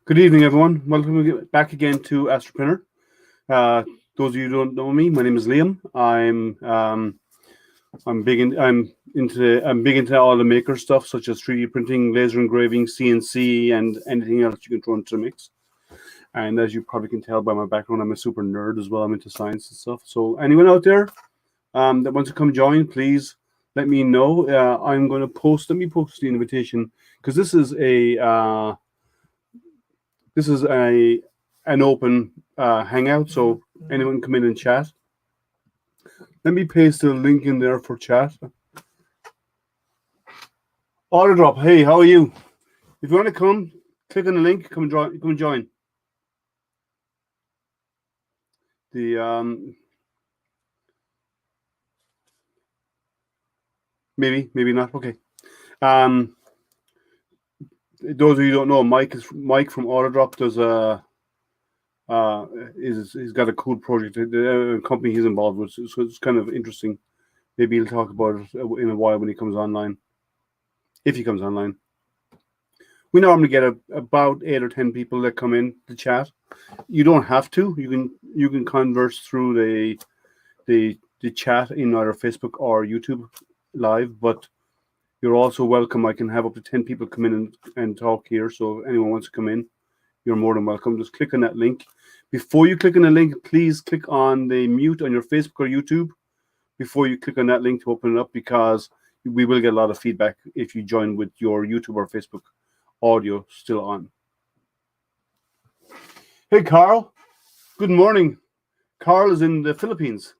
Good evening, everyone. Welcome back again to Astropreneur. Those of you who don't know me, my name is Liam. I'm big into all the maker stuff, such as 3D printing, laser engraving, CNC, and anything else you can throw into the mix. And as you probably can tell by my background, I'm a super nerd as well. I'm into science and stuff. So anyone out there that wants to come join, please let me know. I'm going to post. Let me post the invitation because this is an open hangout, so anyone can come in and chat. Let me paste the link in there for chat. Autodrop, hey, how are you? If you want to come, click on the link. Come and join. Maybe not. Okay. Those of you who don't know, Mike from Autodrop does he's got a cool project, a company he's involved with, so it's kind of interesting. Maybe he'll talk about it in a while when he comes online, if he comes online. We normally get about 8 or 10 people that come in to chat. You don't have to. You can converse through the chat in either Facebook or YouTube live, but you're also welcome. I can have up to 10 people come in and talk here. So if anyone wants to come in, you're more than welcome. Just click on that link. Before you click on the link, please click on the mute on your Facebook or YouTube before you click on that link to open it up, because we will get a lot of feedback if you join with your YouTube or Facebook audio still on. Hey, Carl. Good morning. Carl is in the Philippines.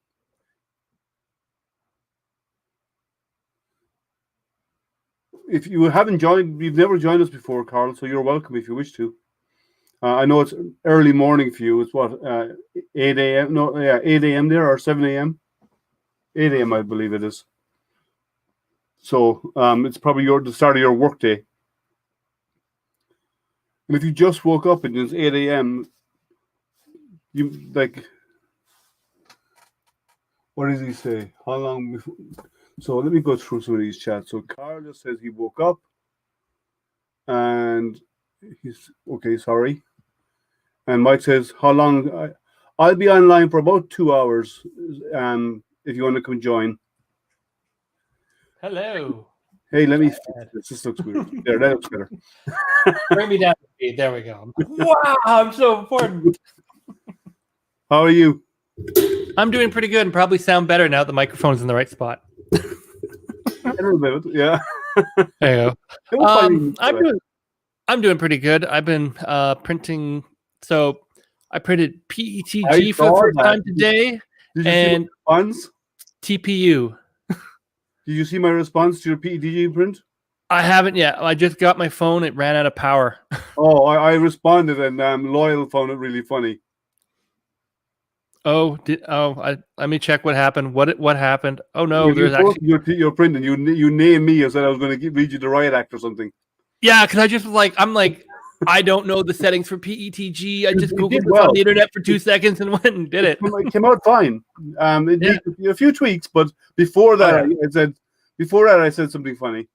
If you haven't joined, you've never joined us before, Carl, so you're welcome if you wish to. I know it's early morning for you. It's what, 8 a.m.? No, yeah, 8 a.m. there, or 7 a.m.? 8 a.m., I believe it is. So it's probably the start of your work day. And if you just woke up and it's 8 a.m., you like, what does he say? How long before? So let me go through some of these chats. So Carl just says he woke up and he's okay, sorry. And Mike says, how long? I'll be online for about 2 hours if you want to come join. Hello. Hey, let me. This looks weird. There, that looks better. Bring me down. There we go. Wow, I'm so important. How are you? I'm doing pretty good and probably sound better now that the microphone's in the right spot. A little bit, yeah. There you go. I'm doing pretty good. I've been printing. So I printed PETG for the first time today. Did you see my response? TPU. Did you see my response to your PETG print? I haven't yet. I just got my phone. It ran out of power. Oh, I responded, and Loyal found it really funny. Let me check what happened. What happened? Oh no, there's actually your print, and you named me and said I was going to read you the riot act or something. Yeah, because I just I don't know the settings for PETG. I just googled it on the internet for 2 seconds and went and did it. It came out fine. It needs a few tweaks, but before that, I said something funny.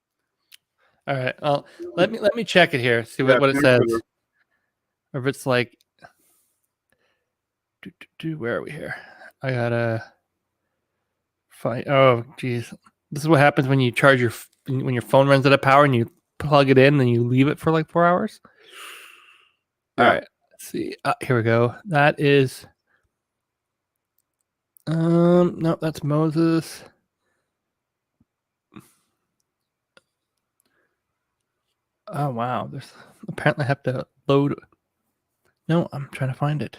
All right. Well, let me check it here. See what it says. Or if it's like, where are we here? I gotta find. Oh, geez. This is what happens when you charge when your phone runs out of power and you plug it in and you leave it for like 4 hours. All right. Let's see. Here we go. That is. No, that's Moses. Oh wow. There's apparently I have to load. No, I'm trying to find it.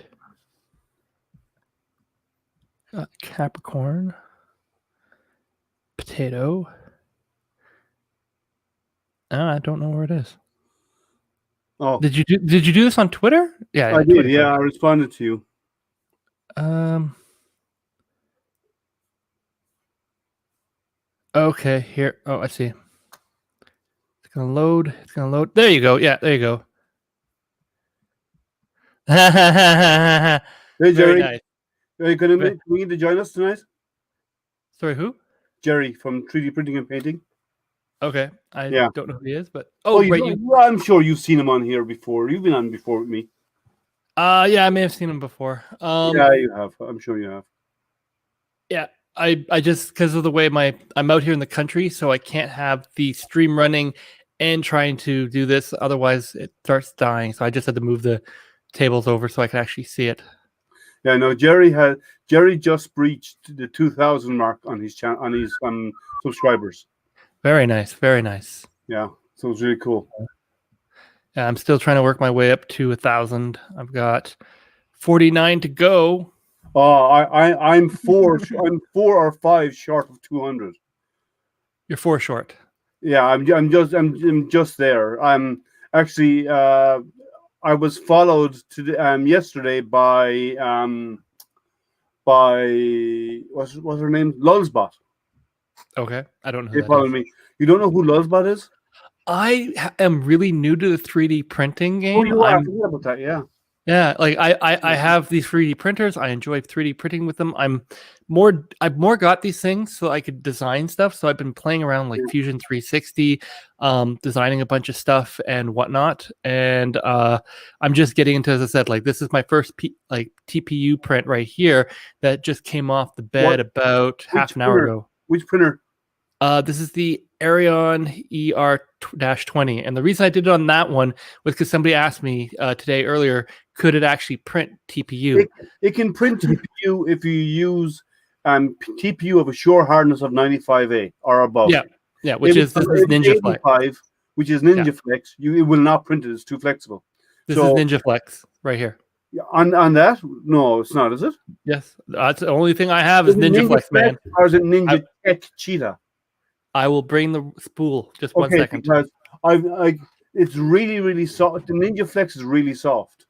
Capricorn. Potato. I don't know where it is. Oh, did you do this on Twitter? Yeah, I did. Twitter. Yeah, I responded to you. Okay, here. Oh, I see. It's gonna load. There you go. Yeah, there you go. Hey, Jerry. Nice. Are you going to join us tonight? Sorry, who? Jerry from 3D Printing and Painting. Okay, I Yeah. don't know who he is, but Oh, right, I'm sure you've seen him on here before. You've been on before with me. yeah, I may have seen him before. Yeah, you have. I'm sure you have. Yeah, I just because of the way I'm out here in the country, so I can't have the stream running and trying to do this. Otherwise, it starts dying. So I just had to move the tables over so I could actually see it. Yeah, no, Jerry just breached the 2,000 mark on his channel on his subscribers. Very nice, very nice. Yeah, so it's really cool. Yeah, I'm still trying to work my way up to 1,000. I've got 49 to go. Oh, I'm I'm 4 or 5 short of 200. You're 4 short. Yeah, I'm just there. I'm actually I was followed to yesterday by what's her name? Lulzbot. Okay, I don't know They who that follow is. me. You don't know who Lulzbot is? I am really new to the 3D printing Oh, game. you are. I forgot about that. Yeah. Yeah, like I have these 3D printers. I enjoy 3D printing with them. I've more got these things so I could design stuff. So I've been playing around like Fusion 360, designing a bunch of stuff and whatnot. And I'm just getting into, as I said, like this is my first TPU print right here that just came off the bed about half an hour ago. Which printer? This is the Arion ER-20, and the reason I did it on that one was because somebody asked me today earlier, could it actually print TPU? It can print TPU if you use TPU of a shore hardness of 95A or above. Yeah, which is Ninja Flex. 85, which is Ninja Flex. It will not print it. It's too flexible. This is Ninja Flex right here. On that? No, it's not, is it? Yes, that's the only thing I have is Ninja Flex, man. Or is it Ninja Tech Cheetah? I will bring the spool. Just 1 second. Because it's really, really soft. The Ninja Flex is really soft.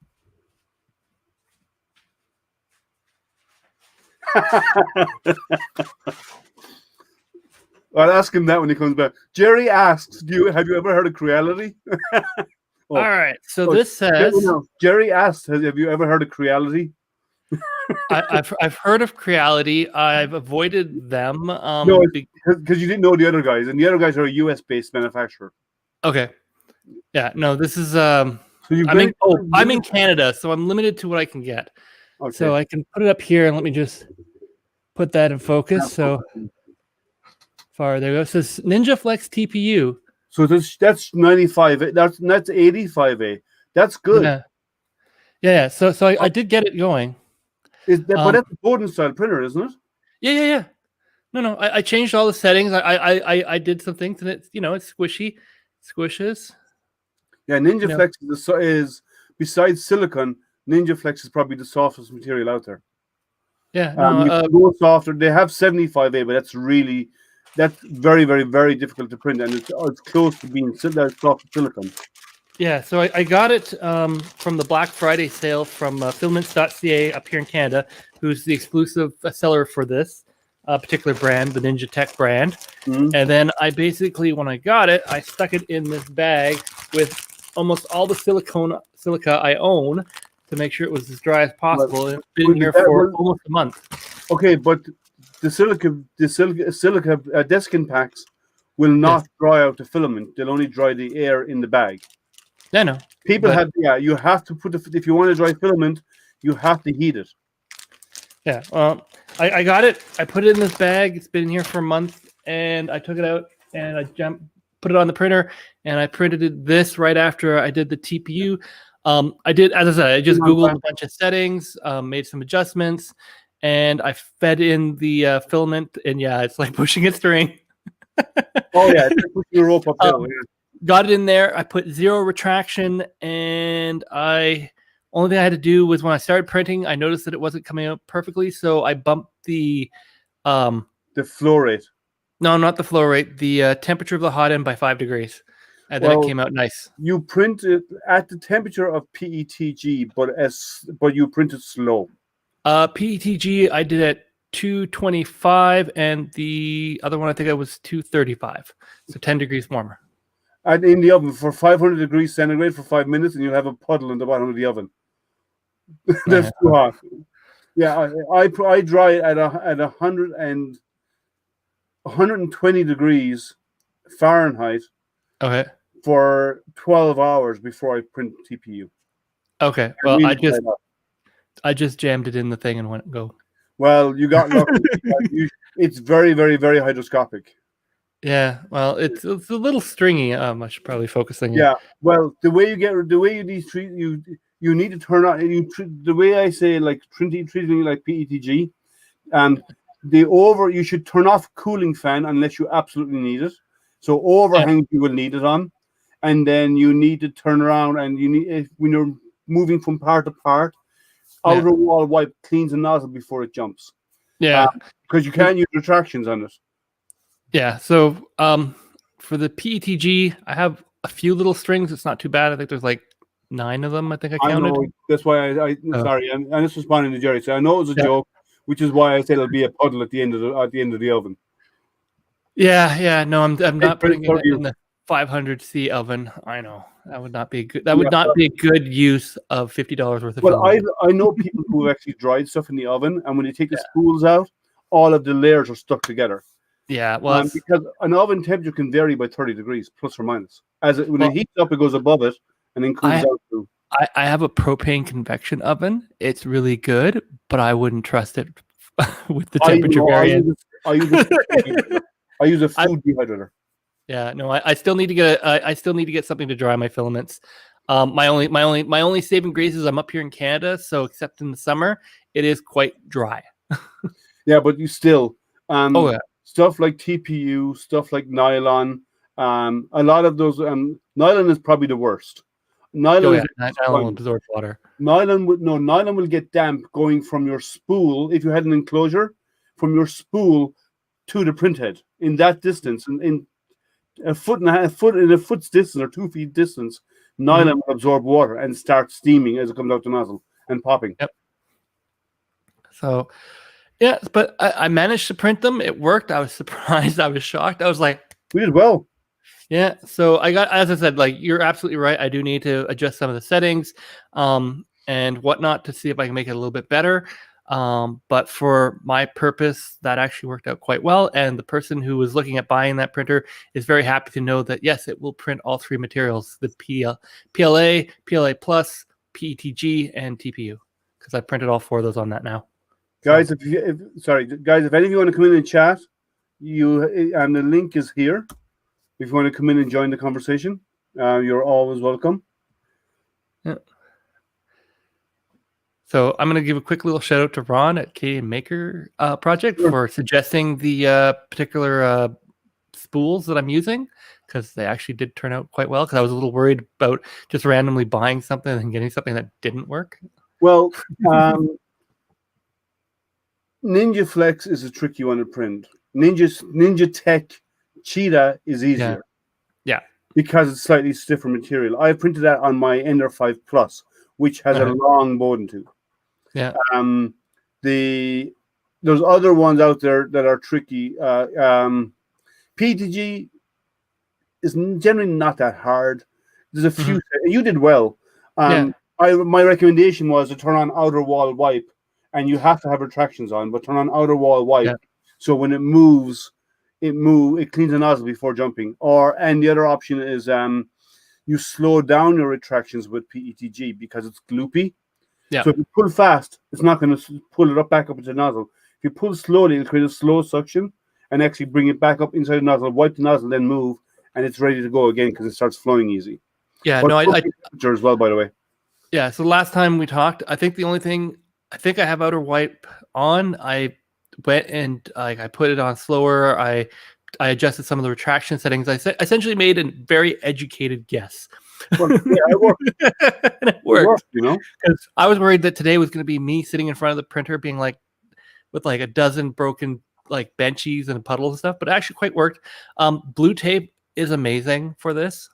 I'll ask him that when he comes back. Jerry asks, have you ever heard of Creality? All right. So this says Jerry asks, have you ever heard of Creality? I've heard of Creality. I've avoided them. No, because you didn't know the other guys, and the other guys are a US-based manufacturer. Okay. Yeah. No, this is So I'm in Canada, so I'm limited to what I can get. Okay. So I can put it up here, and let me just put that in focus. So far there goes. It says Ninja Flex TPU. So that's 95. That's 85A. That's good. Yeah. So I did get it going. But that's a Bowden style printer, isn't it? Yeah. No. I changed all the settings. I did some things, and it's it's squishy, squishes. Yeah, Ninja Flex is besides silicon. Ninja Flex is probably the softest material out there. Yeah, go softer. They have 75A, but that's very, very, very difficult to print, and it's close to being soft silicon. Yeah, so I got it from the Black Friday sale from Filaments.ca up here in Canada, who's the exclusive seller for this particular brand, the Ninja Tech brand. Mm-hmm. And then I basically, when I got it, I stuck it in this bag with almost all the silica I own to make sure it was as dry as possible. And it's been here for almost a month. Okay, but the silica deskin packs will not dry out the filament. They'll only dry the air in the bag. I know. You have to put if you want to dry filament, you have to heat it. Yeah. I got it. I put it in this bag. It's been here for a month, and I took it out and I put it on the printer, and I printed this right after I did the TPU. I did, as I said, I just Googled a bunch of settings, made some adjustments, and I fed in the filament, and it's like pushing a string. Oh yeah, it's like pushing a rope uphill. Got it in there. I put 0 retraction, and only thing I had to do was when I started printing, I noticed that it wasn't coming out perfectly, so I bumped the flow rate. No, not the flow rate. The temperature of the hot end by 5 degrees, and then it came out nice. You print it at the temperature of PETG, but you print it slow. PETG I did at 225, and the other one I think I was 235, so 10 degrees warmer. And in the oven for 500 degrees centigrade for 5 minutes, and you'll have a puddle in the bottom of the oven. That's too hot. Yeah, I dry it at 120 degrees Fahrenheit Okay. for 12 hours before I print TPU. Okay. I Well, really try that. I just jammed it in the thing and went go. Well, you got lucky. It's very, very, very hydroscopic. Yeah. Well, it's a little stringy. I should probably focus on you. Yeah. Well, the way you these treat you need to turn on the way I say like treating like PETG. You should turn off cooling fan unless you absolutely need it. So overhang you will need it on, and then you need to turn around and when you're moving from part to part, outer wall wipe cleans the nozzle before it jumps. Yeah. Because you can't use retractions on it. Yeah. So for the PETG, I have a few little strings. It's not too bad. I think there's like 9 of them. I think I counted. I know. That's why sorry. I'm just responding to Jerry. So I know it was a joke, which is why I said it'll be a puddle at the end of the oven. Yeah. No, I'm not putting it in the 500C oven. I know that would not be good. That would not be a good use of $50 worth of. Well, I know people who actually dried stuff in the oven, and when you take the spools out, all of the layers are stuck together. Yeah, well, because an oven temperature can vary by 30 degrees plus or minus. When it heats up, it goes above it and then cools down too. I have a propane convection oven. It's really good, but I wouldn't trust it with the temperature variance. I use a food dehydrator. Yeah, no, I still need to get something to dry my filaments. My only saving grace is I'm up here in Canada, so except in the summer, it is quite dry. Yeah, but you still yeah. Stuff like TPU, stuff like nylon, a lot of those nylon is probably the worst. Nylon will absorb water. Nylon will get damp going from your spool if you had an enclosure from your spool to the print head in that distance, in a foot's distance or 2 feet distance. Nylon will absorb water and start steaming as it comes out the nozzle and popping. Yep. So, yeah, but I managed to print them. It worked. I was surprised. I was shocked. I was like, we did well. Yeah. So I got, as I said, like you're absolutely right. I do need to adjust some of the settings and whatnot to see if I can make it a little bit better. But for my purpose, that actually worked out quite well. And the person who was looking at buying that printer is very happy to know that, yes, it will print all 3 materials, the PLA, PLA Plus, PETG, and TPU, because I printed all 4 of those on that now. Guys, if any of you want to come in and chat, and the link is here. If you want to come in and join the conversation, you're always welcome. Yeah. So I'm going to give a quick little shout out to Ron at Canadian Maker Project for suggesting the particular spools that I'm using, because they actually did turn out quite well, because I was a little worried about just randomly buying something and getting something that didn't work. Well, Ninja Flex is a tricky one to print. Ninja Tech Cheetah is easier. Yeah. Because it's slightly stiffer material. I printed that on my Ender 5 Plus, which has a long Bowden tooth. Yeah. There's other ones out there that are tricky. PTG is generally not that hard. There's a few. You did well. My recommendation was to turn on outer wall wipe, and you have to have retractions on, but turn on outer wall wipe, so when it moves, it cleans the nozzle before jumping. And the other option is you slow down your retractions with PETG because it's gloopy. Yeah. So if you pull fast, it's not going to pull it back up into the nozzle. If you pull slowly, it'll create a slow suction and actually bring it back up inside the nozzle, wipe the nozzle, then move, and it's ready to go again because it starts flowing easy. Yeah, but I as well, by the way. Yeah, so last time we talked, I think the only thing, I think I have outer wipe on. I went and I put it on slower. I adjusted some of the retraction settings. I essentially made a very educated guess. Well, yeah, it worked. And it worked, you know, because I was worried that today was going to be me sitting in front of the printer being like with like a dozen broken like benchies and puddles and stuff, but it actually quite worked. Blue tape is amazing for this.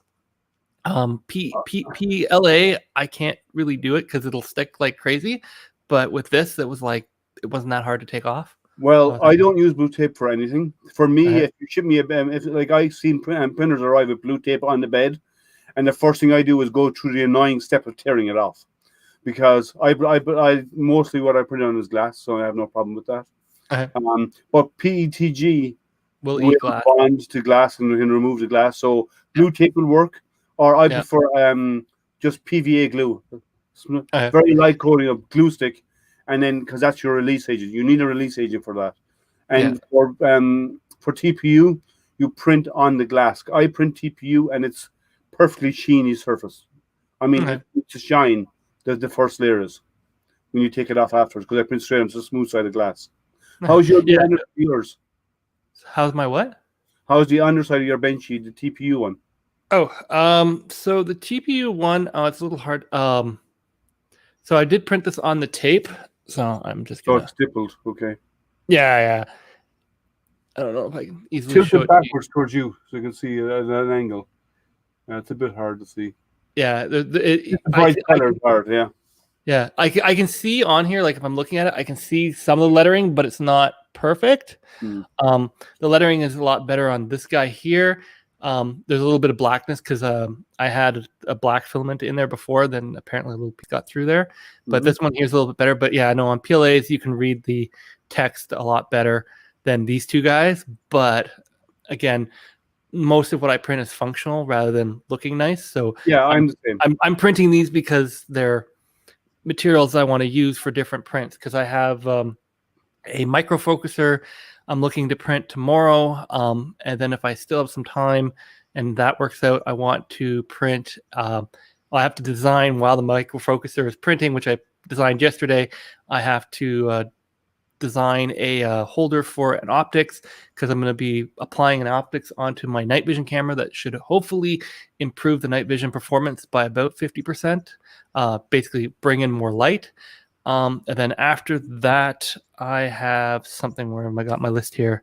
PLA, I can't really do it because it'll stick like crazy, but with this, it wasn't that hard to take off. Well, I don't use blue tape for anything. For me, if you ship me I've seen printers arrive with blue tape on the bed, and the first thing I do is go through the annoying step of tearing it off, because I mostly what I print on is glass, so I have no problem with that. But PETG will will eat glass. bond to glass and can remove the glass. So blue tape will work, or I Yeah. prefer just PVA glue, Okay. very light coating of glue stick, and then because that's your release agent, you need a release agent for that. Yeah. And for TPU, you print on the glass. I print TPU, and it's perfectly sheeny surface. I mean, Okay. it's a shine. The first layer is when you take it off afterwards because I print straight onto the smooth side of glass. How's your Yeah. underside of yours? How's my what? How's the underside of your bench sheet, the TPU one? So the TPU one, it's a little hard. So I did print this on the tape. So I'm just So gonna. it's stippled. Okay. Yeah. I don't know if I can easily Tilt show it it to you. backwards towards you so you can see it at an angle. It's a bit hard to see. Yeah. It's a bright color is hard, yeah. Yeah, I can see on here, like if I'm looking at it, I can see some of the lettering, but it's not perfect. The lettering is a lot better on this guy here. There's a little bit of blackness because I had a black filament in there before, then apparently a little piece got through there. But this one here is a little bit better. But yeah, I know on PLAs you can read the text a lot better than these two guys. But again, most of what I print is functional rather than looking nice. So Yeah, I'm the same. I'm printing these because they're materials I want to use for different prints because I have a micro focuser I'm looking to print tomorrow. And then if I still have some time and that works out, I want to print. I have to design while the micro focuser is printing, which I designed yesterday. I have to design a holder for an optics because I'm going to be applying an optics onto my night vision camera that should hopefully improve the night vision performance by about 50%, basically bring in more light. And then after that, I have something where I got my list here.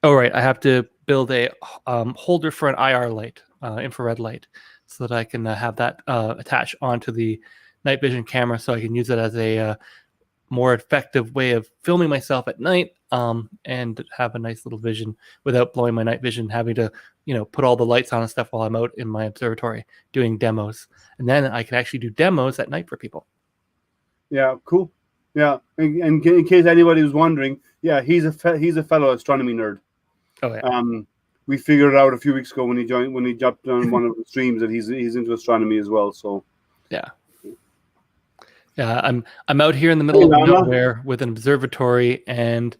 Oh, right. I have to build a holder for an IR light, infrared light, so that I can have that attached onto the night vision camera so I can use it as a more effective way of filming myself at night and have a nice little vision without blowing my night vision, having to, put all the lights on and stuff while I'm out in my observatory doing demos. And then I can actually do demos at night for people. Yeah, cool. Yeah, and in case anybody was wondering, yeah, he's a fellow astronomy nerd. Oh, yeah. We figured out a few weeks ago when he jumped on one of the streams that he's into astronomy as well. So yeah, I'm out here in the middle of nowhere with an observatory and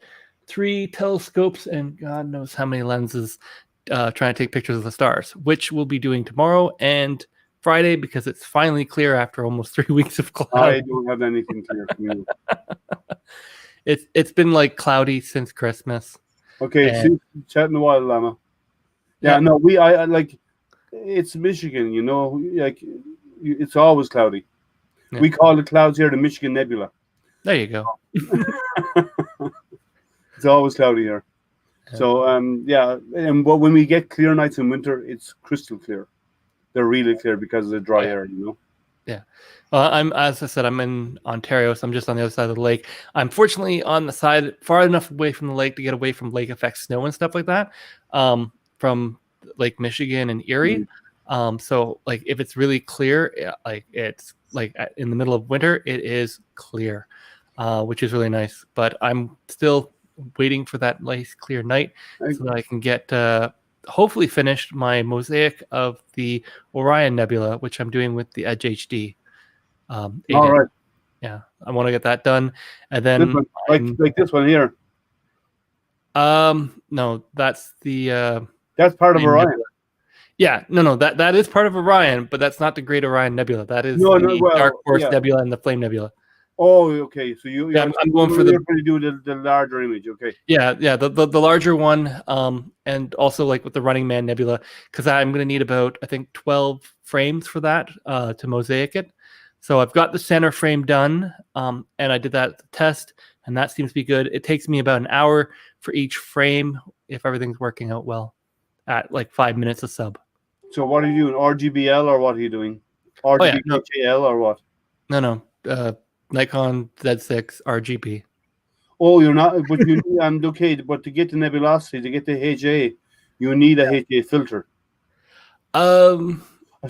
3 telescopes and God knows how many lenses, trying to take pictures of the stars, which we'll be doing tomorrow and Friday because it's finally clear after almost 3 weeks of cloud. I don't have anything clear from you. It's been like cloudy since Christmas. Okay, see, chatting a while, Lama. Yeah, no, I like it's Michigan, like it's always cloudy. Yeah. We call the clouds here the Michigan Nebula. There you go. It's always cloudy here. Yeah. So but when we get clear nights in winter, it's crystal clear. They're really clear because of the dry air, Yeah. As I said, I'm in Ontario, so I'm just on the other side of the lake. I'm fortunately on the side far enough away from the lake to get away from lake effect snow and stuff like that, from Lake Michigan and Erie. So like if it's really clear, like it's like in the middle of winter, it is clear, which is really nice. But I'm still waiting for that nice clear night so that I can get hopefully finished my mosaic of the Orion Nebula, which I'm doing with the Edge HD. All right. Yeah, I want to get that done, and then like this one here. No, that's the that's part of Orion. Nebula. Yeah, no, that is part of Orion, but that's not the Great Orion Nebula. That is the Dark Horse Nebula and the Flame Nebula. Oh, okay. So I'm going for the going to do the larger image. Okay. Yeah, the larger one, and also like with the Running Man Nebula, because I'm going to need about I think 12 frames for that to mosaic it. So I've got the center frame done, and I did that test, and that seems to be good. It takes me about an hour for each frame if everything's working out well, at like 5 minutes a sub. So what are you doing? RGBL or what are you doing? RGBHAL or what? No. Nikon Z6 RGB. Oh, you're not. But you need, okay. But to get the nebulosity, to get the HA, you need a HA filter. So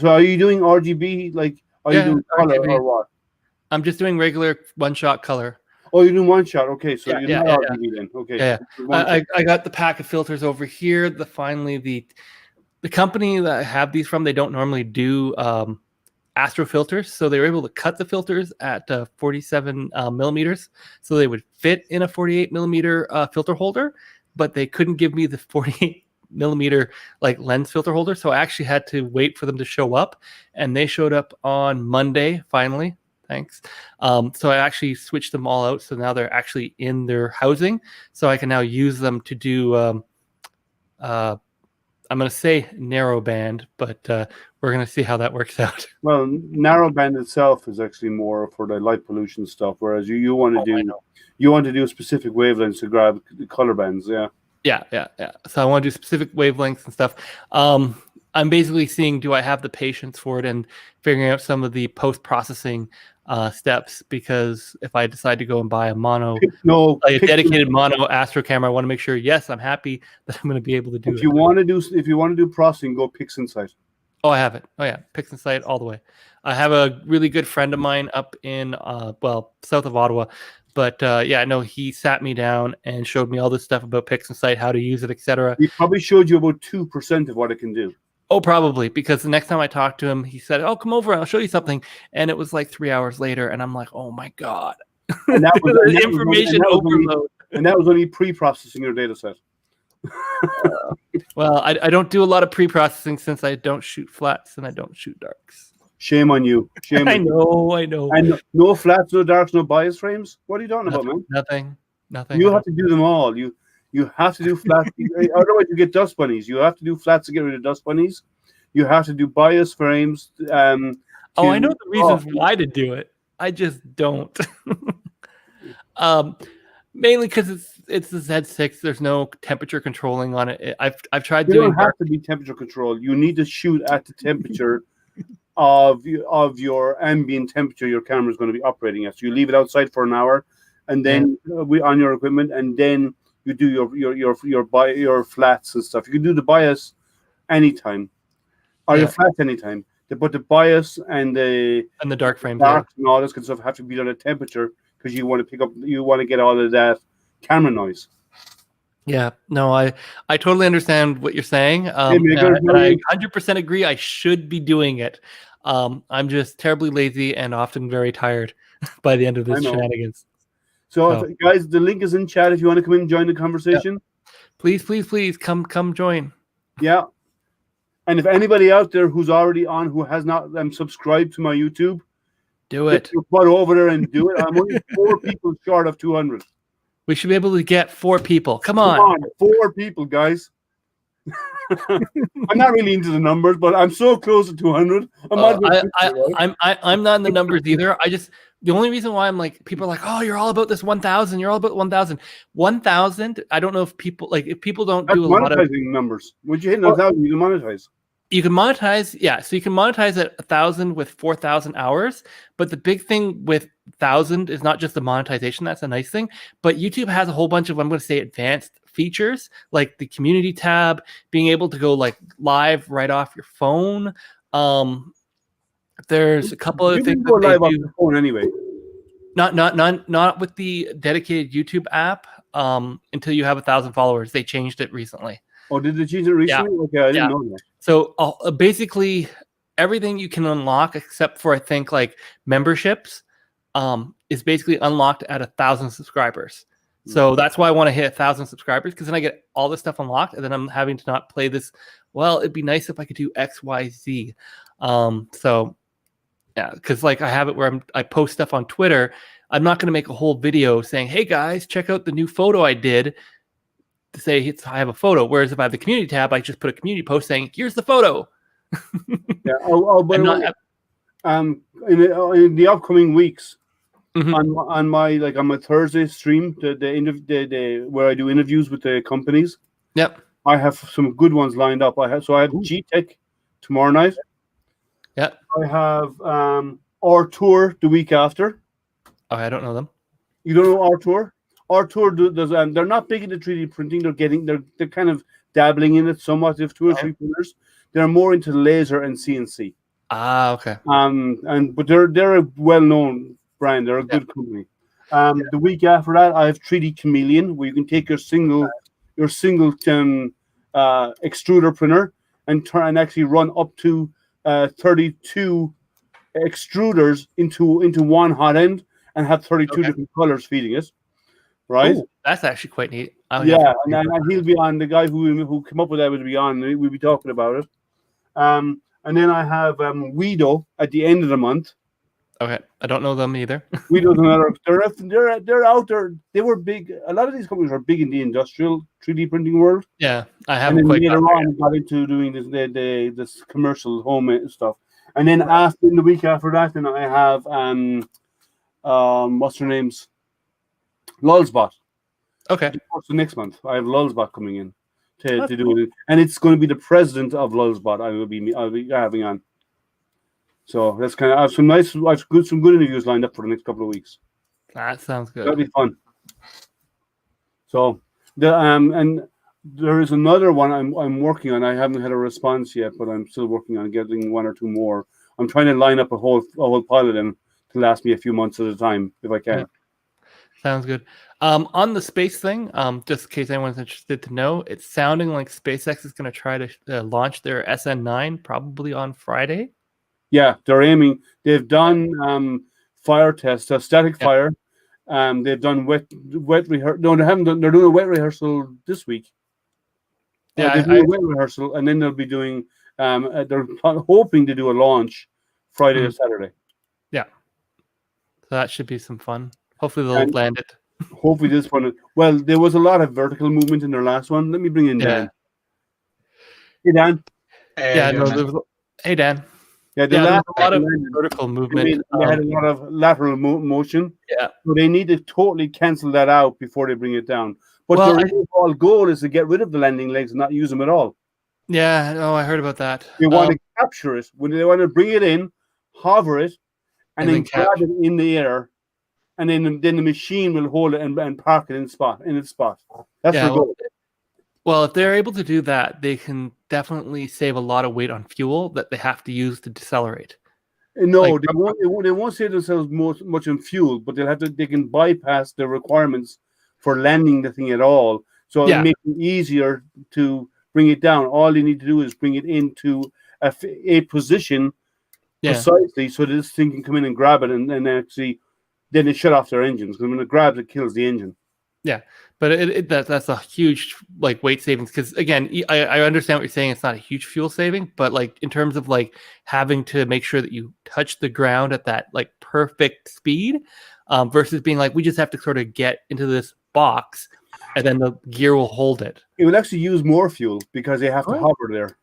are you doing RGB? Like, are you doing color RGB. or what? I'm just doing regular one-shot color. Oh, you do one shot. Okay, so Yeah, you're yeah, not yeah, RGB then. Okay. yeah. One shot. I got the pack of filters over here. The company that I have these from, they don't normally do Astro filters, so they were able to cut the filters at 47 millimeters, so they would fit in a 48 millimeter filter holder, but they couldn't give me the 48 millimeter like lens filter holder, so I actually had to wait for them to show up, and they showed up on Monday finally. Thanks. So I actually switched them all out, so now they're actually in their housing, so I can now use them to do I'm going to say narrow band, but we're going to see how that works out. Well, narrowband itself is actually more for the light pollution stuff, whereas you want to do specific wavelengths to grab the color bands. Yeah. Yeah. So I want to do specific wavelengths and stuff. I'm basically seeing, do I have the patience for it, and figuring out some of the post-processing steps, because if I decide to go and buy a dedicated mono Astro camera, I want to make sure, yes, I'm happy that I'm going to be able to do it. If you want to do processing, go PixInsight. Oh, I have it. Oh yeah, PixInsight all the way. I have a really good friend of mine up in south of Ottawa, but I know he sat me down and showed me all this stuff about PixInsight, how to use it, etc. He probably showed you about 2% of what it can do. Oh, probably, because the next time I talked to him, he said, "Oh, come over, I'll show you something." And it was like 3 hours later, and I'm like, "Oh my god!" And that was information overload. And that was only pre-processing your data set. Well, I don't do a lot of pre-processing since I don't shoot flats and I don't shoot darks. Shame on you. Shame. I know. And no flats, no darks, no bias frames. What are you talking about, man? Nothing. You have to do them all. You have to do flats. Otherwise, you get dust bunnies. You have to do flats to get rid of dust bunnies. You have to do bias frames. I know the reasons why to do it. I just don't. Mainly because it's the Z6. There's no temperature controlling on it. I've tried doing. You don't have to be temperature control. You need to shoot at the temperature of your ambient temperature your camera is going to be operating at. So you leave it outside for an hour, and then on your equipment, and then you do your flats and stuff. You can do the bias anytime, or your flats anytime. But the bias and the dark frames and all this kind of stuff have to be done at temperature, because you want to get all of that camera noise. Yeah, no, I totally understand what you're saying. And I 100% agree. I should be doing it. I'm just terribly lazy and often very tired by the end of this shenanigans. So, guys, the link is in chat if you want to come in and join the conversation. Yeah. Please, come join. Yeah. And if anybody out there who's already on, who has not subscribed to my YouTube, do it. Get your butt over there and do it. I'm only 4 people short of 200. We should be able to get 4 people. Come on, 4 people, guys. I'm not really into the numbers, but I'm so close to 200. I'm not in the numbers either. The only reason why I'm like, people are like, "Oh, you're all about this 1,000. You're all about 1,000." 1,000. I don't know if people don't do a lot of numbers. Would you hit 1,000? You can monetize. You can monetize, yeah. So you can monetize at 1,000 with 4,000 hours. But the big thing with 1,000 is not just the monetization. That's a nice thing. But YouTube has a whole bunch of, I'm going to say, advanced features, like the community tab, being able to go like live right off your phone. There's a couple of things. Go live off your phone anyway. Not with the dedicated YouTube app. Until you have 1,000 followers, they changed it recently. Oh, did they change it recently? Yeah. Okay, I didn't know that. So basically, everything you can unlock except for I think like memberships, is basically unlocked at 1,000 subscribers. So that's why I want to hit 1,000 subscribers, because then I get all this stuff unlocked, and then I'm having to not play this. Well, it'd be nice if I could do X, Y, Z. So yeah, because like I have it where I post stuff on Twitter. I'm not going to make a whole video saying, "Hey guys, check out the new photo I did," to say I have a photo. Whereas if I have the community tab, I just put a community post saying, "Here's the photo." Yeah. But in the upcoming weeks, on my Thursday stream, the where I do interviews with the companies. Yep. I have some good ones lined up. I have G-Tech tomorrow night. Yep. I have our tour the week after. Oh, I don't know them. You don't know our tour? Our tour does. They're not big into 3D printing. They're kind of dabbling in it somewhat. They have 2 or 3 printers. They're more into laser and CNC. Ah, okay. But they're a well-known brand. They're a good company. The week after that, I have 3D Chameleon, where you can take your single extruder printer and turn and actually run up to 32 extruders into one hot end and have 32 different colors feeding it. Right? Ooh, that's actually quite neat. Yeah, and he'll be on. The guy who came up with that will be on. We'll be talking about it. And then I have Weedo at the end of the month. Okay, I don't know them either. Weedo's another. They're out there. They were big. A lot of these companies are big in the industrial 3D printing world. Yeah, I haven't and then quite later on got into doing this commercial home stuff. And then in the week after that, then I have what's her name's Lulzbot. Okay. So next month I have Lulzbot coming in to do it, and it's going to be the president of Lulzbot. I'll be having on. So that's kind of I have some good interviews lined up for the next couple of weeks. That sounds good. That'll be fun. So and there is another one I'm working on. I haven't had a response yet, but I'm still working on getting one or two more. I'm trying to line up a whole pile of them to last me a few months at a time if I can. Yeah. Sounds good. On the space thing, just in case anyone's interested to know, it's sounding like SpaceX is going to try to launch their SN9 probably on Friday. Yeah, they're aiming. They've done fire tests, static fire. They've done wet rehearsal. No, they haven't done. They're doing a wet rehearsal this week. Yeah, they're doing a wet rehearsal, and then they'll be doing. They're hoping to do a launch Friday or Saturday. Yeah, so that should be some fun. Hopefully they'll land it. Hopefully this one. Well, there was a lot of vertical movement in their last one. Let me bring in Dan. Hey Dan. Hey Dan. Yeah, there was a lot of vertical movement. They had a lot of lateral motion. Yeah. So they need to totally cancel that out before they bring it down. But their overall goal is to get rid of the landing legs and not use them at all. Yeah, I heard about that. They want to capture it. When they want to bring it in, hover it, and then grab it in the air. And then the machine will hold it and park it in its spot. That's their goal. Well, if they're able to do that, they can definitely save a lot of weight on fuel that they have to use to decelerate. No, they won't save themselves much in fuel, but they can bypass the requirements for landing the thing at all. So it makes it easier to bring it down. All you need to do is bring it into a position precisely so that this thing can come in and grab it and actually. Then they shut off their engines because when it grabs, it kills the engine. Yeah, but that's a huge weight savings because again, I understand what you're saying. It's not a huge fuel saving, but in terms of having to make sure that you touch the ground at that perfect speed, versus being we just have to sort of get into this box and then the gear will hold it. It would actually use more fuel because they have to hover there.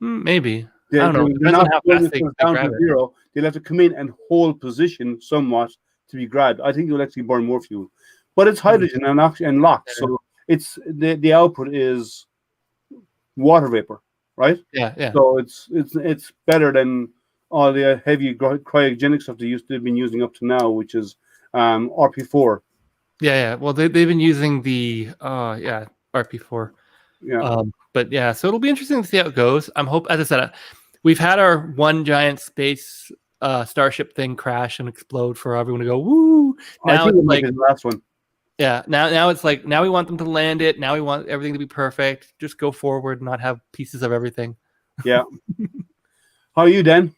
Maybe. I don't know. They're not down to zero. They'll have to come in and hold position somewhat to be grabbed. I think it will actually burn more fuel, but it's hydrogen and LOX, so it's the output is water vapor, right? Yeah. So it's better than all the heavy cryogenic stuff they've been using up to now, which is RP4. Yeah. Well, they've been using the RP4. Yeah. But yeah, so it'll be interesting to see how it goes. As I said, we've had our one giant space starship thing crash and explode for everyone to go woo. Now it's the last one. Yeah. Now it's now we want them to land it. Now we want everything to be perfect. Just go forward, and not have pieces of everything. Yeah. How are you, Dan?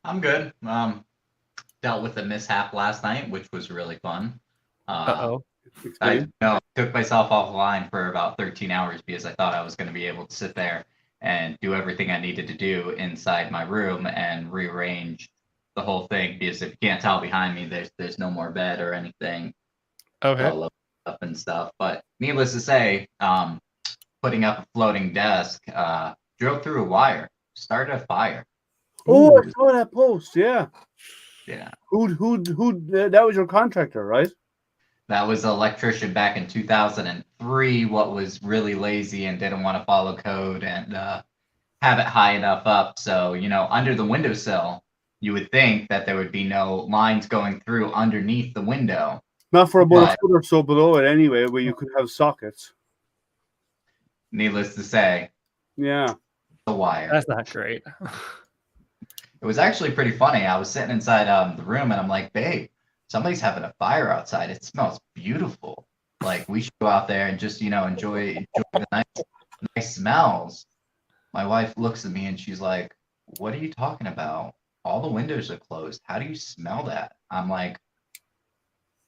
I'm good. Dealt with a mishap last night, which was really fun. I took myself offline for about 13 hours because I thought I was going to be able to sit there and do everything I needed to do inside my room and rearrange the whole thing. Because if you can't tell behind me, there's no more bed or anything. Okay. All up and stuff. But needless to say, putting up a floating desk, drove through a wire, started a fire. Oh, I saw that post. Yeah. Yeah. Who? That was your contractor, right? That was an electrician back in 2003, what was really lazy and didn't want to follow code and have it high enough up. So, under the windowsill, you would think that there would be no lines going through underneath the window. Not for about a foot or so below it anyway, where you could have sockets. Needless to say. Yeah. The wire. That's not great. It was actually pretty funny. I was sitting inside the room and I'm like, babe, somebody's having a fire outside. It smells beautiful. Like we should go out there and just, enjoy the nice smells. My wife looks at me and she's like, "What are you talking about? All the windows are closed. How do you smell that?" I'm like,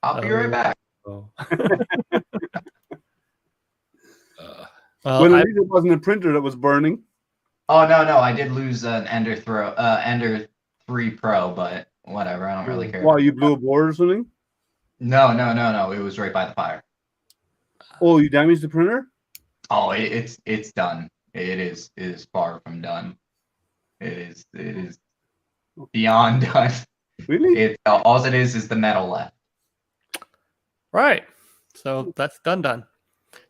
"I'll be right back." Oh. Well, at least it wasn't a printer that was burning. Oh no, I did lose an Ender 3 Pro, but whatever. I don't really care. Why, you blew a board or something? No. It was right by the fire. Oh, you damaged the printer? Oh, it's done. It is far from done. It is beyond done. Really? All it is the metal left. Right. So that's done.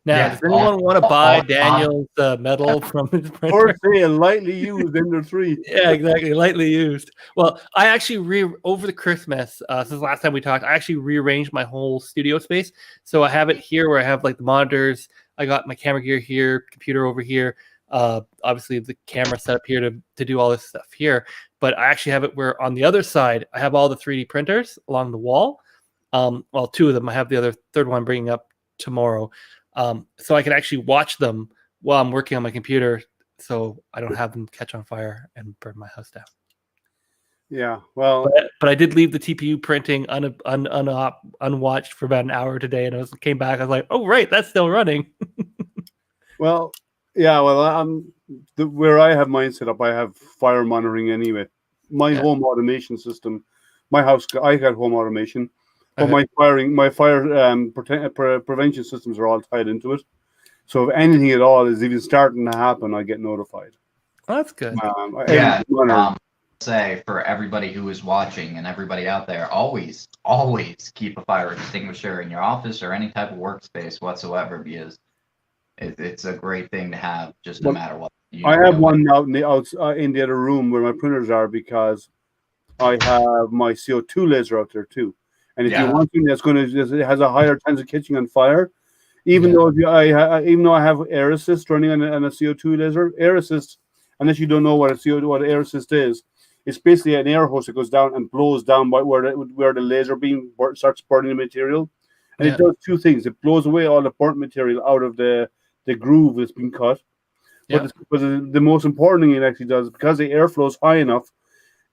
Now, does anyone want to buy Daniel's metal from his printer? Or say a lightly used Ender 3. Yeah, exactly. Lightly used. Well, I actually over the Christmas, since the last time we talked, I actually rearranged my whole studio space. So I have it here where I have like the monitors. I got my camera gear here, computer over here. Obviously the camera set up here to do all this stuff here. But I actually have it where on the other side, I have all the 3D printers along the wall. Well, 2 of them. I have the other third one bringing up tomorrow. So I can actually watch them while I'm working on my computer, so I don't have them catch on fire and burn my house down. Yeah, well, but I did leave the TPU printing unwatched for about an hour today, and came back. I was like, "Oh, right, that's still running." Well, yeah, well, where I have mine set up, I have fire monitoring anyway. My home automation system, my house, I got home automation. But my fire prevention systems are all tied into it. So if anything at all is even starting to happen, I get notified. Oh, that's good. Say for everybody who is watching and everybody out there, always keep a fire extinguisher in your office or any type of workspace whatsoever, because it's a great thing to have just no matter what. I have one out in the other room where my printers are, because I have my CO2 laser out there too. And if you want something it has a higher chance of catching on fire, even though I have air assist running on a CO2 laser, air assist, unless you don't know what air assist is, it's basically an air hose that goes down and blows down by where the laser beam starts burning the material, and it does 2 things. It blows away all the burnt material out of the groove that's been cut. But the most important thing it actually does, because the airflow is high enough,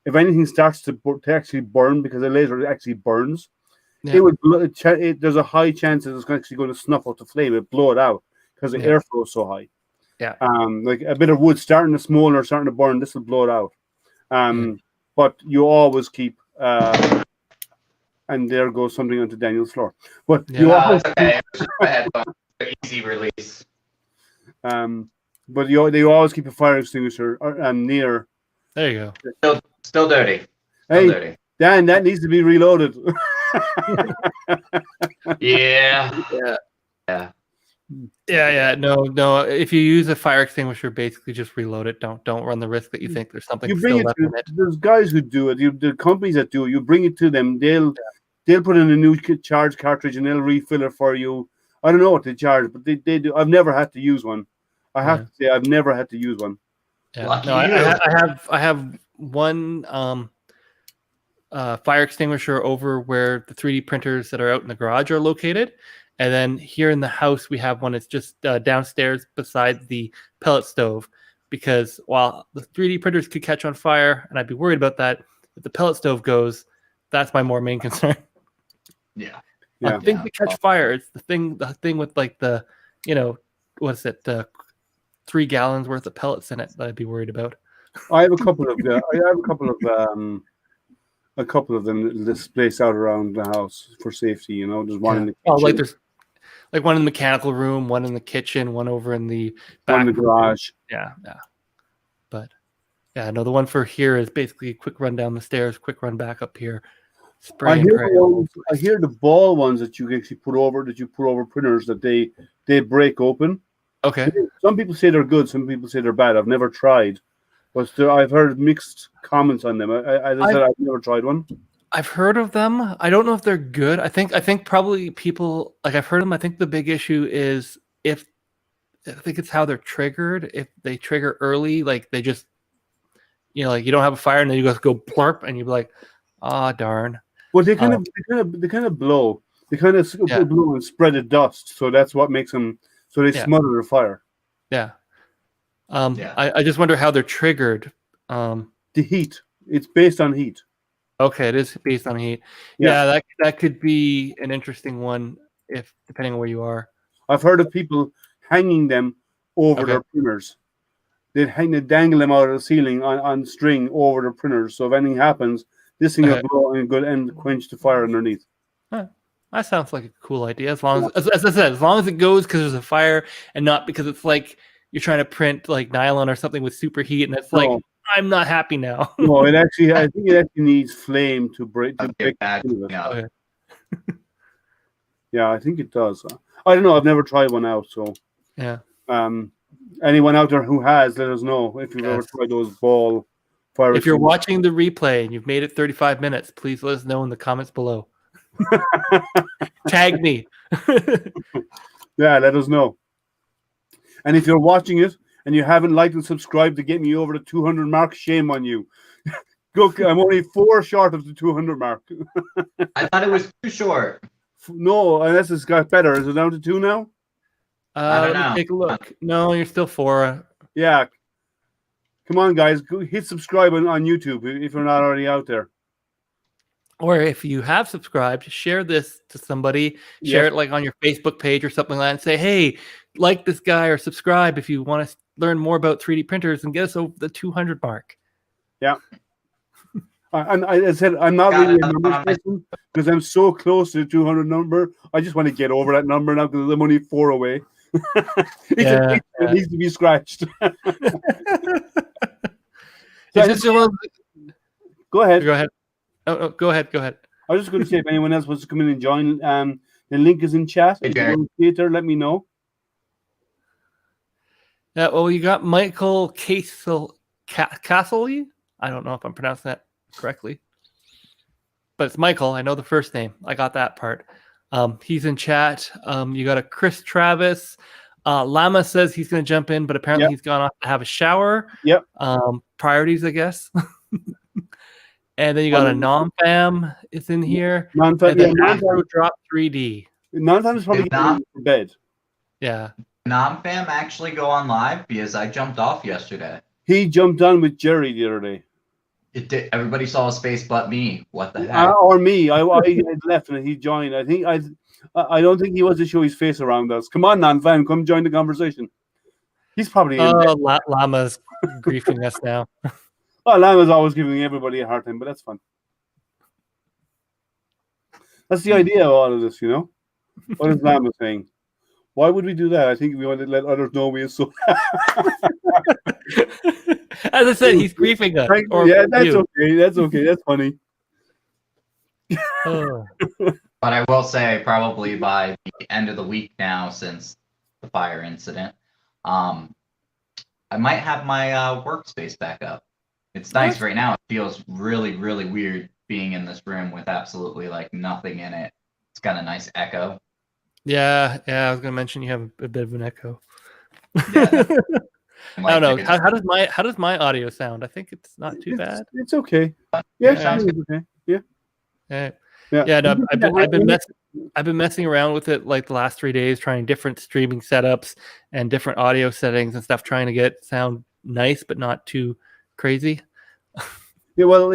if anything starts to actually burn, because the laser actually burns, there's a high chance that it's actually going to snuff out the flame, it blow it out, because the airflow is so high. Yeah. Like a bit of wood starting to smolder, starting to burn, this will blow it out. But you always keep, and there goes something onto Daniel's floor. But you always okay. Easy release. But they always keep a fire extinguisher near. There you go. Still dirty. Hey, Dan, that needs to be reloaded. Yeah. No. If you use a fire extinguisher, basically just reload it. Don't run the risk that you think there's something still left in it. There's guys who do it. The companies that do it, you bring it to them. They'll put in a new charge cartridge and they'll refill it for you. I don't know what they charge, but they do. I've never had to use one. I have to say I've never had to use one. Yeah. No, I have one fire extinguisher over where the 3D printers that are out in the garage are located. And then here in the house, we have one that's just downstairs beside the pellet stove, because while the 3D printers could catch on fire, and I'd be worried about that, if the pellet stove goes, that's my main concern. Yeah. The thing that catch fire, it's the thing with like the, what's it, 3 gallons worth of pellets in it that I'd be worried about. I have a couple of them displaced out around the house for safety. There's one in the kitchen. There's like one in the mechanical room, one in the kitchen, one over in the back, one in the garage. Yeah. But the one for here is basically a quick run down the stairs, quick run back up here. I hear the ball ones that you actually put over printers, that they break open. Okay. Some people say they're good, some people say they're bad. I've never tried, but I've heard mixed comments on them. I've never tried one. I've heard of them. I don't know if they're good. I think probably people, like, I've heard them. I think the big issue is I think it's how they're triggered. If they trigger early, like they just, like you don't have a fire and then you go plurp and you're like, darn. Well, they kind of blow. They kind of blow and spread the dust, so that's what makes them. So they smother the fire. Yeah. I just wonder how they're triggered. The heat. It's based on heat. Okay, it is based on heat. Yeah, that could be an interesting one if depending on where you are. I've heard of people hanging them over their printers. They dangle them out of the ceiling on string over the printers. So if anything happens, this thing will blow and quench the fire underneath. That sounds like a cool idea. As long as I said, as long as it goes because there's a fire and not because it's like you're trying to print like nylon or something with superheat and it's like I'm not happy now. No, I think it actually needs flame to break. Okay. Yeah, I think it does. I don't know. I've never tried one out, so yeah. Anyone out there who has, let us know if you've ever tried those ball fire. If you're watching the replay and you've made it 35 minutes, please let us know in the comments below. Tag me. Yeah, let us know. And if you're watching it and you haven't liked and subscribed to get me over the 200 mark, shame on you. I'm only 4 short of the 200 mark. I thought it was too short. No, unless it's got better. Is it down to 2 now? I don't know. Take a look. No, you're still 4. Yeah. Come on, guys. Go hit subscribe on YouTube if you're not already out there. Or if you have subscribed, share this to somebody. Share it like on your Facebook page or something like that and say, hey, like this guy or subscribe if you want to learn more about 3D printers and get us over the 200 mark. Yeah. And I said, I'm not really a numbers person because I'm so close to the 200 number. I just want to get over that number now because I'm only 4 away. It needs to be scratched. Go ahead. Go ahead. Oh, go ahead. I was just going to say, if anyone else wants to come in and join, the link is in chat. If you want to see it there, let me know. Yeah, well, you got Michael Castle. I don't know if I'm pronouncing that correctly, but it's Michael. I know the first name. I got that part. He's in chat. You got a Chris Travis. Llama says he's going to jump in, but apparently he's gone off to have a shower. Yep. Priorities, I guess. And then you got a non-fam is in here. Non-fam, and then Afro Drop 3D. Non-fam is probably going to bed. Yeah. Non-fam actually go on live because I jumped off yesterday. He jumped on with Jerry the other day. It did. Everybody saw his face but me. What the heck? Or me. I left and he joined. I don't think he wants to show his face around us. Come on, non-fam, come join the conversation. He's probably Llama's griefing us now. Well, Llama's always giving everybody a hard time, but that's fun. That's the idea of all of this, you know? What is Llama saying? Why would we do that? I think we want to let others know we are so... As I said, he's griefing us. Yeah, that's okay. That's okay. That's funny. But I will say, probably by the end of the week now, since the fire incident, I might have my workspace back up. It's nice right now. It feels really, really weird being in this room with absolutely like nothing in it. It's got a nice echo. Yeah. I was gonna mention you have a bit of an echo. Yeah, I don't know. How does my audio sound? I think it's not too bad. It's okay. Yeah, it sounds okay. Yeah. No, I've been messing around with it like the last 3 days, trying different streaming setups and different audio settings and stuff, trying to get sound nice but not too crazy. Yeah, well,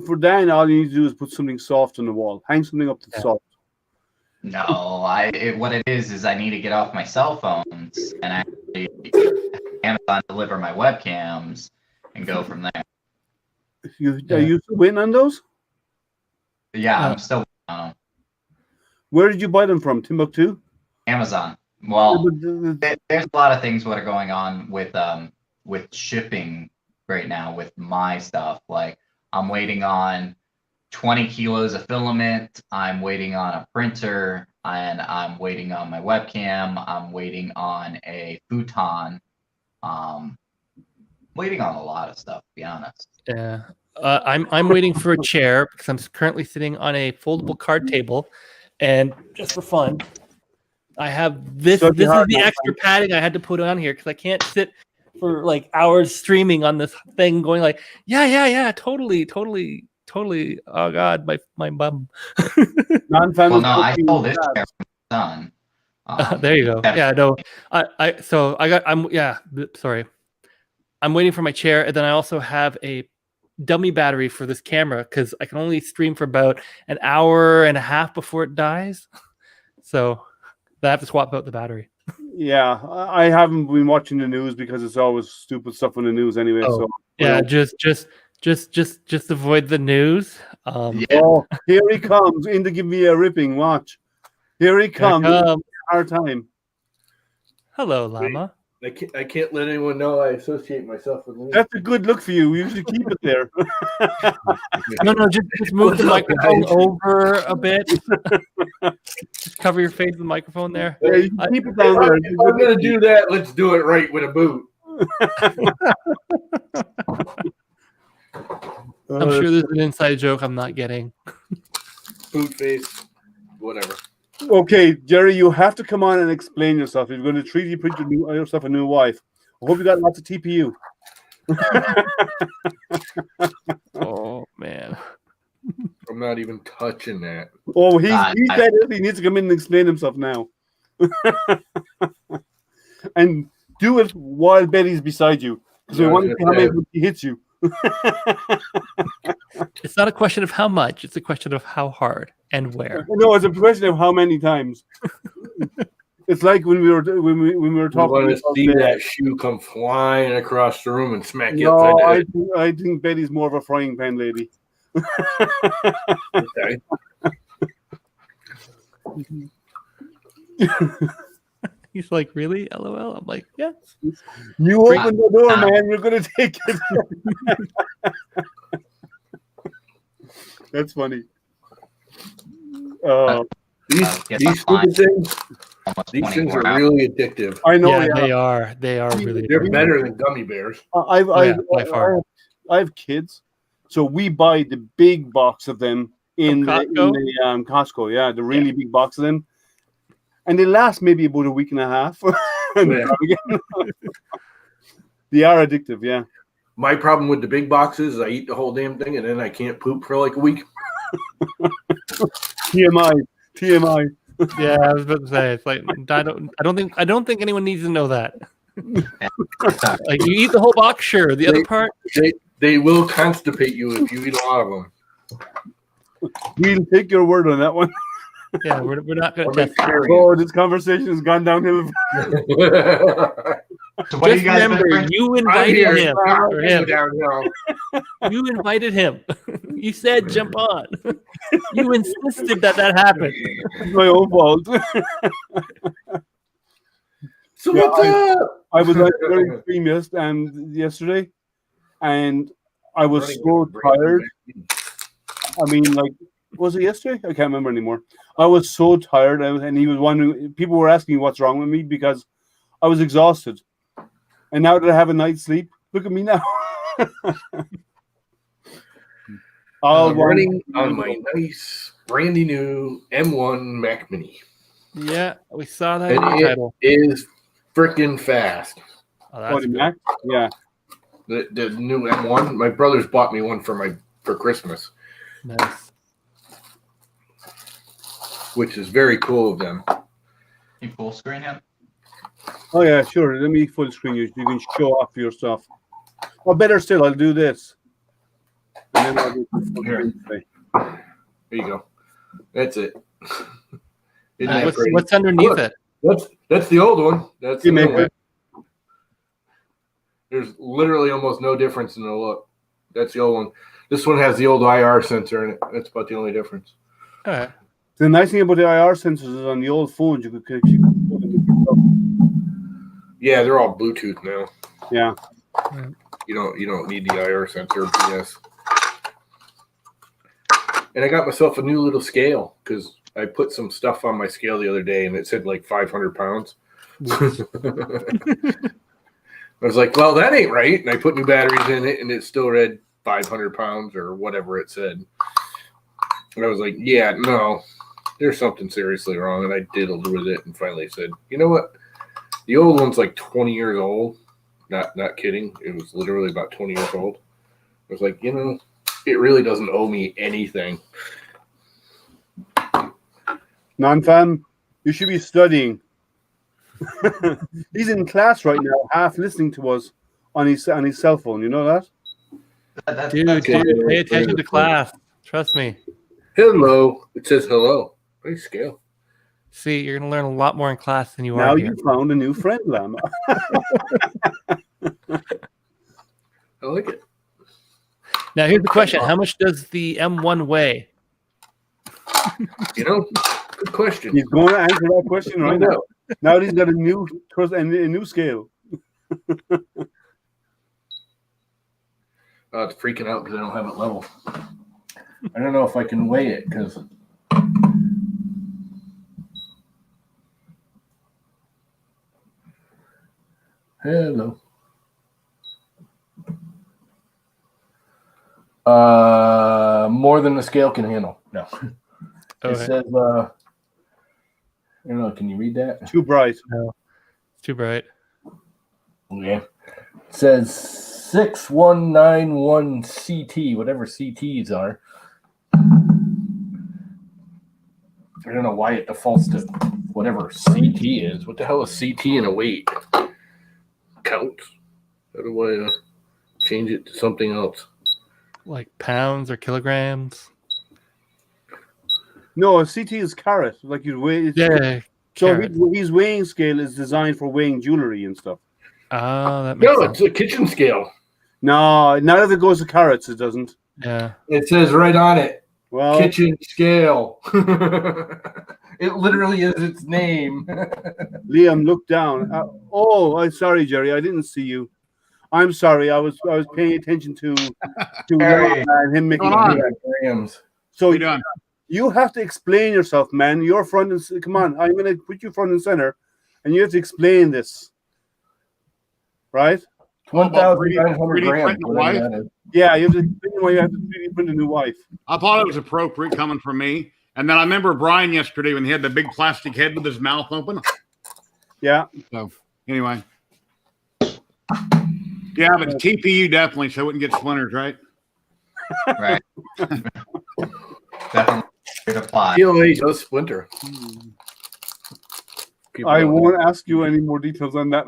for Dan, all you need to do is put something soft on the wall. Hang something up to soft. No, what it is I need to get off my cell phones and actually Amazon deliver my webcams and go from there. Are you still waiting on those? Yeah, I'm still waiting on them. Where did you buy them from? Timbuktu? Amazon. Well, there's a lot of things that are going on with shipping right now with my stuff. Like I'm waiting on 20 kilos of filament. I'm waiting on a printer, and I'm waiting on my webcam. I'm waiting on a futon. Waiting on a lot of stuff, to be honest. Yeah. I'm waiting for a chair because I'm currently sitting on a foldable card table, and just for fun, I have this. This is the extra padding I had to put on here because I can't sit for like hours streaming on this thing, going like, yeah, totally totally. Oh God, my bum. Non-fan. Well, no, I stole this chair from my son. There you go. Yeah, no. Sorry. I'm waiting for my chair, and then I also have a dummy battery for this camera because I can only stream for about an hour and a half before it dies. So I have to swap out the battery. Yeah, I haven't been watching the news because it's always stupid stuff on the news anyway. Oh, so yeah, just avoid the news. Oh, here he comes in to give me a ripping. Watch, here he comes. Our time. Hello, Llama. I can't let anyone know I associate myself with Lee. That's a good look for you. You should keep it there. No, just move the microphone over a bit. Just cover your face with the microphone there. Yeah, you can keep it down there. If I'm going to do that, let's do it right with a boot. I'm sure there's an inside joke I'm not getting. Boot face, whatever. Okay, Jerry, you have to come on and explain yourself. If you're going to 3D print yourself a new wife, I hope you got lots of TPU. Oh man, I'm not even touching that. Oh, he said it. He needs to come in and explain himself now. And do it while Betty's beside you, because we want to see how many he hits you. It's not a question of how much; it's a question of how hard and where. No, it's a question of how many times. It's like when we were talking. I want to see that shoe come flying across the room and smack you No, upside the head. I think Betty's more of a frying pan lady. Okay. He's like, really? LOL. I'm like, yeah. You open the door, man. You're gonna take it. That's funny. These stupid things. These things are really addictive. I know. Yeah, they are. They are really. They're better than gummy bears. By far. I have kids, so we buy the big box of them in the Costco. Yeah, the really big box of them, and they last maybe about a week and a half. They are addictive. Yeah. My problem with the big boxes is I eat the whole damn thing and then I can't poop for like a week. TMI. Yeah, I was about to say, it's like I don't think anyone needs to know that. Like, you eat the whole box, sure. The other part, they will constipate you if you eat a lot of them. We'll take your word on that one. Yeah, we're not going to test. Oh, this conversation has gone downhill. So what Just remember, you invited him. You invited him. You said jump on. You insisted that happened. It's my own fault. So what's up? I was at very extreme yesterday, and I was so tired. I mean, like, was it yesterday? I can't remember anymore. I was so tired, and he was wondering. People were asking me what's wrong with me because I was exhausted. And now that I have a night's sleep, look at me now. I'm running on my nice, brandy new M1 Mac Mini. Yeah, we saw that in the title. It is freaking fast. Oh, the Mac? Yeah. The new M1. My brothers bought me one for Christmas. Nice. Which is very cool of them. You full screen him? Oh yeah, sure. Let me full screen you. You can show off your stuff. Or better still, I'll do this. And then I'll do here. There you go. That's it. What's underneath it? That's the old one. That's the new one. it. There's literally almost no difference in the look. That's the old one. This one has the old IR sensor in it. That's about the only difference. All right. The nice thing about the IR sensors is on the old phones you could put them in yourself. Yeah, they're all Bluetooth now. Yeah. You don't need the IR sensor. Yes. And I got myself a new little scale because I put some stuff on my scale the other day and it said like 500 pounds. I was like, well, that ain't right. And I put new batteries in it and it still read 500 pounds or whatever it said. And I was like, yeah, no, there's something seriously wrong. And I diddled with it and finally said, you know what? The old one's like 20 years old. Not kidding. It was literally about 20 years old. I was like, it really doesn't owe me anything. Non-fan, you should be studying. He's in class right now, half listening to us on his cell phone. You know that? Dude, pay attention to class. Trust me. Hello. It says hello. Nice scale. See, you're going to learn a lot more in class than you Now are here. you found a new friend, Llama. I like it. Now, here's the question. How much does the M1 weigh? You know, good question. He's going to answer that question right now. Now he's got a new scale. It's freaking out because I don't have it level. I don't know if I can weigh it because. Hello. More than the scale can handle. No. It says, I don't know. Can you read that? Too bright. No. It's too bright. Okay. It says 6191 CT, whatever CTs are. I don't know why it defaults to whatever CT is. What the hell is CT and a weight? Counts. How do I change it to something else? Like pounds or kilograms? No, a CT is carat. Like you weigh. Yeah. So his weighing scale is designed for weighing jewelry and stuff. Oh, that makes sense. It's a kitchen scale. No, none of it goes to carats. It doesn't. Yeah. It says right on it. Well, kitchen scale. It literally is its name. Liam, look down. I'm sorry, Jerry. I didn't see you. I'm sorry. I was paying attention to and him making grams. So you have to explain yourself, man. You're front and come on. I'm going to put you front and center, and you have to explain this, right? 1,900 grams. Yeah, you have to explain why you have to 3D print a new wife. I thought it was appropriate coming from me. And then I remember Brian yesterday when he had the big plastic head with his mouth open. Yeah. So anyway. Yeah, but TPU definitely, so it wouldn't get splinters, right? Right. Definitely apply. PLA does splinter. I won't ask you any more details on that.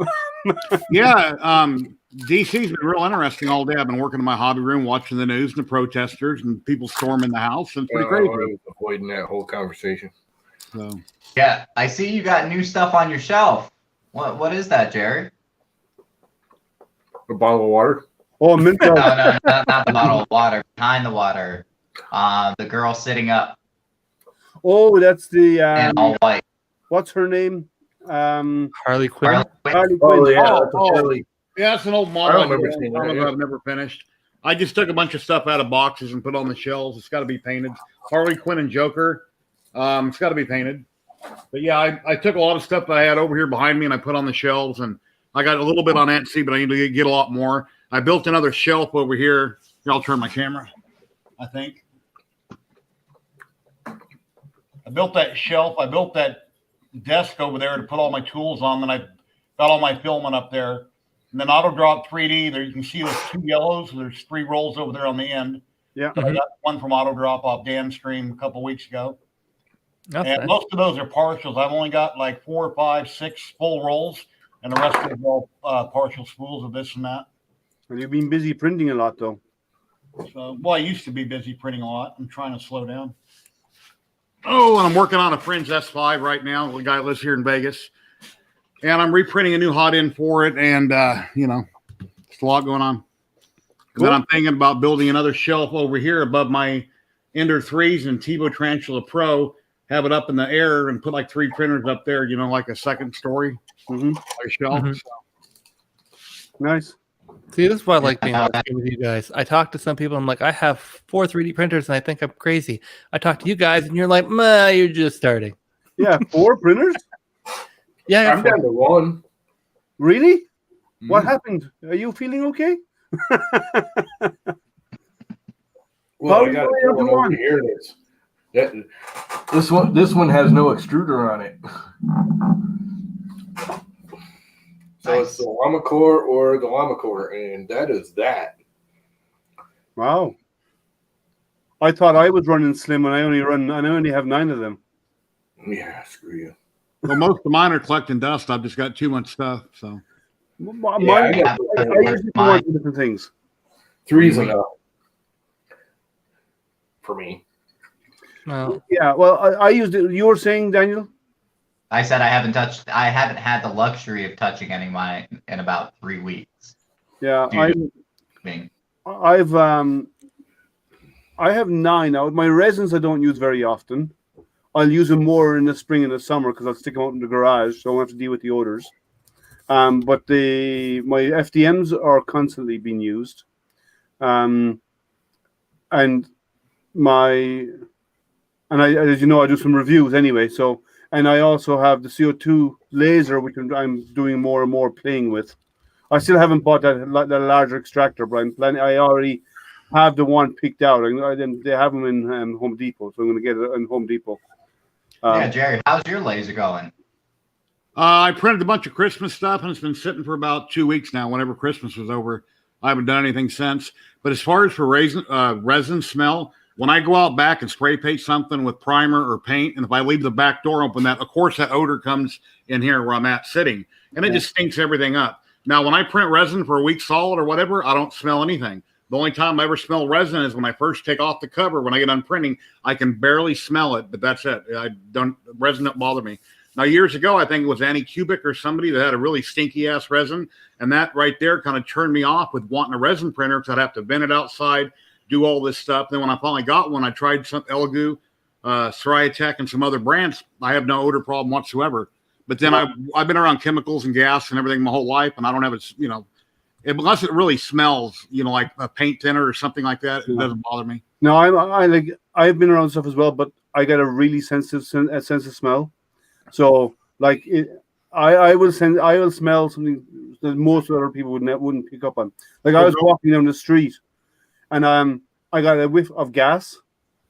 Yeah, DC's been real interesting all day. I've been working in my hobby room, watching the news and the protesters and people storming the house. And it's pretty crazy. I was avoiding that whole conversation. So. Yeah, I see you got new stuff on your shelf. What is that, Jerry? A bottle of water. Oh, mint. No, not the bottle of water. Behind the water, the girl sitting up. Oh, that's the and all white. What's her name? Harley Quinn. Harley Quinn. Oh, yeah, that's an old model. I remember seeing that, I've never finished. I just took a bunch of stuff out of boxes and put on the shelves. It's got to be painted. Harley Quinn and Joker. It's got to be painted. But yeah, I took a lot of stuff that I had over here behind me and I put on the shelves. And I got a little bit on Etsy, but I need to get a lot more. I built another shelf over here. Here, I'll turn my camera, I think. I built that shelf. I built that desk over there to put all my tools on. Then I got all my filming up there. And then Auto Drop 3D, there you can see those two yellows. There's 3 rolls over there on the end. Yeah. I got one from Auto Drop off Dan's stream a couple weeks ago. That's and nice. most of those are partials. I've only got like 4, 5, 6 full rolls, and the rest of them are all partial spools of this and that. And you've been busy printing a lot, though. So, well, I used to be busy printing a lot. I'm trying to slow down. Oh, and I'm working on a Fringe S5 right now. The guy lives here in Vegas. And I'm reprinting a new hot end for it. And, it's a lot going on. Cool. And then I'm thinking about building another shelf over here above my Ender 3s and TiVo Tarantula Pro, have it up in the air and put like 3 printers up there, like a second story like a shelf. Mm-hmm. So. Nice. See, this is why I like being on with you guys. I talk to some people, I'm like, I have 4 3D printers and I think I'm crazy. I talk to you guys and you're like, you're just starting. Yeah, 4 printers? Yeah, I'm down to 1. Really? What happened? Are you feeling okay? Well, I got one over here. This one has no extruder on it. So it's the Llama Core or the Llama Core, and that is that. Wow. I thought I was running slim, and I only have 9 of them. Yeah, screw you. Well, most of mine are collecting dust. I've just got too much stuff. So I got usually want different things. 3's enough for me. Well, Yeah, well, I used it. You were saying, Daniel? I said I haven't had the luxury of touching any of mine in about 3 weeks. Yeah, Being I have 9 out. My resins I don't use very often. I'll use them more in the spring and the summer because I'll stick them out in the garage, so I won't have to deal with the odors. But my FDMs are constantly being used, and as you know, I do some reviews anyway. So, and I also have the CO2 laser, which I'm doing more and more playing with. I still haven't bought that larger extractor, but I'm planning. I already have the one picked out. They have them in Home Depot, so I'm going to get it in Home Depot. yeah, Jerry, how's your laser going? I printed a bunch of Christmas stuff, and it's been sitting for about 2 weeks now. Whenever Christmas was over, I haven't done anything since. But as far as for resin smell, when I go out back and spray paint something with primer or paint, and if I leave the back door open, of course that odor comes in here where I'm at sitting, and it just stinks everything up. Now, when I print resin for a week solid or whatever, I don't smell anything. The only time I ever smell resin is when I first take off the cover. When I get done printing, I can barely smell it, but that's it. Resin doesn't bother me. Now, years ago, I think it was Annie Kubik or somebody that had a really stinky ass resin, and that right there kind of turned me off with wanting a resin printer because I'd have to vent it outside, do all this stuff. Then when I finally got one, I tried some Elegoo, Soriatech, and some other brands. I have no odor problem whatsoever. But then I've been around chemicals and gas and everything my whole life, and I don't have it, unless it really smells, like a paint thinner or something like that, it doesn't bother me. No, I've been around stuff as well, but I get a really sensitive sense of smell. So I will smell something that most other people wouldn't pick up on. Like I was walking down the street, and I got a whiff of gas.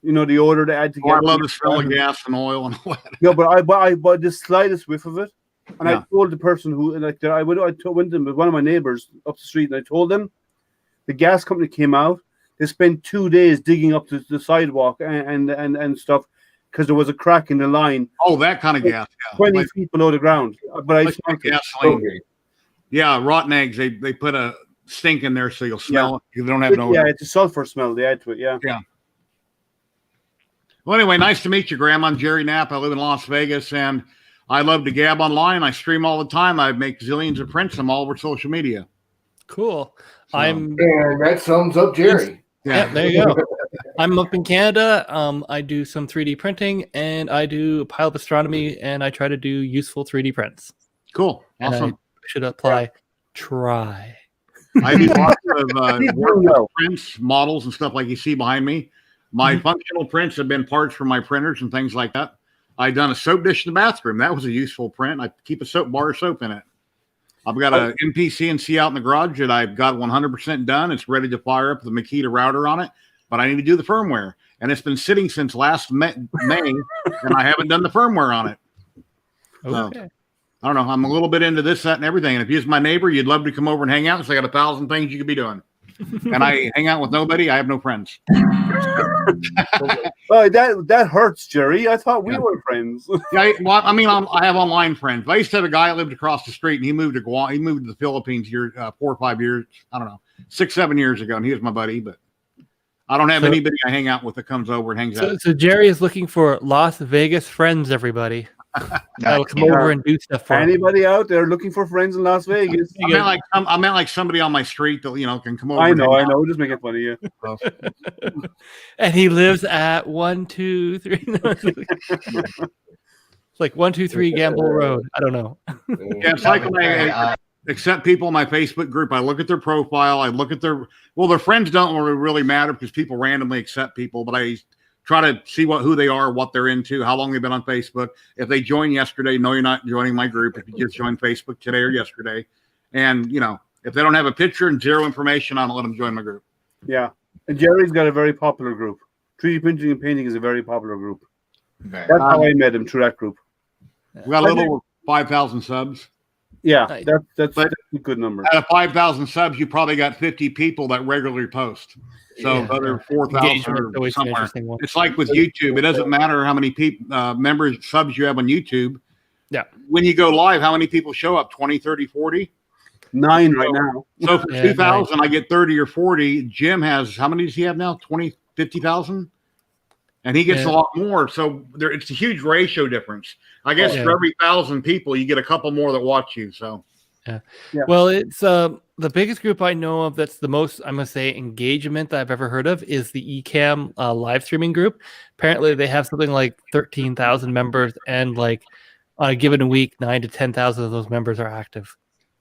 The odor they add together. I love the smell of gas and oil and all that. No, but I bought the slightest whiff of it, and I told the person who I went to them with one of my neighbors up the street, and I told them the gas company came out. They spent 2 days digging up the sidewalk and stuff because there was a crack in the line. Oh, that kind of gas. Yeah. 20 feet below the ground. But I smelled it. Gasoline. Yeah, rotten eggs. They put a stink in there so you'll smell it. You don't have no. Yeah, it's a sulfur smell they add to it. Yeah. Yeah. Well, anyway, nice to meet you, Graham. I'm Jerry Knapp. I live in Las Vegas, and I love to gab online. I stream all the time. I make zillions of prints. I'm all over social media. Cool. So, and that sums up Jerry. Yeah, there you go. I'm up in Canada. I do some 3D printing, and I do a pile of astronomy, and I try to do useful 3D prints. Cool. And Awesome. I should apply. Try. I do lots of prints, models, and stuff like you see behind me. My functional prints have been parts from my printers and things like that. I've done a soap dish in the bathroom. That was a useful print. I keep a bar of soap in it. I've got a MPCNC out in the garage that I've got 100% done. It's ready to fire up the Makita router on it, but I need to do the firmware. And it's been sitting since last May, and I haven't done the firmware on it. Okay. So, I don't know. I'm a little bit into this, that, and everything. And if you're my neighbor, you'd love to come over and hang out because I got 1,000 things you could be doing. And I hang out with nobody. I have no friends. Well, that hurts, Jerry. I thought we were friends. I have online friends. I used to have a guy that lived across the street, and he moved to Guam. He moved to the Philippines 4 or 5 years. I don't know, 6, 7 years ago, and he was my buddy. But I don't have anybody I hang out with that comes over and hangs out. So Jerry is looking for Las Vegas friends. Everybody. That'll come over and do stuff for anybody out there looking for friends in Las Vegas. I meant like somebody on my street that can come over. I know. Just making fun of you. And he lives at 123. It's like 123 Gamble Road. I don't know. Yeah, it's like when I accept people in my Facebook group. I look at their profile. I look at their friends don't really matter because people randomly accept people, but I try to see who they are, what they're into, how long they've been on Facebook. If they joined yesterday, no, you're not joining my group. If you just joined Facebook today or yesterday. And, if they don't have a picture and zero information, I don't let them join my group. Yeah. And Jerry's got a very popular group. 3D printing and painting is a very popular group. That's how I met him, through that group. We got a little over 5,000 subs. Yeah, Nice. that's a good number. Out of 5,000 subs, you probably got 50 people that regularly post. So other 4,000 Engagement's or always an somewhere. interesting one. It's like with YouTube. It doesn't matter how many people, members, subs you have on YouTube. Yeah. When you go live, how many people show up? 20, 30, 40? 9 right now. So for 2,000, I get 30 or 40. Jim has, how many does he have now? 20, 50,000? And he gets a lot more. So it's a huge ratio difference. I guess for every 1,000 people, you get a couple more that watch you. So. Yeah. Well, it's the biggest group I know of that's the most, I'm going to say, engagement that I've ever heard of is the Ecamm live streaming group. Apparently, they have something like 13,000 members, and like on a given week, 9,000 to 10,000 of those members are active.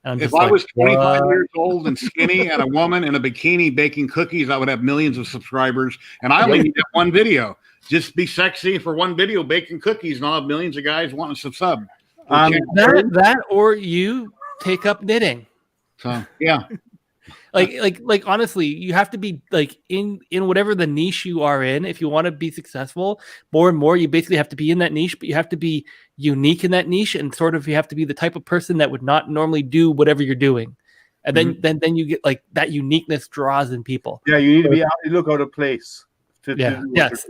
If I was 25 years old and skinny and a woman in a bikini baking cookies, I would have millions of subscribers. And I only need that one video. Just be sexy for one video baking cookies, and I'll have millions of guys wanting to sub. That or you take up knitting. So yeah. Like honestly, you have to be like in whatever the niche you are in. If you want to be successful, more and more, you basically have to be in that niche, but you have to be unique in that niche, and sort of you have to be the type of person that would not normally do whatever you're doing, and then you get like that uniqueness draws in people. Yeah, you need to be look out of place.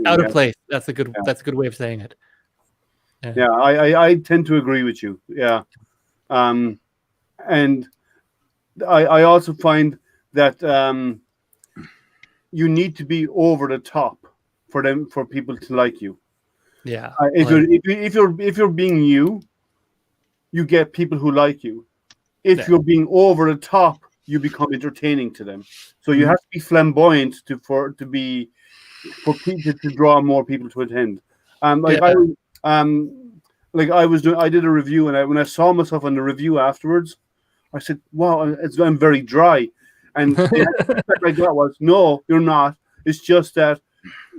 Out of place. That's a good way of saying it. Yeah, I tend to agree with you. Yeah, and I also find that you need to be over the top for people to like you. Yeah. If you're being you get people who like you. If you're being over the top, you become entertaining to them. So you have to be flamboyant to draw more people to attend. I did a review, and when I saw myself on the review afterwards, I said, "Wow, I'm very dry." And the answer I got was, "No, you're not. It's just that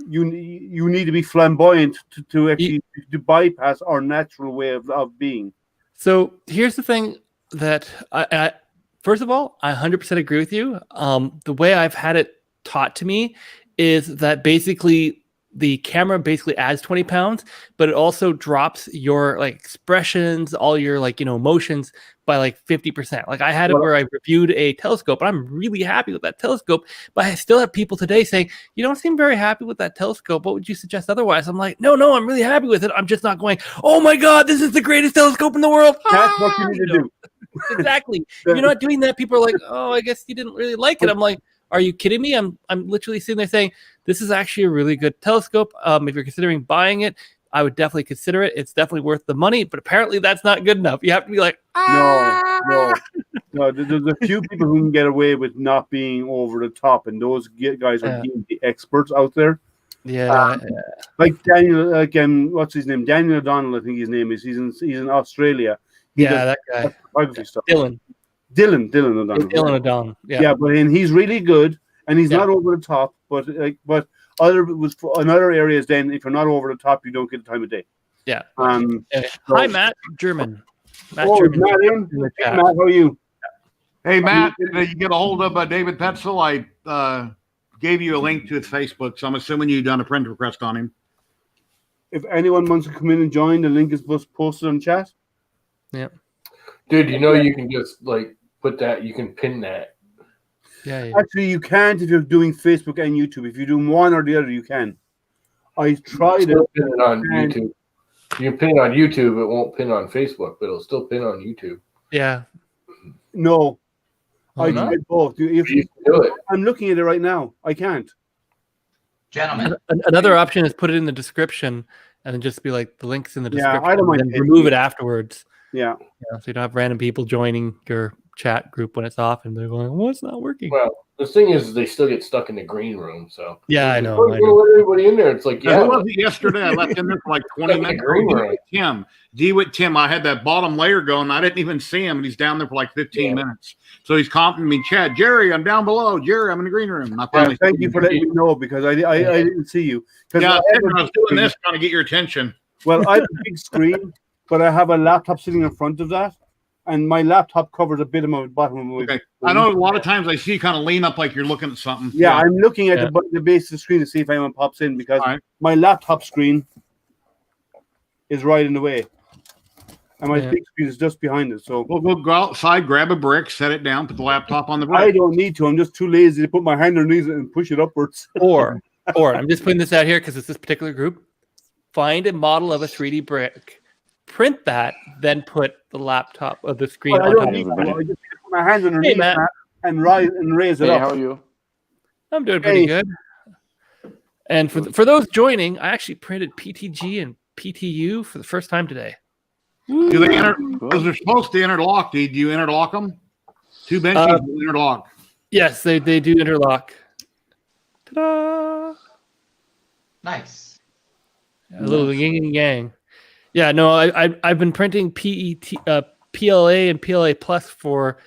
you need to be flamboyant to actually to bypass our natural way of being." So here's the thing that I first of all, I 100% agree with you. The way I've had it taught to me is that basically the camera basically adds 20 pounds, but it also drops your like expressions, all your like, emotions by like 50%. Like I had it where I reviewed a telescope, and I'm really happy with that telescope, but I still have people today saying, "You don't seem very happy with that telescope. What would you suggest otherwise?" I'm like, no, I'm really happy with it. I'm just not going, "Oh my God, this is the greatest telescope in the world." That's what you need to do. Exactly. You're not doing that. People are like, "Oh, I guess you didn't really like it." I'm like, are you kidding me? I'm literally sitting there saying, this is actually a really good telescope. If you're considering buying it, I would definitely consider it. It's definitely worth the money, but apparently that's not good enough. You have to be like, no. There's a few people who can get away with not being over the top, and those guys are the experts out there. Yeah. Like Daniel, again, what's his name? Daniel O'Donnell, I think his name is. He's in Australia. That guy. Photography stuff. Dylan O'Donnell. Dylan O'Donnell. Yeah, but he's really good, and he's not over the top. But in other areas, then if you're not over the top, you don't get the time of day. Yeah. Hi, Matt German. Matt, how are you? Hey, Matt, you get a hold of David Petzel. I gave you a link to his Facebook, so I'm assuming you've done a friend request on him. If anyone wants to come in and join, the link is posted on chat. Yeah. Dude, you can just like put that, you can pin that. Yeah. Actually, you can't if you're doing Facebook and YouTube. If you do one or the other, you can. I tried it. Pin it on YouTube. You can pin it on YouTube. It won't pin on Facebook, but it'll still pin on YouTube. Yeah. No. I tried both. If you can do it. I'm looking at it right now. I can't. Gentlemen. Another option is put it in the description and then just be like the links in the description. I don't mind. And remove it afterwards. Yeah. So you don't have random people joining your chat group when it's off and they're going, "Well, it's not working." Well, the thing is, they still get stuck in the green room. So I know. Let everybody in there. It's like, Who was it yesterday? I left in there for like 20 minutes. Tim. I had that bottom layer going. I didn't even see him, and he's down there for like 15 minutes. So he's complimenting me, Chad, Jerry, I'm down below. Jerry, I'm in the green room. Thank you for letting me know, because I didn't see you. Yeah, I was doing this trying to get your attention. Well, I have a big screen, but I have a laptop sitting in front of that, and my laptop covers a bit of my bottom of my. Okay. I know a lot of times I see you kind of lean up like you're looking at something. Yeah, I'm looking at the base of the screen to see if anyone pops in, because my laptop screen is right in the way. and my big screen is just behind it. So we'll go outside, grab a brick, set it down, put the laptop on the brick. I don't need to. I'm just too lazy to put my hand underneath it and push it upwards. Or I'm just putting this out here because it's this particular group. Find a model of a 3D brick, print that, then put the laptop of the screen on top of it. I just put my hand underneath that and raise it up. How are you? I'm doing pretty good. And for those joining, I actually printed PTG and PTU for the first time today. Do they because they're supposed to interlock? Do you interlock them? 2 benches will interlock. Yes, they do interlock. Ta-da! Nice. A little yin and yang. Yeah, no, I've been printing PLA and PLA Plus for,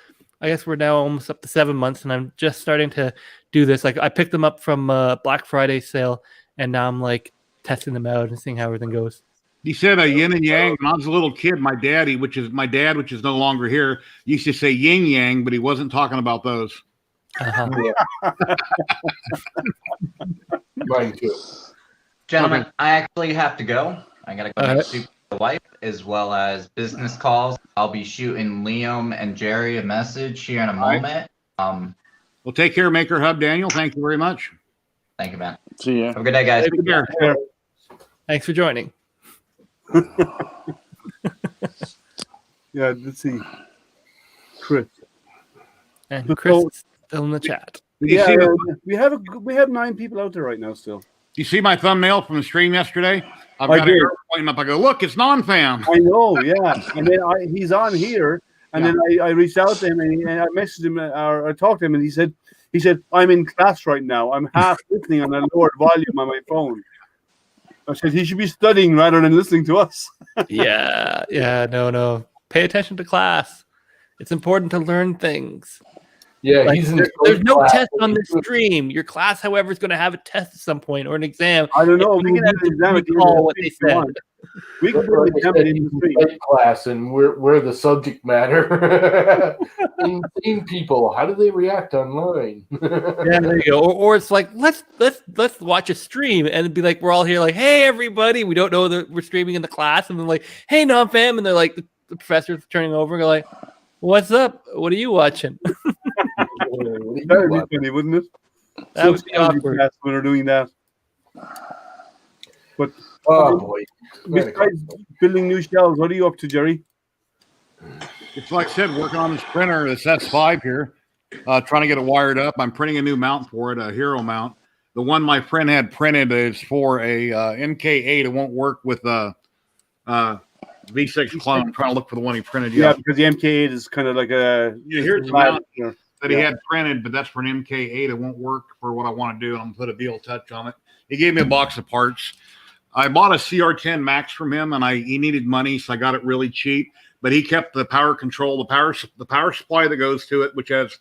I guess we're now almost up to 7 months, and I'm just starting to do this. Like I picked them up from Black Friday sale, and now I'm like testing them out and seeing how everything goes. He said a yin and yang. When I was a little kid, my dad, which is no longer here, used to say yin yang, but he wasn't talking about those. Mine too. Gentlemen, Okay. I actually have to go. I gotta go make soup for the wife as well as business calls. I'll be shooting Liam and Jerry a message here in a moment. Well, take care, Maker Hub, Daniel. Thank you very much. Thank you, man. See ya. Have a good day, guys. Take care. Thanks for joining. Yeah, let's see. Chris. And Chris is still in the chat. Yeah, we have 9 people out there right now still. You see my thumbnail from the stream yesterday? I've got an arrow pointing up. I go, look, it's non-fam. I know, yeah. And then he's on here, and then I reached out to him and I messaged him or I talked to him, and he said, I'm in class right now. I'm half listening on a lowered volume on my phone. I said he should be studying rather than listening to us. No. Pay attention to class. It's important to learn things. Yeah, Like, he's in there's no class. test on this stream. Your class, however, is going to have a test at some point or an exam. I don't know. We can have an exam at the end of what they said. We can do an exam at the end of the stream. Class, and we're the subject matter. Insane people. How do they react online? Yeah, there you go. Or it's like let's watch a stream and be like we're all here like, hey everybody, we don't know that we're streaming in the class, and then like, hey non-fam, and they're like the professor's turning over and go like, what's up? What are you watching? That would be funny, wouldn't it? That would be awkward when we're doing that. But Oh boy! besides building new shelves, what are you up to, Jerry? It's like I said, working on this printer, this S5 here, trying to get it wired up. I'm printing a new mount for it, a Hero mount. The one my friend had printed is for a MK8. It won't work with a V6 clone. I'm trying to look for the one he printed. Yeah, because the MK8 is kind of like a... Yeah, here's the mount that he had printed, but that's for an MK8. It won't work for what I want to do. I'm going to put a Beal Touch on it. He gave me a box of parts. I bought a CR10 Max from him, and he needed money, so I got it really cheap. But he kept the power control, the power supply that goes to it, which has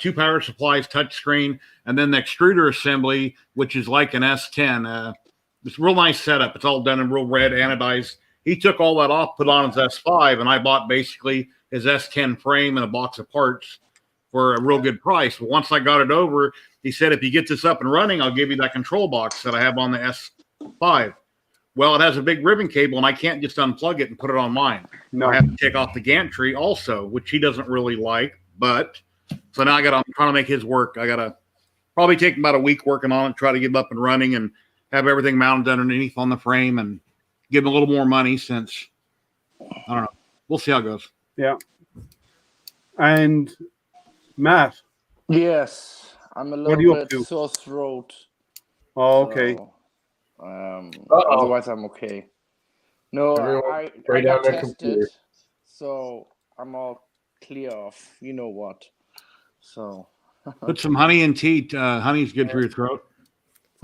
2 power supplies, touch screen, and then the extruder assembly, which is like an S10. It's a real nice setup. It's all done in real red anodized. He took all that off, put on his S5, and I bought basically his S10 frame and a box of parts for a real good price. But once I got it over, he said, if you get this up and running, I'll give you that control box that I have on the S5. Well, it has a big ribbon cable, and I can't just unplug it and put it on mine. No. I have to take off the gantry also, which he doesn't really like. But so now I'm trying to make his work. I got to probably take about a week working on it, try to get it up and running and have everything mounted underneath on the frame and give him a little more money since, I don't know. We'll see how it goes. Yeah. And Matt. Yes, I'm a What are you little up to? bit sore throat. Oh, okay. So, otherwise, I'm okay. No, I got tested, so I'm all clear off. You know what? So Put some honey in tea. Honey's good for your throat.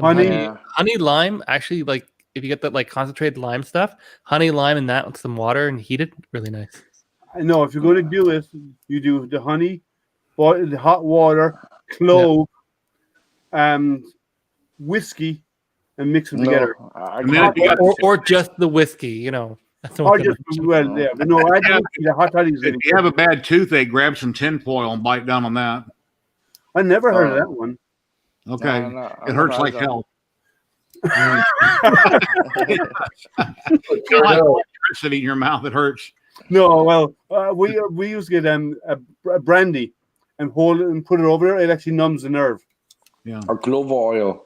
Honey lime, actually, like if you get that like concentrated lime stuff, honey lime and that with some water and heat it, really nice. I know if you're going to do it, you do the honey, the hot water, clove, whiskey, and mix them together. Or just the whiskey, you know. That's Or just well, yeah. But no, I think the hot toddies. If you have a bad toothache, grab some tinfoil and bite down on that. I never heard of that one. Okay, it hurts like hell. Electricity in your mouth, it hurts. No, well, we used to get a brandy and hold it and put it over there. It actually numbs the nerve. Yeah. Or clover oil.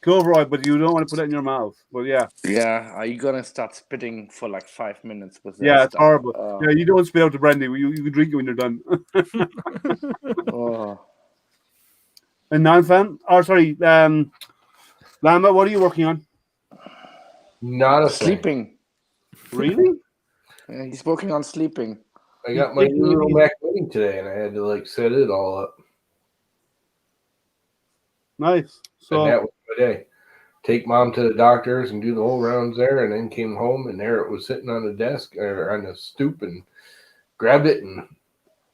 Clover oil, but you don't want to put that in your mouth. But yeah. Yeah, are you gonna start spitting for like 5 minutes with that? Yeah, it's stuff? horrible. Yeah, you don't spit out the brandy. You can drink it when you're done. Oh. And non-fan? Oh, sorry. Lama, what are you working on? Not a thing. Sleeping. Really? Yeah, he's working on sleeping. I got my new little Mac Mini today, and I had to like set it all up. Nice. So And that was my day. Take mom to the doctor's and do the whole rounds there, and then came home, and there it was sitting on the desk or on the stoop, and grabbed it and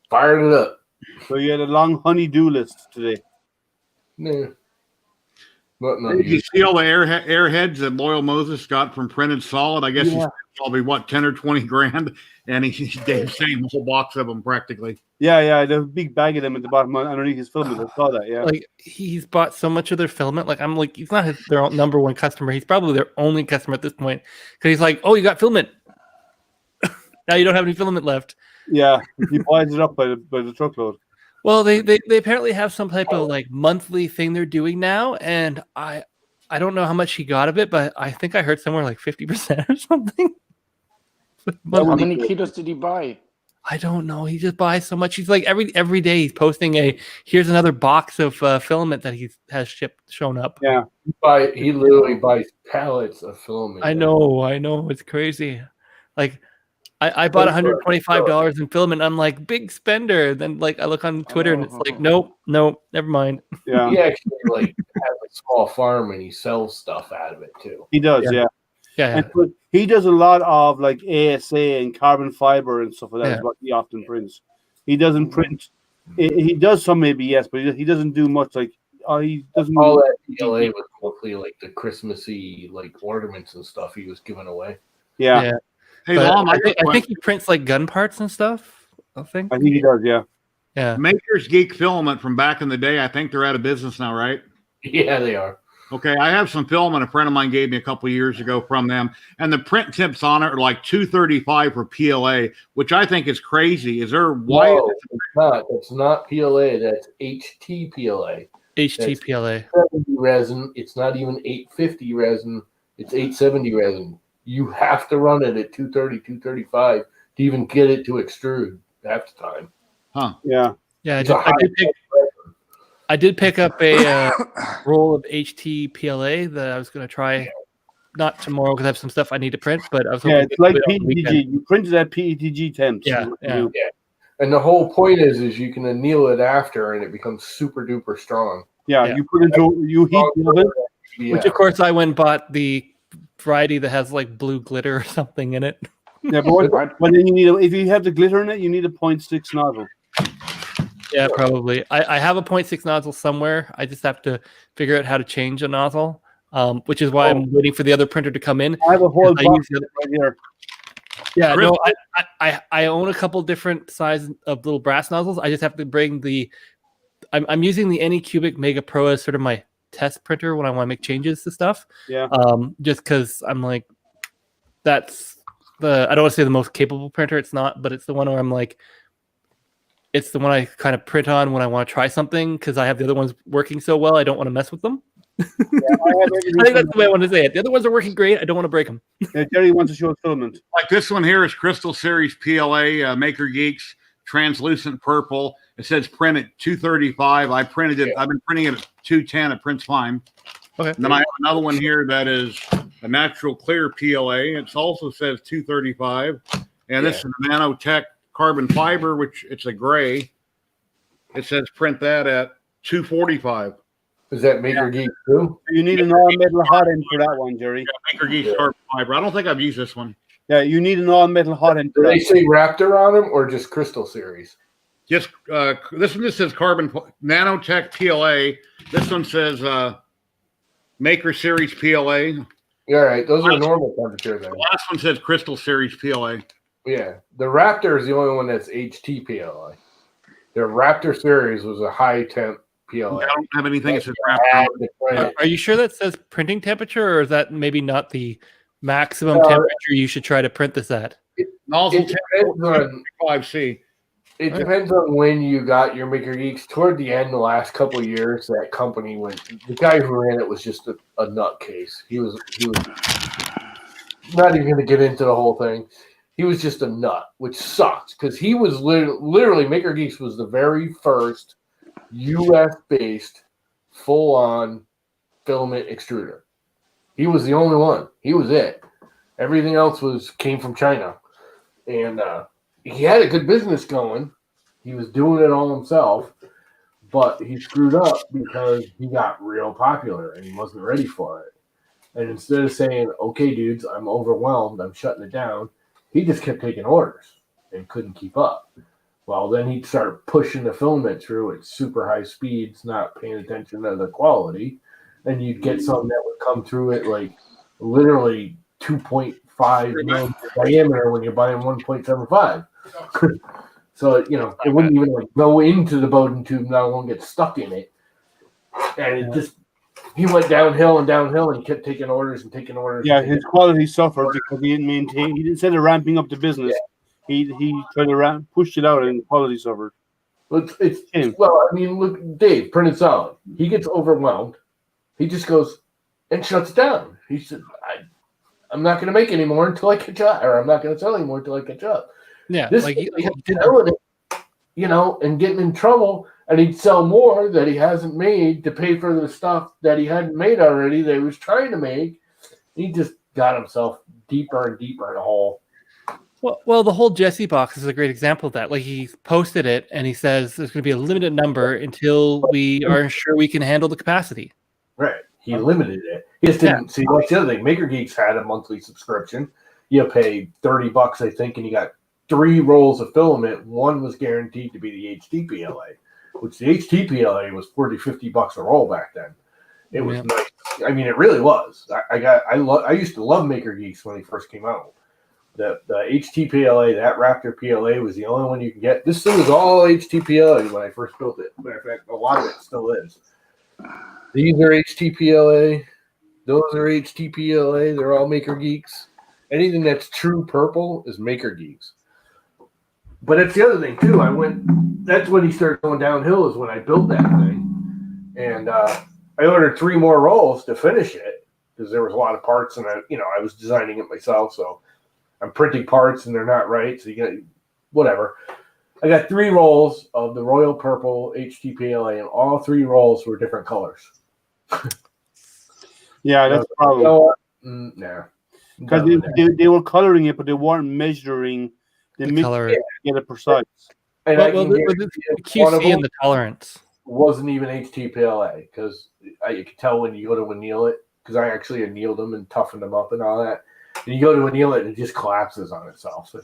fired it up. So you had a long honey-do list today. Nah. Nothing Did you unusual. see all the airheads that Loyal Moses got from Printed Solid? I guess he's probably what 10 or 20 grand, and he's saying the whole box of them practically. Yeah, the big bag of them at the bottom underneath his filament. I saw that. Yeah, Like he's bought so much of their filament. Like I'm like, he's not their number one customer. He's probably their only customer at this point because he's like, oh, you got filament. Now you don't have any filament left. yeah. He buys it up by the truckload. Well, they apparently have some type of like monthly thing they're doing now, and I don't know how much he got of it, but I think I heard somewhere like 50% or something. How many kilos did he buy? I don't know. He just buys so much. He's like every day he's posting here's another box of filament that he has shown up. Yeah, He literally buys pallets of filament. I know. It's crazy. Like I bought $125 in filament. I'm like, big spender. Then like I look on Twitter and it's like, nope, never mind. Yeah, He actually like has a small farm and he sells stuff out of it too. he does. Yeah. Yeah. And so he does a lot of like ASA and carbon fiber and stuff like that. Yeah. Is what he often prints. He doesn't print. He does some maybe, yes, but he doesn't do much. Like he doesn't. All that PLA was mostly like the Christmassy like ornaments and stuff he was giving away. Yeah, Hey, But Lom, I think he prints like gun parts and stuff. I think he does. Yeah. Yeah. Maker's Geek Filament from back in the day. I think they're out of business now, right? Yeah, they are. Okay, I have some filament a friend of mine gave me a couple of years ago from them, and the print tips on it are like $235 for PLA, which I think is crazy. Is there why? No, it's not. It's not PLA. That's HTPLA. HTPLA. 70 resin. It's not even 850 resin. It's 870 resin. You have to run it at 230, 235 to even get it to extrude half the time. Huh? Yeah. Yeah. It's a high I did pick up a roll of HTPLA that I was going to try, not tomorrow because I have some stuff I need to print, but I was hoping It's like PETG. You printed that PETG temps. Yeah. And the whole point is you can anneal it after, and it becomes super duper strong. Yeah. Yeah. You heat the oven. Yeah. Which of course I went and bought the variety that has like blue glitter or something in it. Yeah, but then you need if you have the glitter in it, you need a 0.6 nozzle. Yeah, probably. I have a 0.6 nozzle somewhere. I just have to figure out how to change a nozzle, which is why I'm waiting for the other printer to come in. I have a whole I box use right here. Yeah, no, I own a couple different sizes of little brass nozzles. I just have to bring I'm using the Anycubic Mega Pro as sort of my test printer when I want to make changes to stuff. Yeah. Just because I'm like, that's I don't want to say the most capable printer. It's not, but it's the one where I'm like, it's the one I kind of print on when I want to try something because I have the other ones working so well. I don't want to mess with them. Yeah, I think that's the way I want to say it. The other ones are working great. I don't want to break them. Jerry wants to show filament. Like this one here is Crystal Series PLA Maker Geeks translucent purple. It says print at 235. I printed it. I've been printing it at 210. It prints fine. Okay. And then I have another one here that is a natural clear PLA. It also says 235. And this is a nanotech carbon fiber, which it's a gray. It says print that at 245. Is that Maker Geek too? You need an all-metal hot end for that one, Jerry. Maker Geeks carbon fiber. I don't think I've used this one. Yeah, you need an all-metal hot end for Do that. they say Raptor on them or just Crystal Series? Just this one just says carbon nanotech PLA. This one says Maker Series PLA. Yeah, right. Those are normal temperature then. The last one says Crystal Series PLA. Yeah, the Raptor is the only one that's HTPLA. The Raptor Series was a high temp PLA. I don't have anything that says Raptor. Are you sure that says printing temperature, or is that maybe not the maximum temperature you should try to print this at? Nozzle It depends on 5C. It depends on when you got your Maker Geeks. Toward the end, the last couple of years, that company went. The guy who ran it was just a nutcase. He was not even going to get into the whole thing. He was just a nut, which sucks because he was literally Maker Geeks was the very first U.S. based full on filament extruder. He was the only one. He was it. Everything else came from China, and he had a good business going. He was doing it all himself, but he screwed up because he got real popular and he wasn't ready for it. And instead of saying, okay, dudes, I'm overwhelmed, I'm shutting it down, he just kept taking orders and couldn't keep up. Well, then he'd start pushing the filament through at super high speeds, not paying attention to the quality. And you'd get something that would come through at like literally 2.5 millimeter diameter when you're buying 1.75. So, it wouldn't even go into the Bowden tube, let alone get stuck in it. And he went downhill and downhill, and he kept taking orders and taking orders. Yeah, his quality suffered because he didn't maintain. Instead of ramping up the business, he tried to push it out, and quality suffered. Well, I mean, look, Dave, printed solid. He gets overwhelmed. He just goes and shuts down. He said, I'm not going to make any more until I catch up, or I'm not going to sell anymore until I catch up. Yeah, this and getting in trouble, and he'd sell more that he hasn't made to pay for the stuff that he hadn't made already that he was trying to make. He just got himself deeper and deeper in a hole. Well, the whole Jesse box is a great example of that. Like, he posted it and he says there's going to be a limited number until we are sure we can handle the capacity. Right. He limited it. He just didn't see. That's the other thing. Maker Geeks had a monthly subscription. You pay $30, I think, and you got 3 rolls of filament. One was guaranteed to be the HTPLA, which the HTPLA was $40-50 a roll back then. It was nice. I mean, it really was. I used to love Maker Geeks when they first came out. The HTPLA, that Raptor PLA, was the only one you can get. This thing was all HTPLA when I first built it. Matter of fact, a lot of it still is. These are HTPLA. Those are HTPLA. They're all Maker Geeks. Anything that's true purple is Maker Geeks. But that's the other thing too. That's when he started going downhill, is when I built that thing. And I ordered 3 more rolls to finish it because there was a lot of parts, and I was designing it myself, so I'm printing parts and they're not right. So you got whatever. I got 3 rolls of the royal purple HTPLA, and all 3 rolls were different colors. Yeah, that's the problem. Nah. Because they were coloring it, but they weren't measuring the color to get it precise. And the QC and the tolerance wasn't even HTPLA, because you could tell when you go to anneal it, because I actually annealed them and toughened them up and all that. And you go to anneal it, and it just collapses on itself. So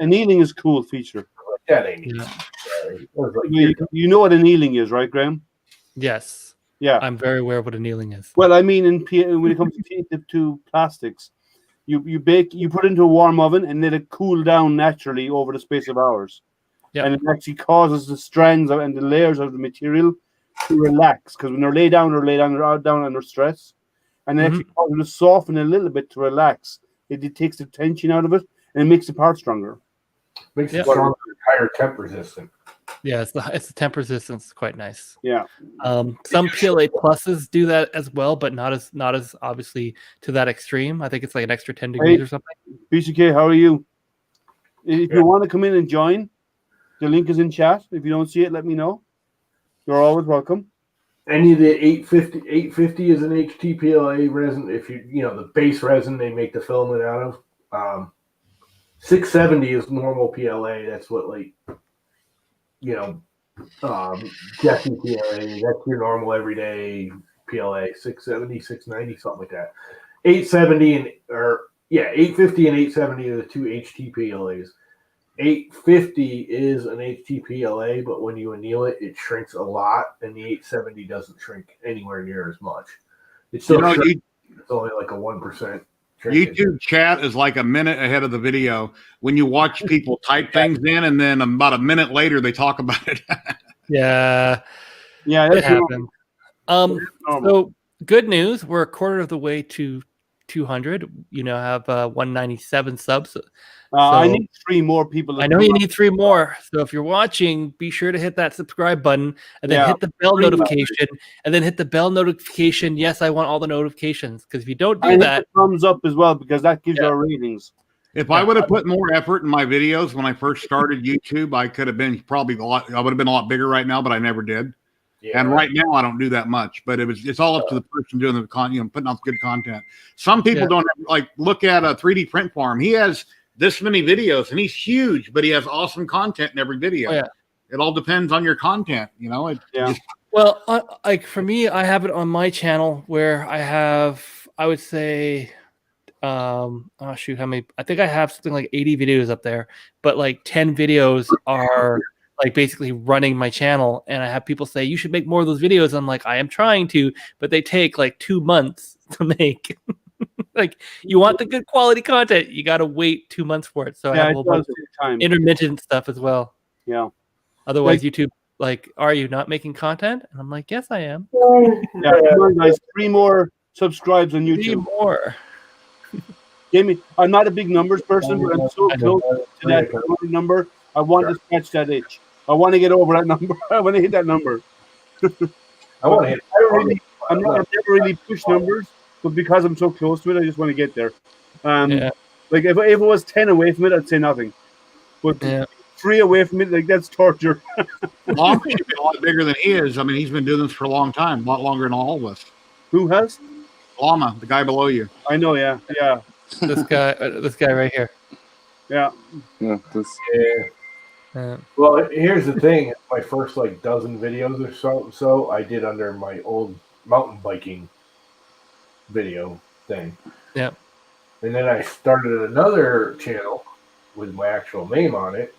annealing is a cool feature. That ain't you know what annealing is, right, Graham? Yes. Yeah. I'm very aware of what annealing is. Well, I mean, when it comes to plastics, you put it into a warm oven and let it cool down naturally over the space of hours. Yeah. And it actually causes the strands and the layers of the material to relax, because when they're laid down under stress, and it actually causes it to soften a little bit to relax. It takes the tension out of it, and it makes the part stronger. Makes it stronger, higher temp resistant. Yeah, it's the temp resistance. Quite nice. Yeah. Some PLA pluses do that as well, but not as obviously to that extreme. I think it's like an extra 10 degrees or something. BCK, how are you? If you want to come in and join, the link is in chat. If you don't see it, let me know. You're always welcome. Any of the 850 is an HTPLA resin. If the base resin they make the filament out of. 670 is normal PLA. That's what Jesse PLA. That's your normal everyday PLA. 670, 690, something like that. 870 850 and 870 are the 2 HTPLAs. 850 is an HTPLA, but when you anneal it, it shrinks a lot, and the 870 doesn't shrink anywhere near as much. It's still it's only like a 1%. YouTube chat is like a minute ahead of the video when you watch people type things in, and then about a minute later they talk about it. Yeah, that happened. So good news, we're a quarter of the way to 200. You now have 197 subs. I need 3 more people. I know you need 3 more. So if you're watching, be sure to hit that subscribe button and then hit the bell notification and then hit the bell notification. Yes, I want all the notifications, because if you don't do that, thumbs up as well, because that gives you our ratings. If I would have put more effort in my videos when I first started YouTube, I could have been probably I would have been a lot bigger right now, but I never did. Yeah, and right now I don't do that much, but it's all up to the person doing the content, putting out good content. Some people don't have, look at a 3D print farm. He has this many videos and he's huge, but he has awesome content in every video. It all depends on your content, Well, like for me, I have it on my channel where I have, I would say, oh shoot, how many? I think I have something like 80 videos up there, but like 10 videos are like basically running my channel. And I have people say, you should make more of those videos. I'm like, I am trying to, but they take like 2 months to make. Like, you want the good quality content, you got to wait 2 months for it. So I have a whole bunch of intermittent stuff as well. Yeah. Otherwise, YouTube, like, are you not making content? And I'm like, yes, I am. Yeah, come on, guys. 3 more subscribes on YouTube. 3 more. Jamie, I'm not a big numbers person, but I'm so close to that number. I want to scratch that itch. I want to get over that number. I want to hit that number. I want to hit. I never really push numbers, but because I'm so close to it, I just want to get there. Like if it was 10 away from it, I'd say nothing. But 3 away from it, like, that's torture. Lama should be a lot bigger than he is. I mean, he's been doing this for a long time, a lot longer than all of us. Who has? Lama, the guy below you. I know, yeah. This guy right here. Yeah. Well, here's the thing. My first dozen videos or so I did under my old mountain biking video thing. Yeah. And then I started another channel with my actual name on it.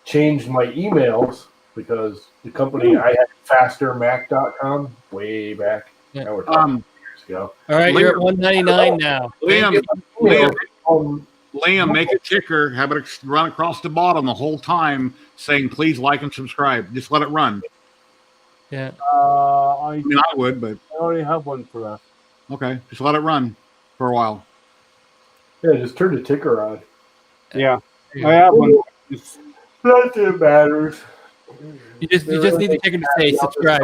Changed my emails because the company I had fastermac.com way back. Yeah. Now we're talking years ago. All right, you're at 199 now. Liam, make a ticker, have it run across the bottom the whole time saying, please like and subscribe. Just let it run. Yeah. I mean, I would, but I already have one for that. Okay, just let it run for a while. Yeah, just turn the ticker on. Yeah. I have one. Nothing matters. You just need the ticker to say subscribe.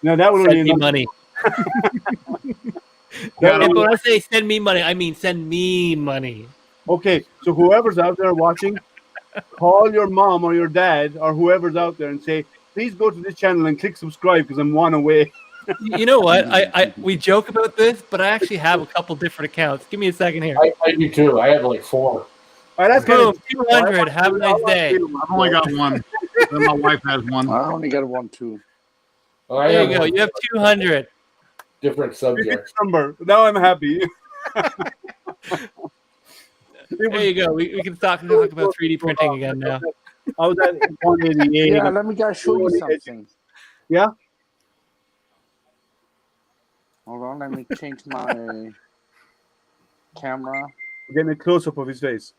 No, that would send me money. And when I say send me money, I mean send me money. Okay, so whoever's out there watching, call your mom or your dad or whoever's out there and say, please go to this channel and click subscribe because I'm 1 away. You know what? We joke about this, but I actually have a couple different accounts. Give me a second here. I do too. I have 4. All right, that's boom, 200. Have a nice day. I've only got 1. And my wife has 1. I only got 1 too. There you go. You have 200. Different subjects. Number. Now I'm happy. There you go. We can talk about 3D printing again now. I was at 188. Yeah, let me guys show you something. Yeah? Hold on, let me change my camera. We're getting a close-up of his face.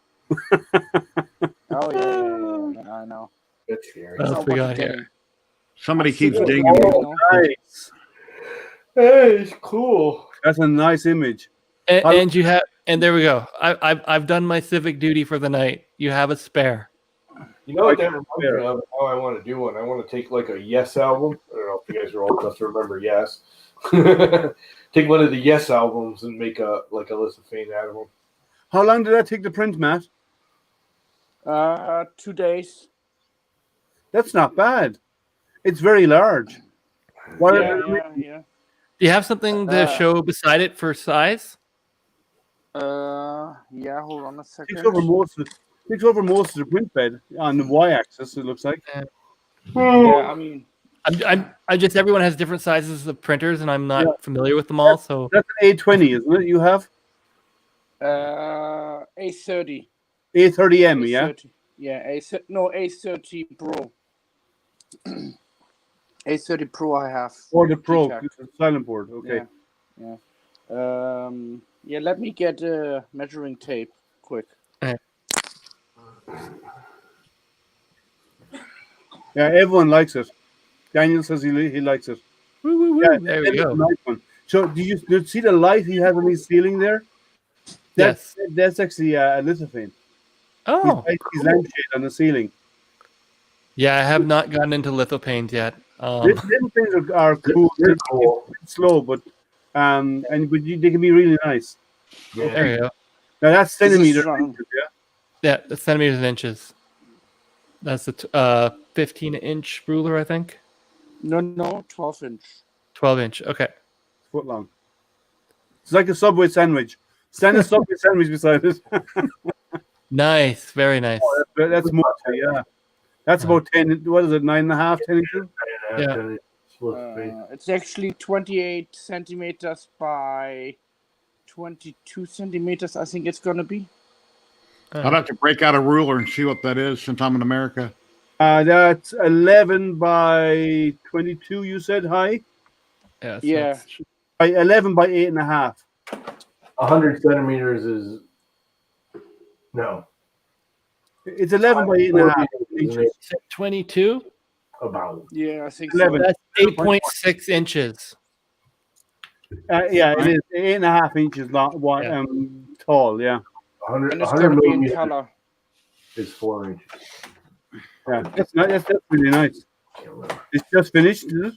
Oh, yeah, I know. That's scary. What else we got here? Somebody keeps dinging me. Nice. Hey, it's cool. That's a nice image. And you have, and there we go. I've done my civic duty for the night. You have a spare. You know what that reminds me of? How I want to do one. I want to take a Yes album. I don't know if you guys are old enough to remember Yes. Take one of the Yes albums and make a list of Fame out of them. How long did that take to print, Matt? 2 days. That's not bad. It's very large. Yeah. Do you have something to show beside it for size? Yeah, hold on a second. Takes over most of the print bed on the y-axis. It looks like. Yeah, I mean, I just everyone has different sizes of printers, and I'm not familiar with them all. So that's an A20, isn't it? You have A30. A30M, yeah. Yeah, A30 Pro. A30 Pro I have. Or the Pro, silent board. Okay. Yeah. Yeah. Let me get a measuring tape quick. Yeah, everyone likes it. Daniel says he likes it. Woo. Yeah, there we go. Nice one. So do you see the light he has on his ceiling there? Yes. That's actually a lithophane. Oh, His lampshade on the ceiling. yeah. I have not gotten into lithopanes yet. Lithophanes are cool. They're cool. It's slow, but they can be really nice. Yeah. There you go. Now that's This is centimeters. strong. Yeah, the centimeters and inches. That's the 15-inch ruler, I think. No, 12-inch. 12-inch. Okay. Foot long. It's like a Subway sandwich. Stand a Subway sandwich beside it. Nice. Very nice. That's more. Yeah. That's about 10. What is it? 9.5, 10 inches? Yeah. It's actually 28 centimeters by 22 centimeters, I think it's going to be. I'd have to break out a ruler and see what that is since I'm in America. That's 11 by 22, you said, high? Yeah. Yeah. 11 by 8.5. 100 centimeters is no. It's 11 by 8.5 inches. 22? About. Yeah, I think 11. so. That's 8.6 inches. Yeah, it is 8.5 inches long, tall. Yeah. 100, And it's 100 going to be in millimeters color. is 4 inches. Yeah, that's really nice. It's just finished, is it?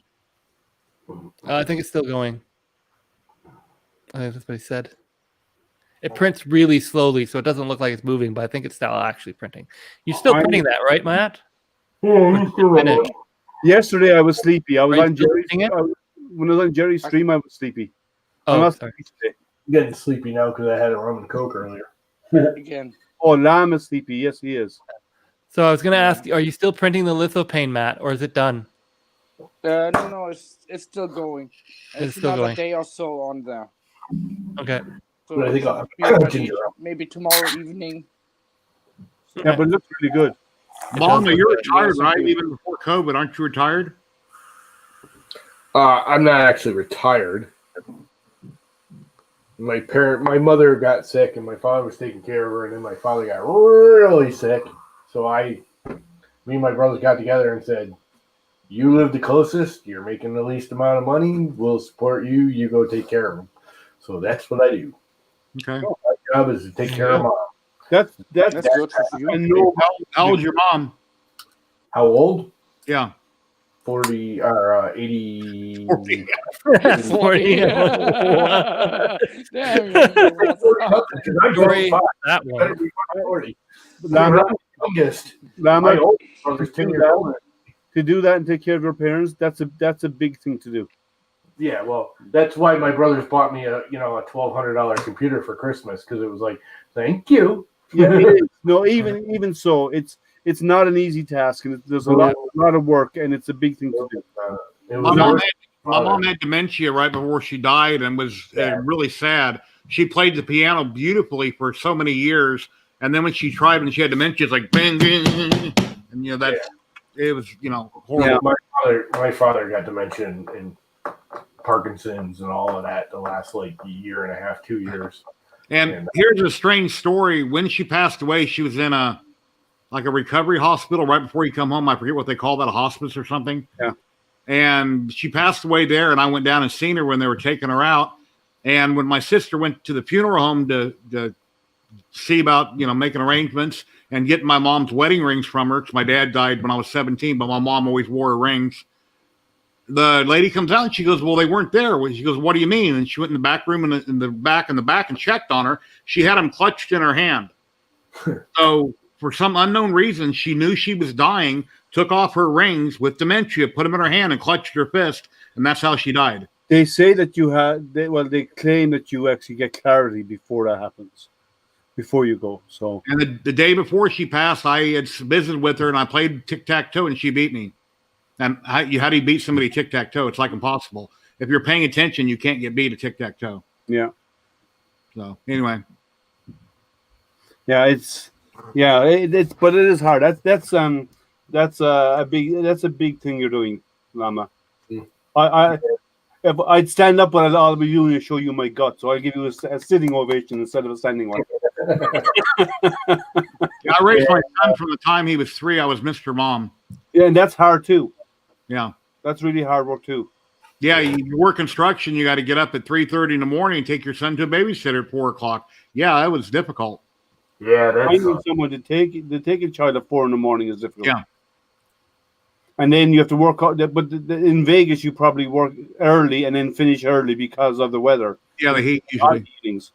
I think it's still going. I think that's what he said. It prints really slowly, so it doesn't look like it's moving, but I think it's still actually printing. You're still printing that, right, Matt? Finished. Yesterday I was sleepy. I was Are you on still Jerry's. printing it? When I was on Jerry's stream, I was sleepy. I'm Oh, not sorry. sleepy today. I'm getting sleepy now because I had a rum and coke earlier. Again. Oh, Lamb is sleepy. Yes, he is. So I was going to ask you, are you still printing the lithopane, Matt, or is it done? No, it's still going. It's still another going. day or so on there. Okay. So But I think it'll be I'll ready ginger ale. maybe tomorrow evening. Yeah, but it looks really good. Mama, does you're look good. retired, Yes, right? indeed. Even before COVID, aren't you retired? I'm not actually retired. My mother got sick, and my father was taking care of her, and then my father got really sick. So me and my brothers got together and said, "You live the closest. You're making the least amount of money. We'll support you. You go take care of them." So that's what I do. Okay. My job is to take care of mom. That's That's good for you. I know. How old's your mom? How old? Yeah. 40 or 80. 40. 40. Damn, I'm Story 25. that Better one. be 40. Llama, I'm the youngest. Llama, My oldest brother's 10 years older. to do that and take care of your parents, that's a big thing to do. Yeah, well, that's why my brothers bought me a $1,200 computer for Christmas, because it was like, thank you. Yeah, it is. No, even so, it's not an easy task, and there's a lot of work, and it's a big thing to do. It My was mom had dementia right before she died and was really sad. She played the piano beautifully for so many years, and then when she tried and she had dementia, it's like bang, bang, and it was horrible. Yeah. My father got dementia and Parkinson's and all of that the last year and a half, 2 years. And here's a strange story. When she passed away, she was in a recovery hospital right before you come home. I forget what they call that, a hospice or something. Yeah. And she passed away there, and I went down and seen her when they were taking her out. And when my sister went to the funeral home to see about making arrangements and getting my mom's wedding rings from her, because my dad died when I was 17, but my mom always wore her rings. The lady comes out and she goes, "Well, they weren't there." She goes, "What do you mean?" And she went in the back room in the back and checked on her. She had them clutched in her hand. So for some unknown reason, she knew she was dying, took off her rings with dementia, put them in her hand and clutched her fist. And that's how she died. They say that they claim that you actually get clarity before that happens, before you go. So, and the day before she passed, I had visited with her and I played tic-tac-toe and she beat me. And how do you beat somebody tic-tac-toe? It's like impossible. If you're paying attention, you can't get beat at tic-tac-toe. yeah. So anyway. Yeah, but it is hard. That's a big thing you're doing, Lama. If I'd stand up, but I'll be doing to show you my gut. So I'll give you a sitting ovation instead of a standing one. Yeah, I raised my son from the time he was 3. I was Mr. Mom. Yeah, and that's hard too. Yeah. That's really hard work too. Yeah, you work construction. You got to get up at 3:30 in the morning and take your son to a babysitter at 4 o'clock. Yeah, that was difficult. Yeah, finding someone to take a child at 4 a.m. is difficult. Yeah. And then you have to work out. But in Vegas, you probably work early and then finish early because of the weather. Yeah, the heat usually. Evenings.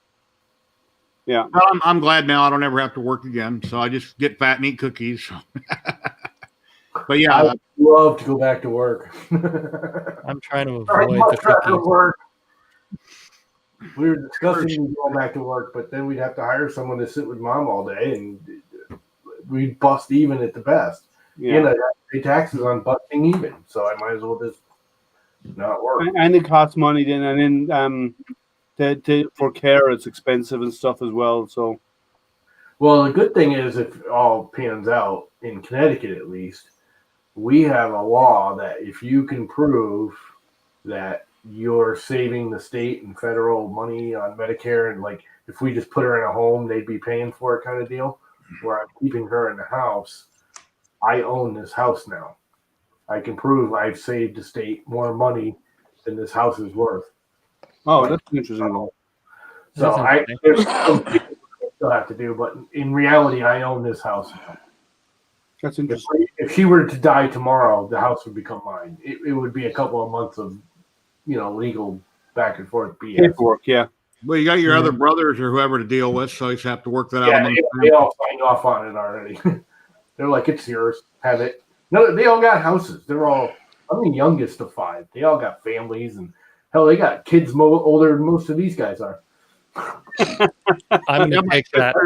Yeah. Well, I'm glad now I don't ever have to work again. So I just get fat and eat cookies. But yeah, I would love to go back to work. I'm trying to avoid the cookies. Work. We were discussing going back to work, but then we'd have to hire someone to sit with mom all day, and we'd bust even at the best. Yeah. You know, pay taxes on busting even, so I might as well just not work. And it costs money then, and then for care it's expensive and stuff as well. So, well, the good thing is, if it all pans out in Connecticut, at least, we have a law that if you can prove that you're saving the state and federal money on Medicare, and like if we just put her in a home, they'd be paying for it kind of deal, where I'm keeping her in the house. I own this house now. I can prove I've saved the state more money than this house is worth. Oh, that's interesting. So there's some things I still have to do, but in reality, I own this house now. That's interesting. If she were to die tomorrow, the house would become mine. It would be a couple of months of, legal back and forth BS. Paperwork, yeah. Well, you got your other brothers or whoever to deal with, so you just have to work that out. Yeah, they all signed off on it already. They're like, it's yours. Have it. No, they all got houses. I'm the youngest of 5. They all got families, and hell, they got kids older than most of these guys are. I'm going to take that.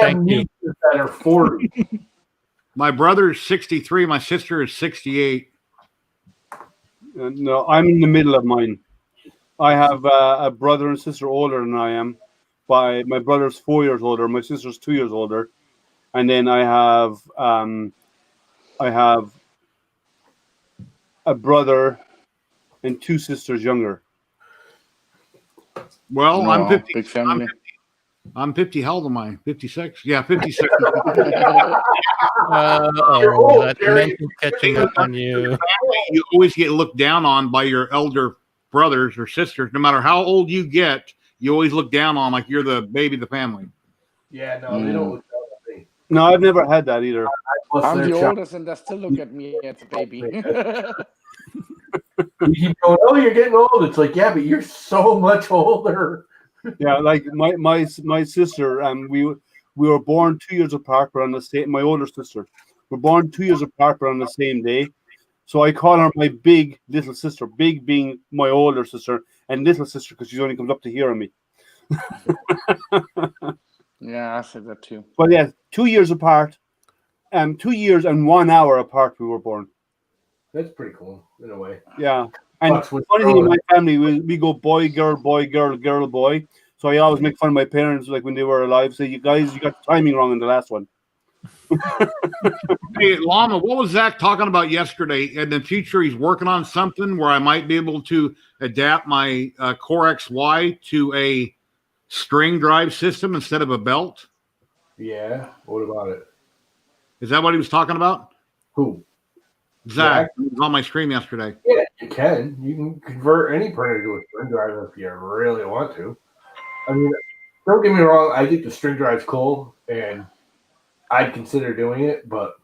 I have nieces that are 40. My brother is 63. My sister is 68. No, I'm in the middle of mine. I have a brother and sister older than I am. My brother's 4 years older. My sister's 2 years older, and then I have a brother and 2 sisters younger. Well, No, I'm 50. big family. I'm 50. How old am I? 56. Yeah, 56. That mental catching up on you. You always get looked down on by your elder brothers or sisters. No matter how old you get, you always look down on like you're the baby of the family. Yeah, no, they don't look down at me. No, I've never had that either. I'm the oldest, and they still look at me as a baby. You keep going, oh, you're getting old. It's like, yeah, but you're so much older. Yeah, like my sister, we were born 2 years apart, but on the same. My older sister, we're born 2 years apart, but on the same day. So I call her my big little sister. Big being my older sister, and little sister because she only comes up to hearing me. Yeah, I said that too. But yeah, 2 years apart, 2 years and 1 hour apart. We were born. That's pretty cool in a way. Yeah. And the funny thing in my family, we go boy, girl, girl, boy. So I always make fun of my parents, like when they were alive, say, you guys, you got the timing wrong in the last one. Hey, Llama, what was Zach talking about yesterday? In the future, he's working on something where I might be able to adapt my Core XY to a string drive system instead of a belt. Yeah. What about it? Is that what he was talking about? Who? Zach was on my stream yesterday. Yeah, you can. You can convert any printer to a string drive if you really want to. I mean, don't get me wrong. I think the string drive's cool, and I'd consider doing it, but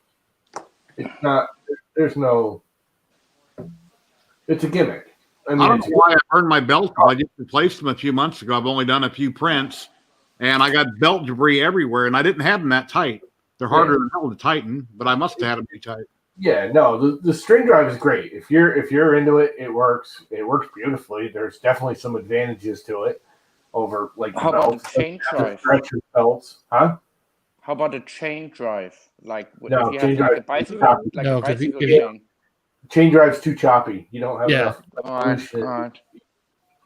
it's not. There's no. It's a gimmick. I don't know why I burned my belt. I just replaced them a few months ago. I've only done a few prints, and I got belt debris everywhere, and I didn't have them that tight. They're harder than hell to tighten, but I must have had them pretty tight. Yeah, no, the string drive is great. If you're into it, it works. It works beautifully. There's definitely some advantages to it over like how about the chain drive? Belts, huh? How about a chain drive? Like no, if you have like a bicycle, chain. Chain drive's too choppy. You don't have enough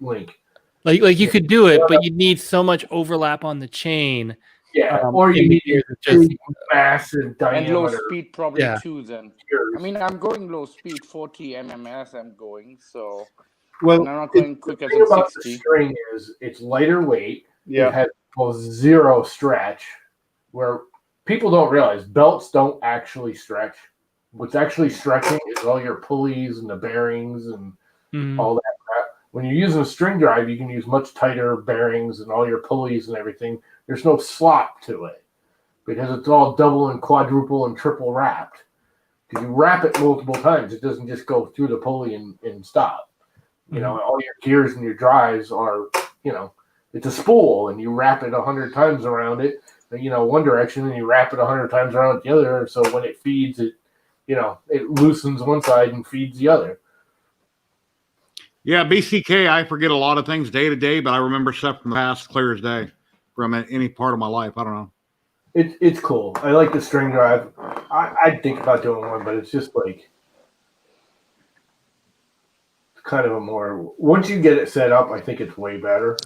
link. Like you could do it, but you need so much overlap on the chain. Yeah, or you need just massive diameter. And low speed probably too then. I mean, I'm going low speed, 40 MMS I'm going, so well, I'm not going quicker than 60. The string is it's lighter weight. Yeah. It has almost zero stretch, where people don't realize belts don't actually stretch. What's actually stretching is all your pulleys and the bearings and all that crap. When you're using a string drive, you can use much tighter bearings and all your pulleys and everything. There's no slop to it because it's all double and quadruple and triple wrapped. Because you wrap it multiple times, it doesn't just go through the pulley and stop. You know, all your gears and your drives are, you know, it's a spool, and you wrap it 100 times around it, you know, one direction, and you wrap it 100 times around the other. So when it feeds, it, you know, it loosens one side and feeds the other. Yeah, BCK, I forget a lot of things day to day, but I remember stuff from the past clear as day from any part of my life. I don't know. It's cool. I like the string drive. I think about doing one, but it's just like kind of a more, once you get it set up, I think it's way better.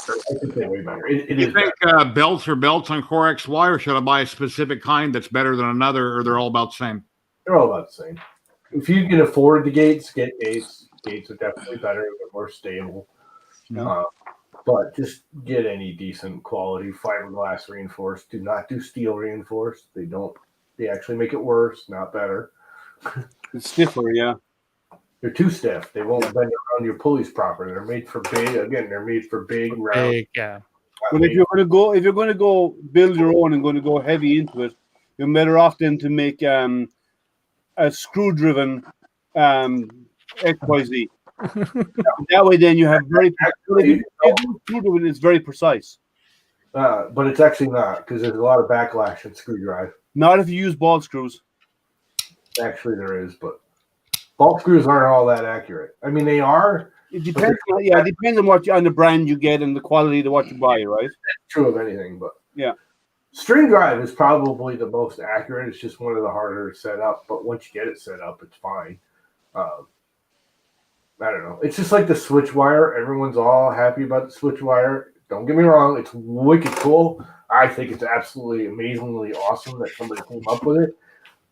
I think they're way better. Do you think belts are belts on Core XY, or should I buy a specific kind that's better than another, or they're all about the same? They're all about the same. If you can afford the gates, get gates. Gates are definitely better. They're more stable. Yeah. But just get any decent quality fiberglass reinforced. Do not do steel reinforced. They actually make it worse, not better. It's stiffer, yeah. They're too stiff. They won't bend around your pulleys properly. They're made for big. Again, they're made for big, round. Big, yeah. But if you're going to go build your own and going to go heavy into it, you're better off then to make a screw-driven XYZ. That way, then you have screw-driven is very precise. But it's actually not, because there's a lot of backlash in screw drive. Not if you use ball screws. Actually, there is, but ball screws aren't all that accurate. I mean, they are. It depends. It depends on the brand you get and the quality of what you buy, right? That's true of anything, but yeah, string drive is probably the most accurate. It's just one of the harder to set up, but once you get it set up, it's fine. I don't know. It's just like the switch wire. Everyone's all happy about the switch wire. Don't get me wrong. It's wicked cool. I think it's absolutely amazingly awesome that somebody came up with it.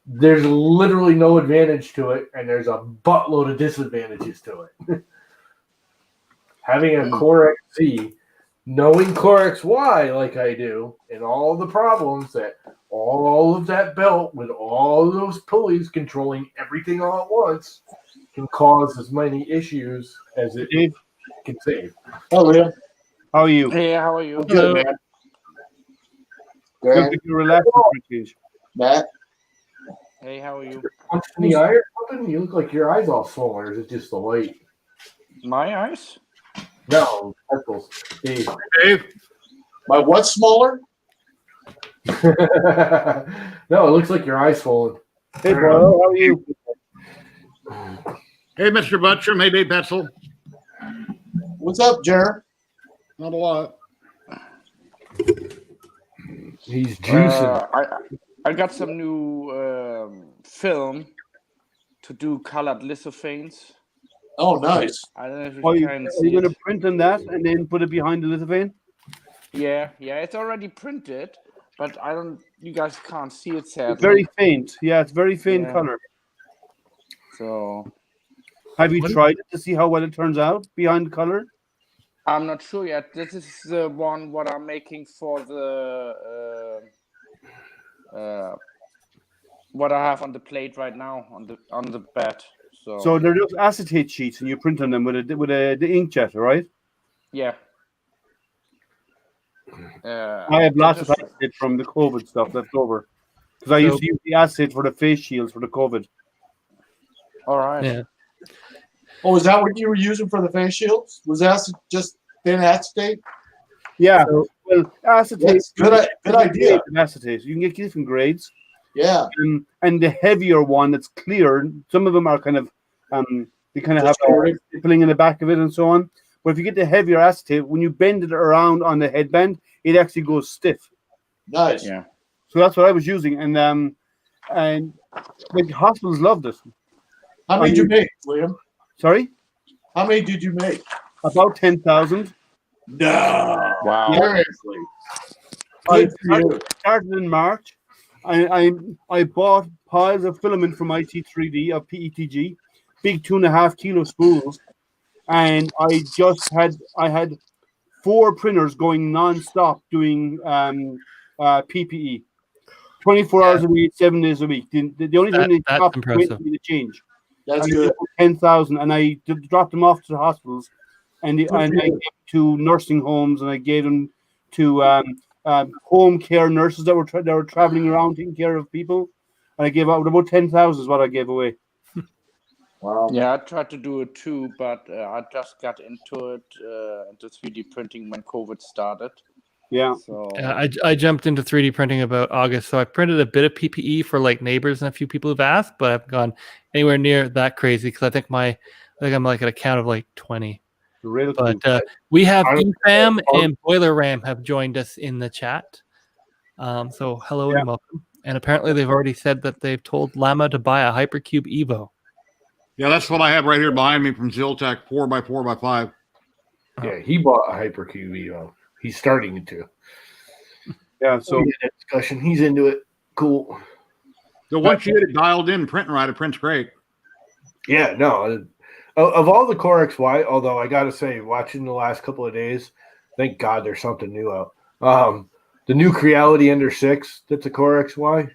There's literally no advantage to it, and there's a buttload of disadvantages to it. Having a Core XZ, knowing Core XY like I do, and all the problems that all of that belt with all of those pulleys controlling everything all at once can cause as many issues as it can save. Oh, Liam. How are you? Hey, how are you? Good, man. Good. You relax. Matt. Hey, how are you? Punch in the eye or something? You look like your eyes all swollen, or is it just the light? My eyes? No, Pencils. Dave. My what's smaller? No, it looks like your eyes swollen. Hey, bro, how are you? Hey, Mr. Buttram. Hey, Dave Petzel. What's up, Jer? Not a lot. He's juicing. I got some new film to do colored lithophanes. Oh, nice. I don't know if Are you you can see going to it. print on that and then put it behind the lithophane? Yeah, it's already printed, but you guys can't see it sadly. It's very faint. Yeah, it's very faint color. So, have you tried it to see how well it turns out behind the color? I'm not sure yet. This is the one what I'm making for the what I have on the plate right now on the bed. So they're just acetate sheets, and you print on them with the inkjet, right? Yeah. I have lots of acetate from the COVID stuff left over because I used to use the acetate for the face shields for the COVID. All right. Yeah. Oh, is that what you were using for the face shields? Was that just thin acetate? Yeah. Well, acetate. Good idea. Acetate. You can get different grades. Yeah. And the heavier one that's clear, some of them are kind of they kind of have a stippling in the back of it and so on. But if you get the heavier acetate, when you bend it around on the headband, it actually goes stiff. Nice. Yeah. So that's what I was using, and like hospitals loved it. How many did you make, Liam? Sorry? How many did you make? About 10,000. No. Wow. Seriously. I started in March. I bought piles of filament from IT3D of PETG, big 2.5 kilo spools, and I had 4 printers going non-stop doing PPE, 24 hours a week, 7 days a week. The only thing they stopped waiting for me to change. That's good. 10,000, and I dropped them off to the hospitals, and I gave them to nursing homes, and I gave them to home care nurses that were traveling around taking care of people. And I gave out about 10,000 is what I gave away. Wow. Yeah, I tried to do it too, but I just got into it, into 3D printing when COVID started. Yeah. So I jumped into 3D printing about August, so I printed a bit of PPE for like neighbors and a few people who've asked, but I haven't gone anywhere near that crazy because I think I'm like at a count of like 20. Really But cool. we have EFAM and Boiler Ram have joined us in the chat. So hello and welcome. And apparently they've already said that they've told Llama to buy a Hypercube Evo. Yeah, that's what I have right here behind me from Ziltech 4x4x5. Yeah, he bought a Hypercube Evo. He's starting to. Yeah, so that discussion. He's into it. Cool. So once you get it dialed in, printing right, it prints great. Yeah, no. Of all the Core XY, although I got to say, watching the last couple of days, thank God there's something new out. The new Creality Ender 6 that's a Core XY,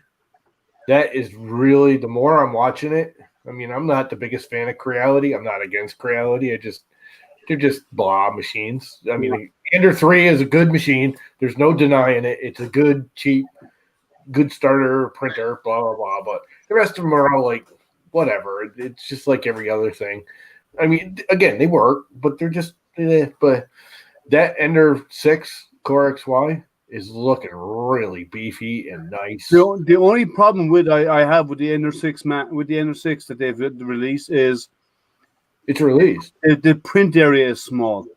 that is really, the more I'm watching it, I mean, I'm not the biggest fan of Creality. I'm not against Creality. They're just blah machines. I mean, Ender 3 is a good machine. There's no denying it. It's a good, cheap, good starter printer, blah, blah, blah. But the rest of them are all like, whatever. It's just like every other thing. I mean, again, they work, but they're just, but that Ender 6 Core XY is looking really beefy and nice. The only problem I have with the Ender 6 that they've released is it's released. The print area is small.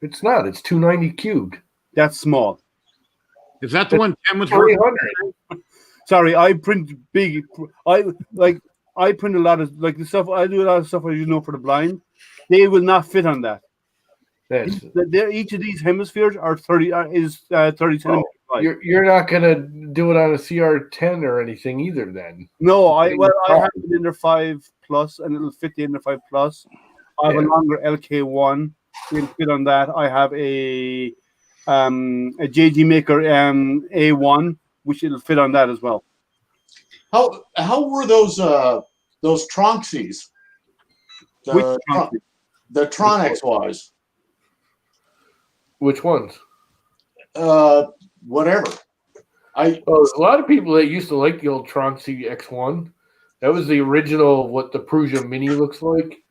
It's not. It's 290 cubed. That's small. Is that the one Tim was 300? Sorry, I print big. I print a lot of like the stuff. I do a lot of stuff as you know for the blind. They will not fit on that. Each of these hemispheres are 30 centimeters. You're not gonna do it on a CR10 or anything either. Then no, I have an Ender 5 Plus, and it'll fit the Ender 5 Plus. I have a longer LK1. It'll fit on that. I have a JG Maker A1, which it'll fit on that as well. How were those Tronxies? The Tron XYs. Which ones? Whatever. A lot of people that used to like the old Tronxy X1. That was the original, what the Prusa Mini looks like.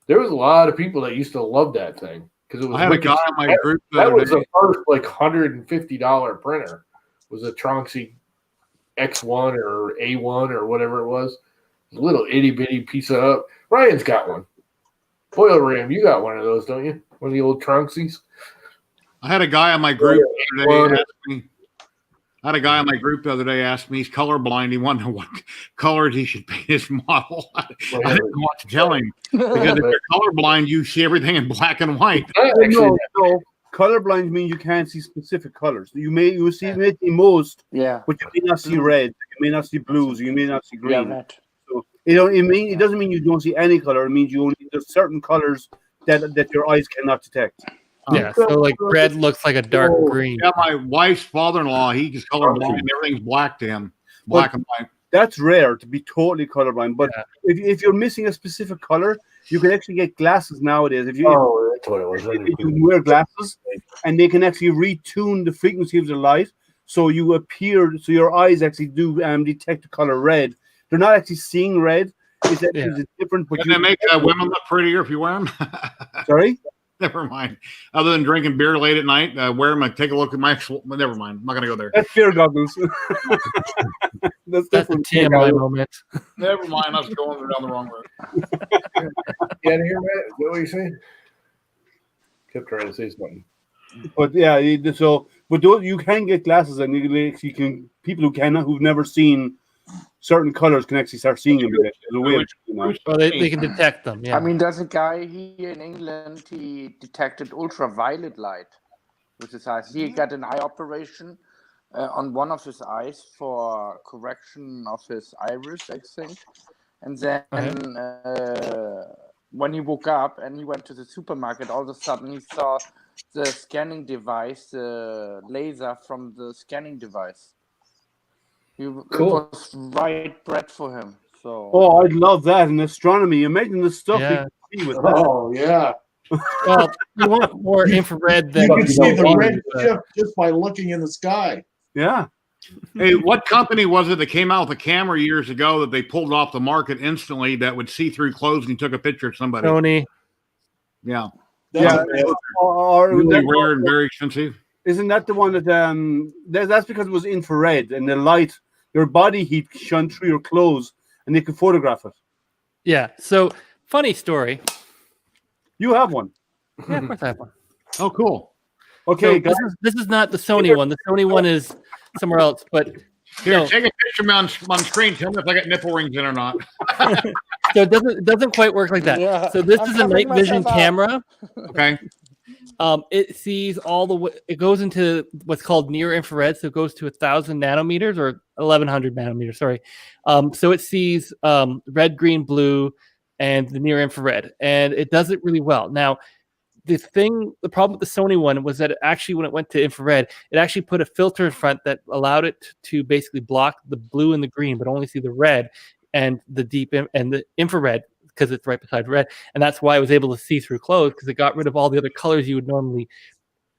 There was a lot of people that used to love that thing because it was. I had a guy in my group that was the first like $150 printer. Was a Tronxy X1 or A1 or whatever it was. A little itty bitty piece of. Ryan's got one. Boiler Ram, you got one of those, don't you? One of the old Tronxies. I had a guy on my group the other day ask me. I had a guy on my group the other day ask me, he's colorblind. He wanted to know what colors he should paint his model. I didn't know what to tell him. Because if you're colorblind, you see everything in black and white. No, colorblind means you can't see specific colors. You see the most, but you may not see red, you may not see blues, you may not see green. Yeah, so it doesn't mean you don't see any color. It means you only there's certain colors that your eyes cannot detect. Yeah, so like red looks like a dark green. Yeah, my wife's father-in-law, he's colorblind. Everything's black to him, black and white. That's rare to be totally colorblind. But if you're missing a specific color, you can actually get glasses nowadays. If you that's what it was. You can wear glasses, and they can actually retune the frequency of the light, so your eyes actually do detect the color red. They're not actually seeing red. It's different. But they make women look prettier if you wear them. Sorry. Never mind. Other than drinking beer late at night, wear them and take a look at my. Never mind. I'm not going to go there. That's beer goggles. That's a TMI moment. Never mind. I was going down the wrong road. You out of here, Matt? Is that what you're saying? Kept trying to say something. But you can get glasses, and you can people who've never seen certain colors can actually start seeing them. Well, they can detect them. Yeah. I mean, there's a guy here in England. He detected ultraviolet light with his eyes. He got an eye operation on one of his eyes for correction of his iris, I think. And then when he woke up and he went to the supermarket, all of a sudden he saw the scanning device, the laser from the scanning device. It was right bred for him. So. Oh, I'd love that in astronomy. Imagine the stuff Yeah. we can see with that. Oh yeah. Well, you want more infrared than You can see the red but- shift just by looking in the sky. Yeah. Hey, what company was it that came out with a camera years ago that they pulled off the market instantly that would see through clothes and you took a picture of somebody? Sony. Yeah. Yeah. Or Really rare and very expensive. isn't that the one that that's because it was infrared and the light, your body heat shone through your clothes and they could photograph it. Yeah. So funny story. You have one. Yeah, of course I have one. Oh, cool. Okay, So guys. this is not the Sony one. The Sony one is somewhere else. But Here, no. take a picture of me on screen. Tell me if I got nipple rings in or not. So it doesn't quite work like that. Yeah, So this I'm is a night covering vision myself up. camera. Okay. It sees all the way. It goes into what's called near infrared, so it goes to 1,000 nanometers or 1,100 nanometers. Sorry. So it sees red, green, blue, and the near infrared, and it does it really well. Now, the problem with the Sony one was that it actually, when it went to infrared, it actually put a filter in front that allowed it to basically block the blue and the green, but only see the red and the deep and the infrared, because it's right beside red. And that's why I was able to see through clothes, because it got rid of all the other colors you would normally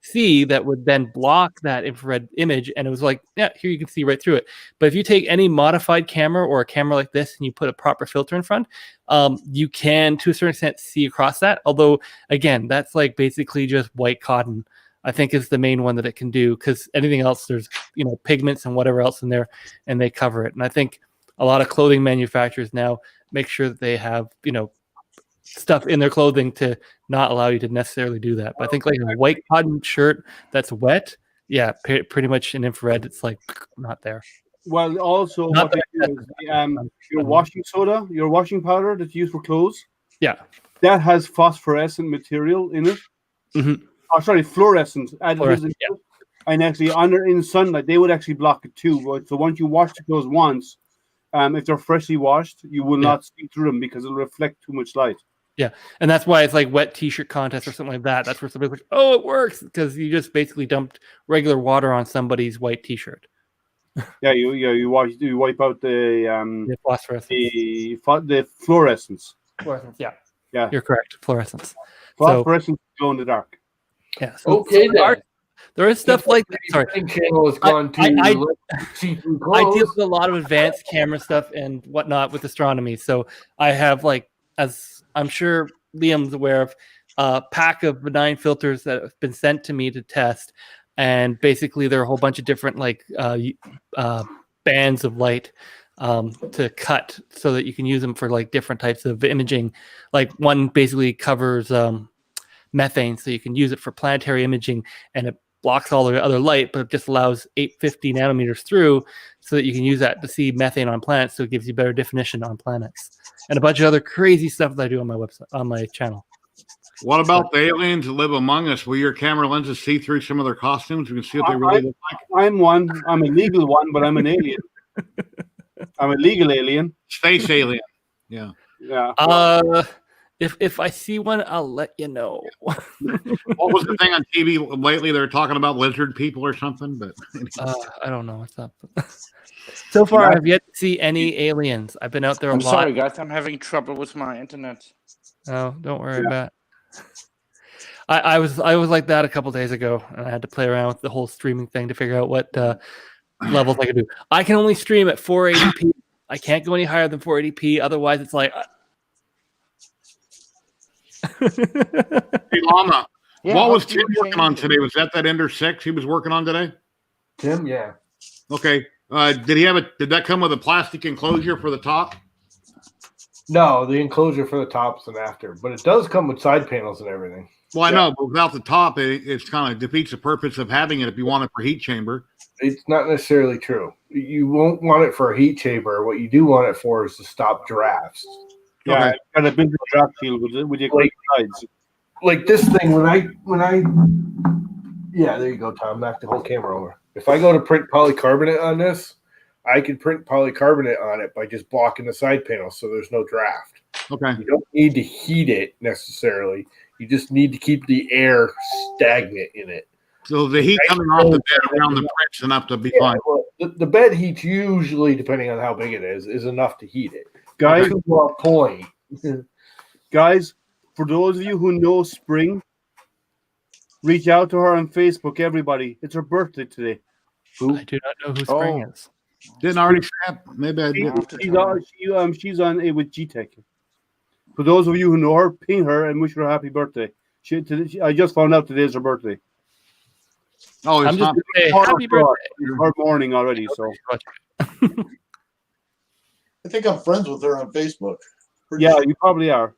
see that would then block that infrared image. And it was like, yeah, here you can see right through it. But if you take any modified camera or a camera like this and you put a proper filter in front, you can, to a certain extent, see across that. Although, again, that's like basically just white cotton, I think, is the main one that it can do, because anything else, there's, pigments and whatever else in there, and they cover it. And I think a lot of clothing manufacturers now make sure that they have, stuff in their clothing to not allow you to necessarily do that. But I think like a white cotton shirt that's wet, yeah, pretty much in infrared, it's like not there. Well, also Not what they do is your washing soda, your washing powder that you use for clothes, Yeah. that has phosphorescent material in it. Mhm. Oh, sorry, fluorescent additives. Fluorescent, in it. And actually, in sunlight, they would actually block it too. But so once you wash the clothes once, if they're freshly washed, you will not see through them because it'll reflect too much light. Yeah, and that's why it's like wet t-shirt contest or something like that. That's where somebody's like, "Oh, it works," because you just basically dumped regular water on somebody's white t-shirt. Yeah, you wipe out the Phosphorescence. the fluorescence. Fluorescence, yeah, Yeah, you're correct. Fluorescence. fluorescence glow in the dark. Yeah. So, Okay, then. there is stuff like that. Sorry. Channel has gone to see-through I deal clothes. with a lot of advanced camera stuff and whatnot with astronomy. So I have, like, as I'm sure Liam's aware of, a pack of benign filters that have been sent to me to test. And basically there are a whole bunch of different bands of light to cut so that you can use them for like different types of imaging. Like one basically covers methane, so you can use it for planetary imaging, and it blocks all the other light, but it just allows 850 nanometers through, so that you can use that to see methane on planets. So it gives you better definition on planets, and a bunch of other crazy stuff that I do on my website, on my channel. What about the aliens that live among us? Will your camera lenses see through some of their costumes? You can see what they really look like. I'm one. I'm a legal one, but I'm an alien. I'm a legal alien. Space alien. Yeah. Yeah. If I see one, I'll let you know. What was the thing on TV lately? They were talking about lizard people or something, but I don't know what's up. So far, I've yet to see any aliens. I've been out there a I'm lot. sorry, guys. I'm having trouble with my internet. Oh, don't worry about it. I was like that a couple days ago, and I had to play around with the whole streaming thing to figure out what levels I could do. I can only stream at 480p. I can't go any higher than 480p. Otherwise, it's like. Hey, Llama, Yeah, what was hopefully Tim it'll working on change. today? Was that Ender 6 he was working on today? Tim, yeah. Okay. Did that come with a plastic enclosure for the top? No, the enclosure for the top's an after, but it does come with side panels and everything. Well, I know, but without the top, it's kind of defeats the purpose of having it if you want it for heat chamber. It's not necessarily true. You won't want it for a heat chamber. What you do want it for is to stop drafts. Yeah, Okay. got a big draft shield with your great sides. Like this thing, when I yeah, there you go, Tom. Knock the whole camera over. If I go to print polycarbonate on this, I can print polycarbonate on it by just blocking the side panel so there's no draft. Okay. You don't need to heat it necessarily. You just need to keep the air stagnant in it. So the heat coming off the bed around the print's enough to be fine. Well, the bed heat usually, depending on how big it is enough to heat it. Guys, point. guys, for those of you who know Spring, reach out to her on Facebook, everybody. It's her birthday today. I do not know who Spring is. Didn't I already say that? Maybe I did. She's on it with G-Tech. For those of you who know her, ping her and wish her a happy birthday. I just found out today is her birthday. Oh, it's I'm just not. gonna say happy birthday. It's her morning already, so. I think I'm friends with her on Facebook. Pretty Yeah, sure. you probably are.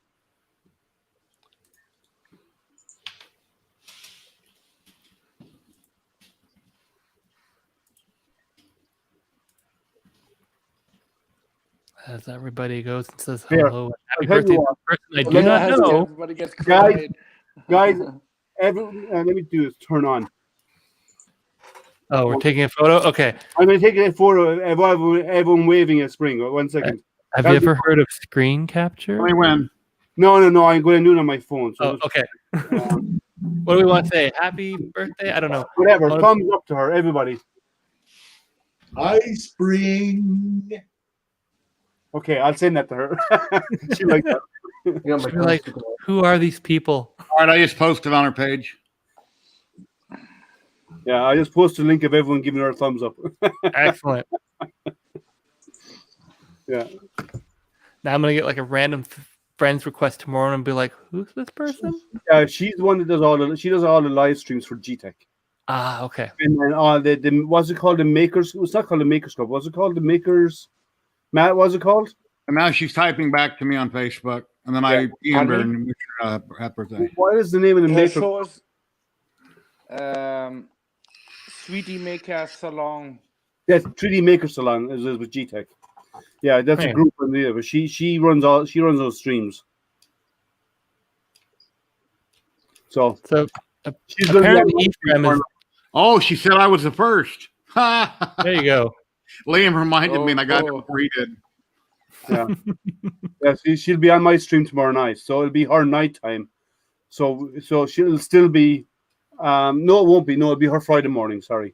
As everybody goes and says Here, hello, and happy I'll tell birthday you to what. the person I do Let not us- know. Everybody gets quiet. Guys, let me do this. Turn on. Oh, we're taking a photo. Okay. I'm going to take a photo of everyone waving at Spring. 1 second. Have you ever heard of screen capture? Only when. No. I'm going to do it on my phone. So Oh, okay. What do we want to say? Happy birthday? I don't know. whatever. What- Thumbs up to her, everybody. Hi, Spring. Okay, I'll send that to her. She likes that. Yeah, my Be like, constable. who are these people? All right, I just posted on her page. Yeah, I just posted a link of everyone giving her a thumbs up. Excellent. Yeah. Now I'm gonna get like a random friends request tomorrow and be like, "Who's this person?" She's the one that does all the live streams for G-Tech. Ah, okay. And then the what's it called? The Makers. It's not called the Makers Club. What's it called? The Makers. Matt, what's it called? And now she's typing back to me on Facebook. And then I DM'd her and wish her happy birthday. What is the name of the Her Makers? show is Sweetie Maker Salon. Yes, 3D Maker Salon is with G-Tech. Yeah, that's a Hey. group on there, but she runs those streams. So So she's gonna be on apparently my stream Ephraim is. Oh, she said I was the first. There you go. Liam reminded me, and I got it Oh. before he did. Yeah, she'll be on my stream tomorrow night, so it'll be her nighttime. So she'll still be. No, it won't be. No, it'll be her Friday morning. Sorry.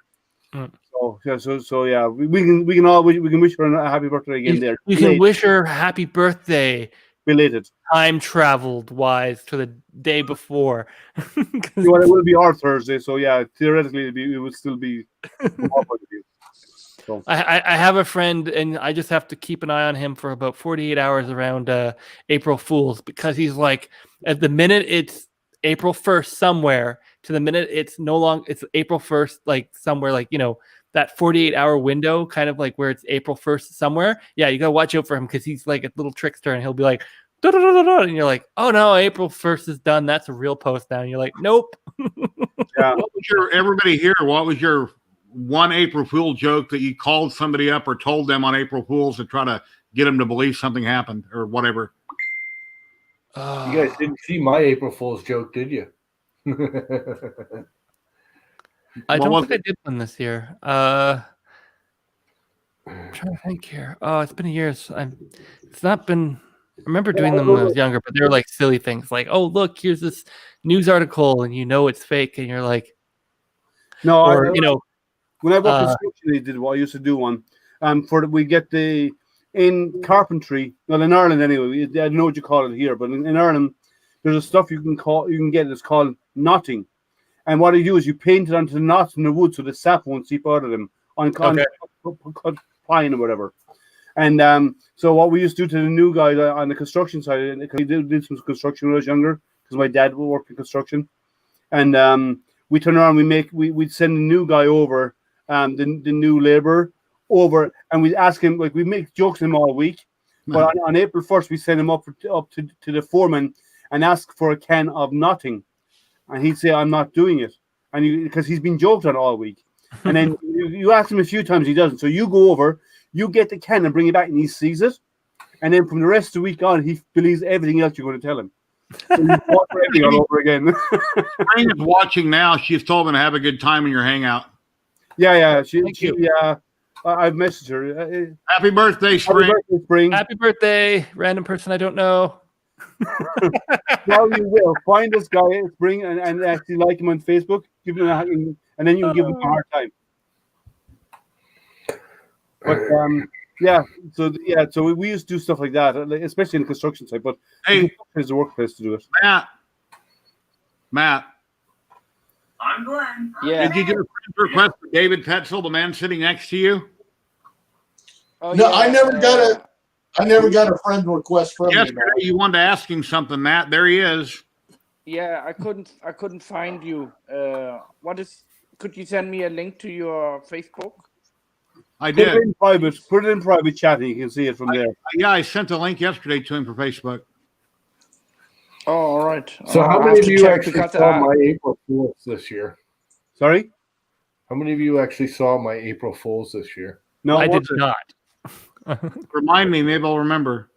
Mm. So yeah, we can wish her a happy birthday again. There, You can wish her happy birthday, belated. time traveled wise, to the day before. 'Cause You know what, it will be our Thursday, so yeah, theoretically it would still be. from our point of view. So I have a friend, and I just have to keep an eye on him for about 48 hours around April Fools, because he's like, at the minute it's April 1st somewhere, to the minute it's no longer, it's April 1st, like somewhere, like, you know, that 48-hour window, kind of like where it's April 1st somewhere. Yeah, you gotta watch out for him, because he's like a little trickster, and he'll be like, da, da, da, da, da, and you're like, oh no, April 1st is done. That's a real post now. And you're like, nope. yeah, What was everybody here? What was your one April Fool joke that you called somebody up or told them on April Fools to try to get them to believe something happened or whatever? You guys didn't see my April Fool's joke, did you? I What don't was think I did one this year. I'm trying to think here. Oh, it's been years. It's not been. I remember doing them when I was younger, but they were like silly things, like, "Oh, look, here's this news article, and you know it's fake," and you're like, no, or you know, when I worked construction, they did what I used to do one. We get in carpentry. Well, in Ireland anyway. I don't know what you call it here, but in Ireland, there's a stuff you can get. It's called knotting, and what you do is you paint it onto the knots in the wood so the sap won't seep out of them on cut pine or whatever. And so what we used to do to the new guy on the construction side, because he did some construction when I was younger, because my dad worked in construction, and we turn around, we'd send the new guy over, the new laborer over, and we'd ask him, like, we make jokes to him all week, but on April 1st we send him up to the foreman and ask for a can of knotting, and he'd say, I'm not doing it, and because he's been joked on all week, and then you ask him a few times, he doesn't, so you go over, you get the can and bring it back, and he sees it, and then from the rest of the week on, he believes everything else you're going to tell him. So you walk everything all over again. Spring is watching now. She's told me to have a good time in your hangout. Yeah. Thank you. I've messaged her. Happy birthday, Happy Spring. birthday, Spring. happy birthday, random person I don't know. Now you will find this guy, Spring, and actually like him on Facebook. Give him and then you can give him a hard time. But Yeah. So we used to do stuff like that, especially in the construction site. But Hey, it's the workplace to do it. Matt. I'm Glenn. Yeah. Did you get a friend request for David Petzel, the man sitting next to you? Oh, No, yeah, I never got a friend request from you. Yesterday, you wanted to ask him something, Matt. There he is. Yeah, I couldn't find you. Could you send me a link to your Facebook? I Put did. it in private. Put it in private chat, and you can see it from there. Yeah, I sent a link yesterday to him for Facebook. Oh, all right. So how I many have of to you check actually because saw my April Fools this year? Sorry. How many of you actually saw my April Fools this year? No, I did not. Remind me, maybe I'll remember.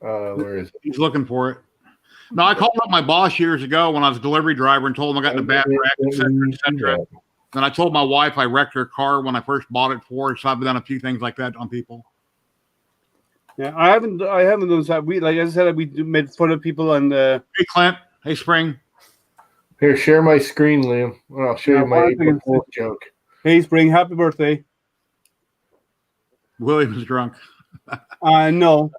Where is it? He's looking for it. No, I called up my boss years ago when I was a delivery driver and told him I got in a bad wreck, et cetera, et cetera. Then I told my wife I wrecked her car when I first bought it for her. So I've done a few things like that on people. Yeah, I haven't done that. We, like I said, we made fun of people and. Hey, Clint. Hey, Spring. Here, share my screen, Liam. And I'll show you my April Fool's joke. Hey, Spring, happy birthday. William is drunk. No.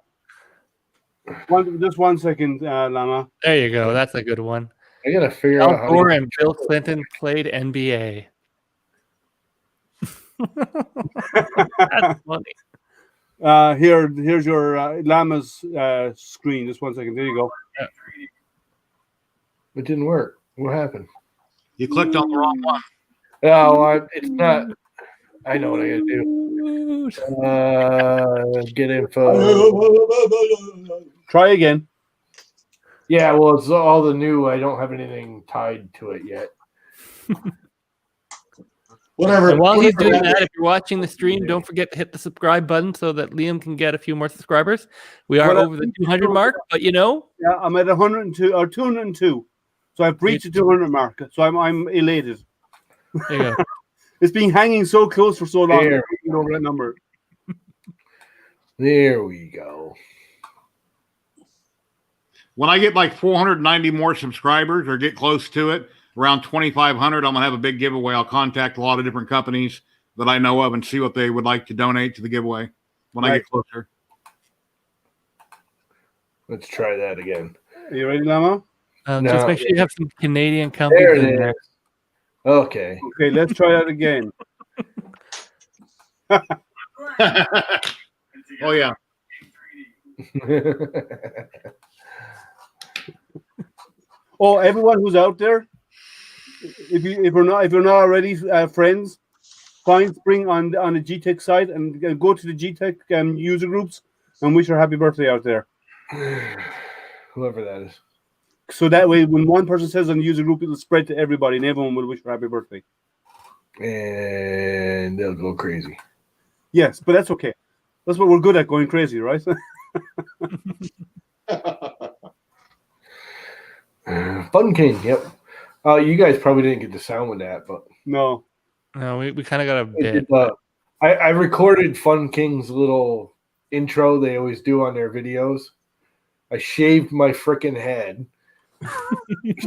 Just 1 second, Lama. There you go. That's a good one. I gotta figure out Al how Gore to... and Bill Clinton played NBA. That's funny. Here's your Lama's screen. Just 1 second. There you go. It didn't work. What happened? You clicked on the wrong one. Oh, it's not. I know what I gotta do. Get info. Try again. Yeah, well, it's all the new. I don't have anything tied to it yet. Whatever. And while he's doing that, if you're watching the stream, don't forget to hit the subscribe button so that Liam can get a few more subscribers. We are over the 200 mark, but Yeah, I'm at 102 or 202. So I've breached the 200 mark. So I'm elated. There you go. It's been hanging so close for so long. There. Over that number. There we go. When I get like 490 more subscribers or get close to it, around 2,500, I'm going to have a big giveaway. I'll contact a lot of different companies that I know of and see what they would like to donate to the giveaway when I get closer. Let's try that again. Are you ready, Lama? Just make sure you have some Canadian companies There in it there. is. Okay. Okay, let's try that again. Oh, yeah. Oh, everyone who's out there, if you're not already friends, find Spring on the GTech site and go to the GTech user groups and wish her happy birthday out there. Whoever that is. So that way, when one person says on the user group, it'll spread to everybody, and everyone will wish her happy birthday. And they'll go crazy. Yes, but that's okay. That's what we're good at, going crazy, right? Fun King, yep. You guys probably didn't get the sound with that, but No. No, we kind of got a bit. I recorded Fun King's little intro they always do on their videos. I shaved my freaking head,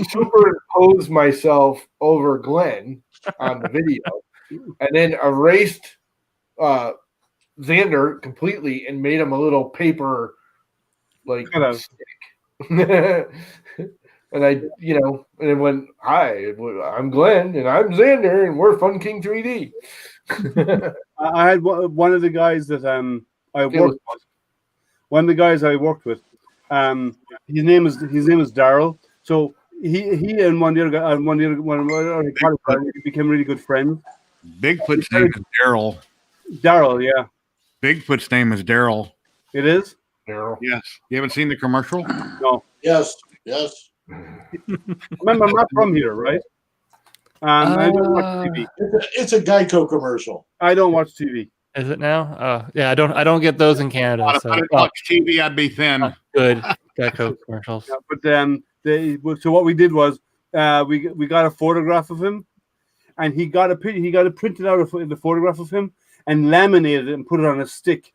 superimposed myself over Glenn on the video, and then erased Xander completely and made him a little paper stick. And I, and it went, "Hi, I'm Glenn, and I'm Xander, and we're Fun King 3D." I had one of the guys that I worked with. One of the guys I worked with. His name is Daryl. So he and one of the other guys became really good friends. Bigfoot's name is Daryl. Daryl, yeah. Bigfoot's name is Daryl. It is? Daryl. Yes. You haven't seen the commercial? No. Yes. Remember, I'm not from here, right? I don't watch TV. It's a Geico commercial. I don't watch TV. Is it now? Oh, yeah. I don't get those in Canada. If I didn't watch TV, I'd be thin. Good. Geico commercials. Yeah, but so what we did was we got a photograph of him, and he got it printed out of the photograph of him and laminated it and put it on a stick.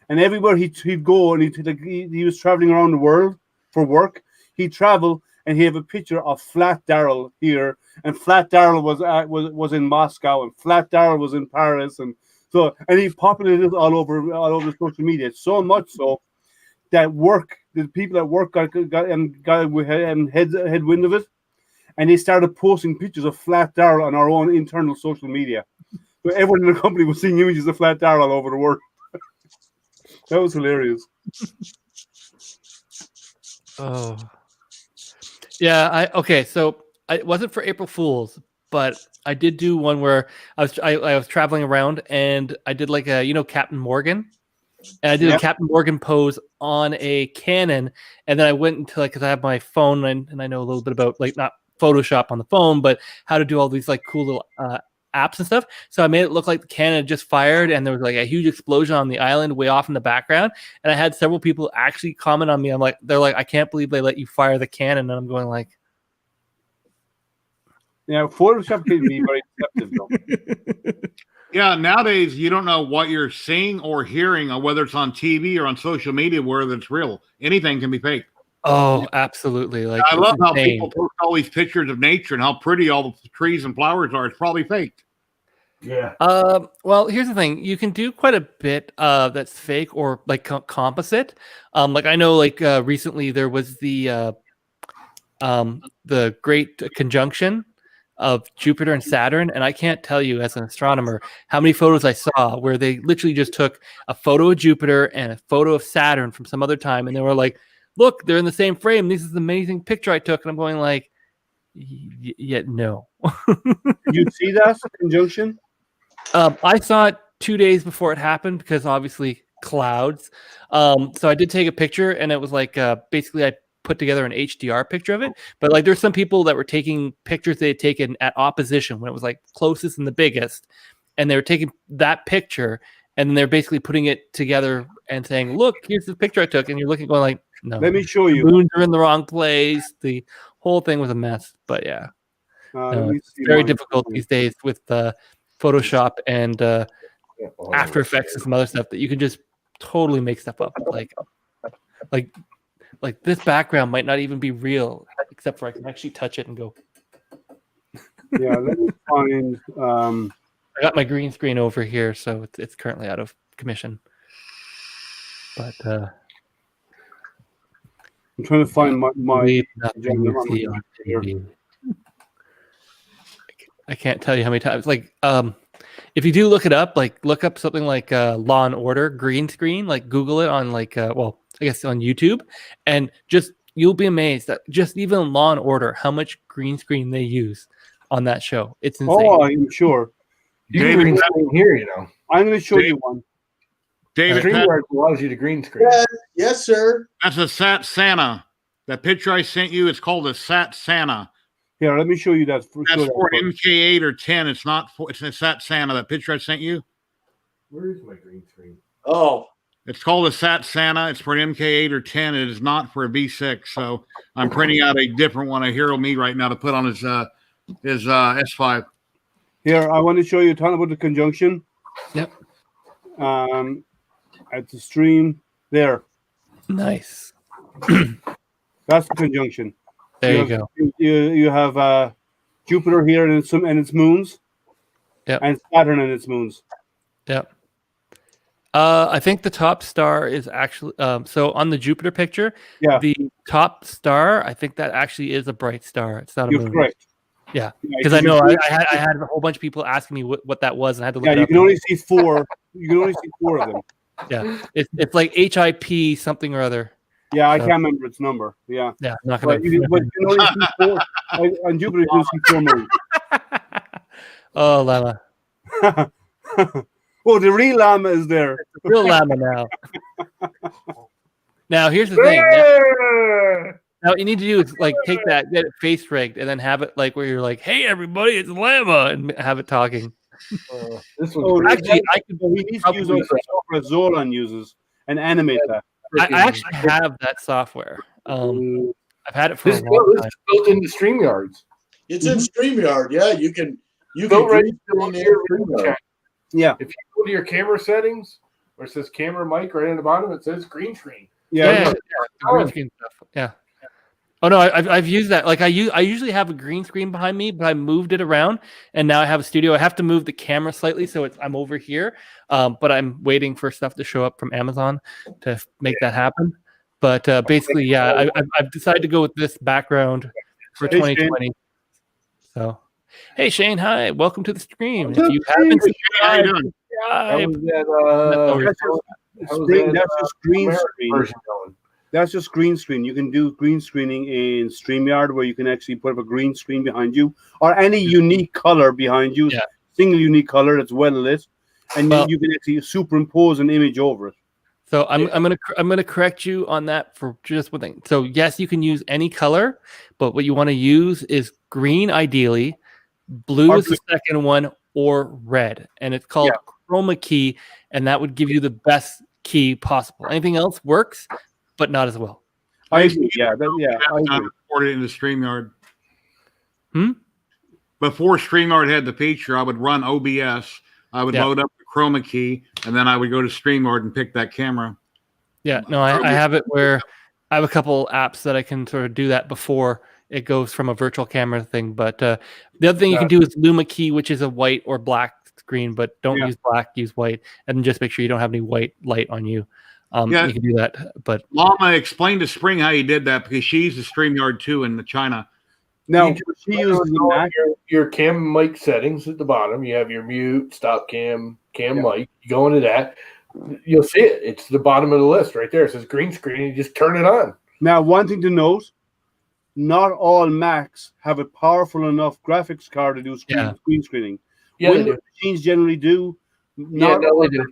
And everywhere he'd go, and he was traveling around the world for work. He'd travel and he had a picture of Flat Daryl here, and Flat Daryl was in Moscow, and Flat Daryl was in Paris, and he populated it all over social media, so much so that the people at work got headwind of it, and they started posting pictures of Flat Daryl on our own internal social media. So everyone in the company was seeing images of Flat Daryl all over the world. That was hilarious. Oh, yeah. So it wasn't for April Fools, but I did do one where I was traveling around and I did like Captain Morgan, and I did a Captain Morgan pose on a Canon, and then I went into because I have my phone and I know a little bit about not Photoshop on the phone, but how to do all these cool little apps and stuff. So I made it look like the cannon had just fired and there was a huge explosion on the island way off in the background. And I had several people actually comment on me. They're like, I can't believe they let you fire the cannon. And I'm going yeah, Photoshop can be very deceptive though. Yeah, nowadays you don't know what you're seeing or hearing, or whether it's on TV or on social media, whether it's real. Anything can be fake. Oh, absolutely! I love how people post all these pictures of nature and how pretty all the trees and flowers are. It's probably fake. Yeah. Well, here's the thing: you can do quite a bit that's fake or composite. I know, recently there was the great conjunction of Jupiter and Saturn, and I can't tell you as an astronomer how many photos I saw where they literally just took a photo of Jupiter and a photo of Saturn from some other time, and they were like, look, they're in the same frame. This is the amazing picture I took. And I'm going no. You see that conjunction? I saw it 2 days before it happened because obviously clouds. So I did take a picture, and it was basically I put together an HDR picture of it. But there's some people that were taking pictures they had taken at opposition when it was closest and the biggest. And they were taking that picture, and then they're basically putting it together and saying, look, here's the picture I took. And you're looking going no. Let me show you. The moons are in the wrong place. The whole thing was a mess. But yeah, it's very difficult these days with Photoshop and After Effects and some other stuff that you can just totally make stuff up. Like this background might not even be real, except for I can actually touch it and go. Yeah, let me find. I got my green screen over here, so it's currently out of commission. But I'm trying to find my I can't tell you how many times. If you do look it up, look up something like Law and Order green screen, Google it on I guess on YouTube, and you'll be amazed that just even Law and Order, how much green screen they use on that show. It's insane. Oh, I'm sure. You can green screen here, I'm going to show you one. David StreamYard allows you to green screen. Yes, sir. That's a Sat Santa. That picture I sent you, it's called a Sat Santa. Here, let me show you that. That's for MK8 or 10. It's not for. It's a Sat Santa. That picture I sent you. Where is my green screen? Oh, it's called a Sat Santa. It's for an MK8 or 10. It is not for a V6. So I'm printing out a different one, a Hero Me right now to put on his S5. Here, I want to show you a ton about the conjunction. Yep. At the stream there. Nice. That's the conjunction. There you go. You have Jupiter here and its moons. Yep. And Saturn and its moons. Yep. I think the top star is actually so on the Jupiter picture. Yeah. The top star, I think that actually is a bright star. It's not a moon. You're correct. Yeah, because I know I had a whole bunch of people asking me what that was, and I had to look it up. You can only see four. You can only see four of them. Yeah, it's like HIP something or other. Yeah, I can't remember its number. Yeah. Yeah, I'm not gonna. But you can only see four. On Jupiter, you can see 4 moons. Oh, llama. Oh, the real llama is there. It's the real llama now. Now, here's the thing. Now, what you need to do is take that, get it face rigged, and then have it where you're like, "Hey, everybody, it's llama," and have it talking. This one's actually, we need to use software Zolan uses and animate that. I actually have that software. I've had it for a long time. This is built into StreamYards. it's in StreamYard. Yeah, you can. Built right green into screen your in StreamYard. Yeah. If you go to your camera settings, where it says camera mic right on the bottom, it says green screen. Yeah. Green screen stuff. Yeah. Oh no, I've used that. Like I usually have a green screen behind me, but I moved it around, and now I have a studio. I have to move the camera slightly, so I'm over here. But I'm waiting for stuff to show up from Amazon to make that happen. But basically, yeah, I've decided to go with this background for 2020. So, hey Shane, hi, welcome to the stream. If you haven't How you doing? That's just green screen. That's just green screen. You can do green screening in StreamYard where you can actually put up a green screen behind you or any unique color behind you, single unique color that's well lit, and you can actually superimpose an image over it. So I'm gonna correct you on that for just one thing. So yes, you can use any color, but what you want to use is green ideally, blue is the second one, or red, and it's called chroma key, and that would give you the best key possible. Anything else works, but not as well. I agree. I agree. Import it into StreamYard. Before StreamYard had the feature, I would run OBS. I would load up the chroma key, and then I would go to StreamYard and pick that camera. Yeah, no, I have it where I have a couple apps that I can sort of do that before it goes from a virtual camera thing. But the other thing you can do is Luma key, which is a white or black screen, but don't use black, use white, and just make sure you don't have any white light on you. You can do that. But Mama explained to Spring how you did that because she uses StreamYard too in China. No, she uses your cam mic settings at the bottom. You have your mute, stop cam, mic. You go into that. You'll see it. It's the bottom of the list right there. It says green screen. You just turn it on. Now, one thing to note, not all Macs have a powerful enough graphics card to do screen screening. Yeah, Windows machines generally do. Not all they do.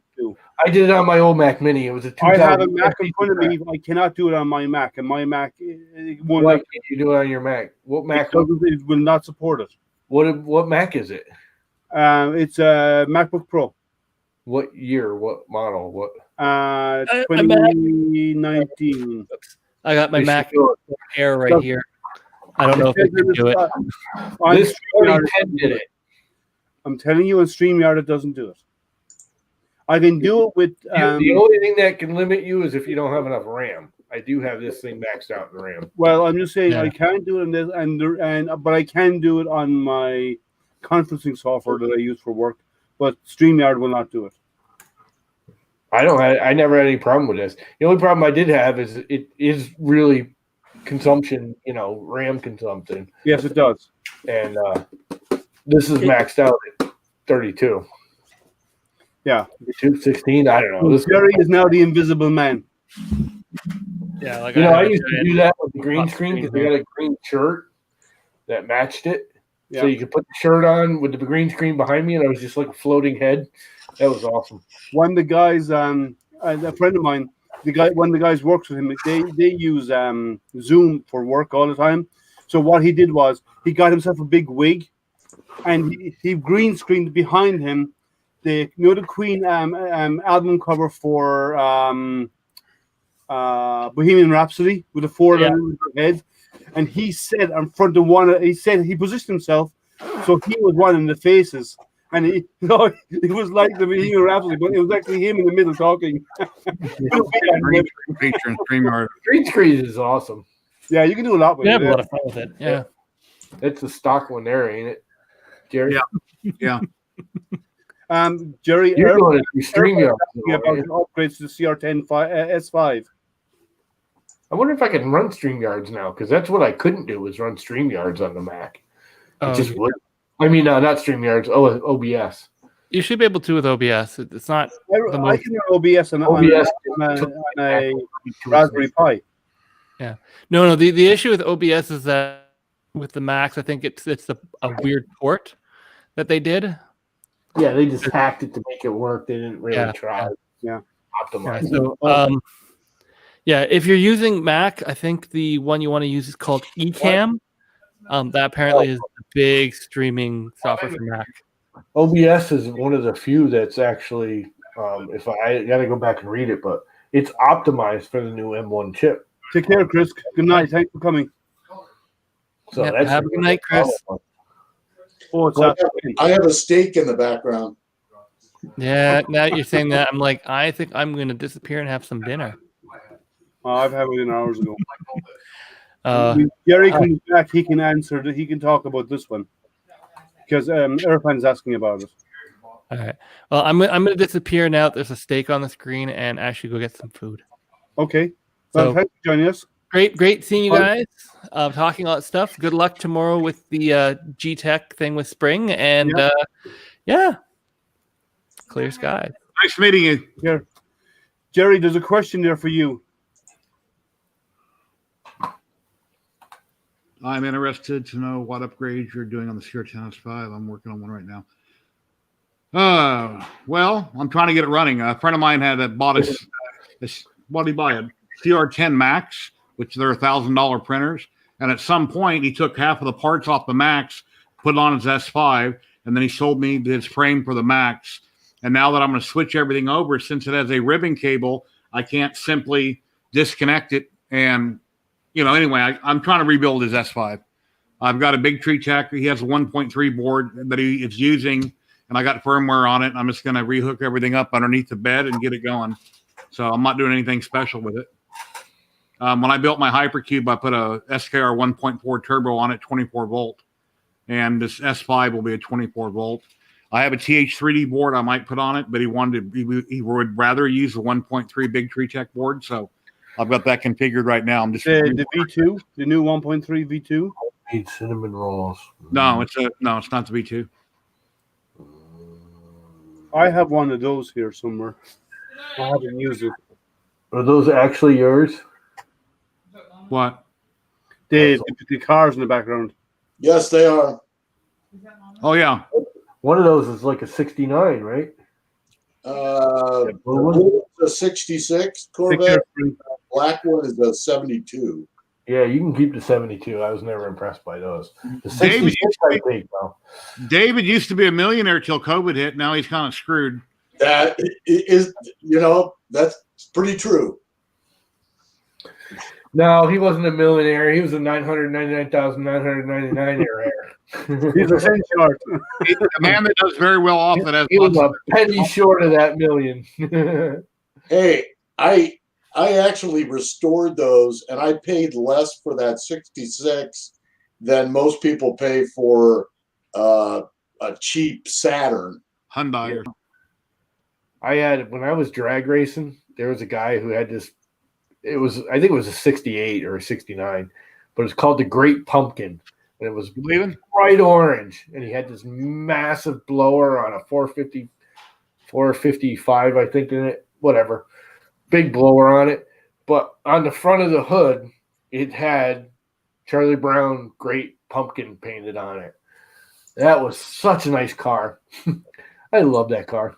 I did it on my old Mac Mini. It was a 2000. I have a Mac in front of me. I cannot do it on my Mac, and my Mac won't. Why can't you do it on your Mac? What Mac? Because it will not support it. What Mac is it? It's a MacBook Pro. What year? What model? What? 2019. I got my Mac Air right here. I don't know if it can do it. This 2010 did it. I'm telling you, on StreamYard, it doesn't do it. I can do it with. The only thing that can limit you is if you don't have enough RAM. I do have this thing maxed out in RAM. Well, I'm just saying I can't do it in this, but I can do it on my conferencing software that I use for work. But StreamYard will not do it. I never had any problem with this. The only problem I did have is it is really consumption, RAM consumption. Yes, it does. And this is maxed out at 32. Yeah. 216, I don't know. This Jerry is now the invisible man. Yeah, like I used to do that with the green screen because I got a green shirt that matched it. Yeah. So you could put the shirt on with the green screen behind me, and I was just like a floating head. That was awesome. One of the guys, a friend of mine, one of the guys works with him. They use Zoom for work all the time. So what he did was he got himself a big wig, and he green screened behind him the Queen album cover for Bohemian Rhapsody with the four heads, and he said in front of one. He said he positioned himself so he was one of the faces. And it was like the Bohemian Rhapsody, but it was actually him in the middle talking. Green screen is awesome. Yeah, you can do a lot with it. You have a lot of fun with it. Yeah. It's a stock one there, ain't it, Jerry? Yeah. Jerry, you're going to StreamYard about upgrades to the CR10 S5. I wonder if I can run StreamYards now, because that's what I couldn't do was run StreamYards on the Mac. It just wouldn't. I mean, not StreamYards. OBS. You should be able to with OBS. It's not. I can run OBS on a Raspberry Pi. Yeah. No. The issue with OBS is that with the Macs, I think it's a weird port that they did. Yeah, they just hacked it to make it work. They didn't really try. Yeah. Optimize. So, if you're using Mac, I think the one you want to use is called Ecamm. That apparently is a big streaming software for Mac. OBS is one of the few that's actually, if I got to go back and read it, but it's optimized for the new M1 chip. Take care, Chris. Good night. Thanks for coming. So have a good night, Chris. I have a steak in the background. Yeah, now you're saying that, I'm like, I think I'm going to disappear and have some dinner. I've had it an hours ago. When Jerry comes back, he can answer. He can talk about this one because Irfan's asking about it. All right. Well, I'm gonna disappear now. There's a steak on the screen, and actually go get some food. Okay. Well, So thanks for joining us. great seeing you guys. Talking a lot of stuff. Good luck tomorrow with the G Tech thing with Spring, and clear skies. Nice meeting you. Here, Jerry. There's a question there for you. I'm interested to know what upgrades you're doing on the CR10S5. I'm working on one right now. Well, I'm trying to get it running. A friend of mine bought what did he buy? A CR10 Max, which they're $1,000 printers. And at some point, he took half of the parts off the Max, put it on his S5, and then he sold me his frame for the Max. And now that I'm going to switch everything over, since it has a ribbon cable, I can't simply disconnect it. And, anyway, I'm trying to rebuild his S5. I've got a big tree checker. He has a 1.3 board that he is using, and I got firmware on it. I'm just going to rehook everything up underneath the bed and get it going. So I'm not doing anything special with it. When I built my Hypercube, I put a SKR 1.4 turbo on it, 24 volt. And this S5 will be a 24 volt. I have a TH3D board I might put on it, but he would rather use the 1.3 big tree check board. So I've got that configured right now. I'm just the V2, the new 1.3 V2. Need cinnamon rolls. No, it's not the V2. I have one of those here somewhere. I haven't used it. Are those actually yours? What? The cars in the background. Yes, they are. Oh yeah. One of those is like a 69, right? The a 66 Corvette. Black one is a 72. Yeah, you can keep the 72. I was never impressed by those. The 66 I take, though. David used to be a millionaire till COVID hit. Now he's kind of screwed. That is, that's pretty true. No, he wasn't a millionaire. He was a 999,999 heir. He's a cent short. He's a man that does very well off it. He was a penny short of that million. Hey, I actually restored those, and I paid less for that 66 than most people pay for a cheap Saturn. Hyundai. When I was drag racing, there was a guy who had this. I think it was a 68 or a 69, but it's called the Great Pumpkin. And it was bright orange. And he had this massive blower on a 455, I think, in it. Whatever. Big blower on it. But on the front of the hood, it had Charlie Brown Great Pumpkin painted on it. That was such a nice car. I love that car.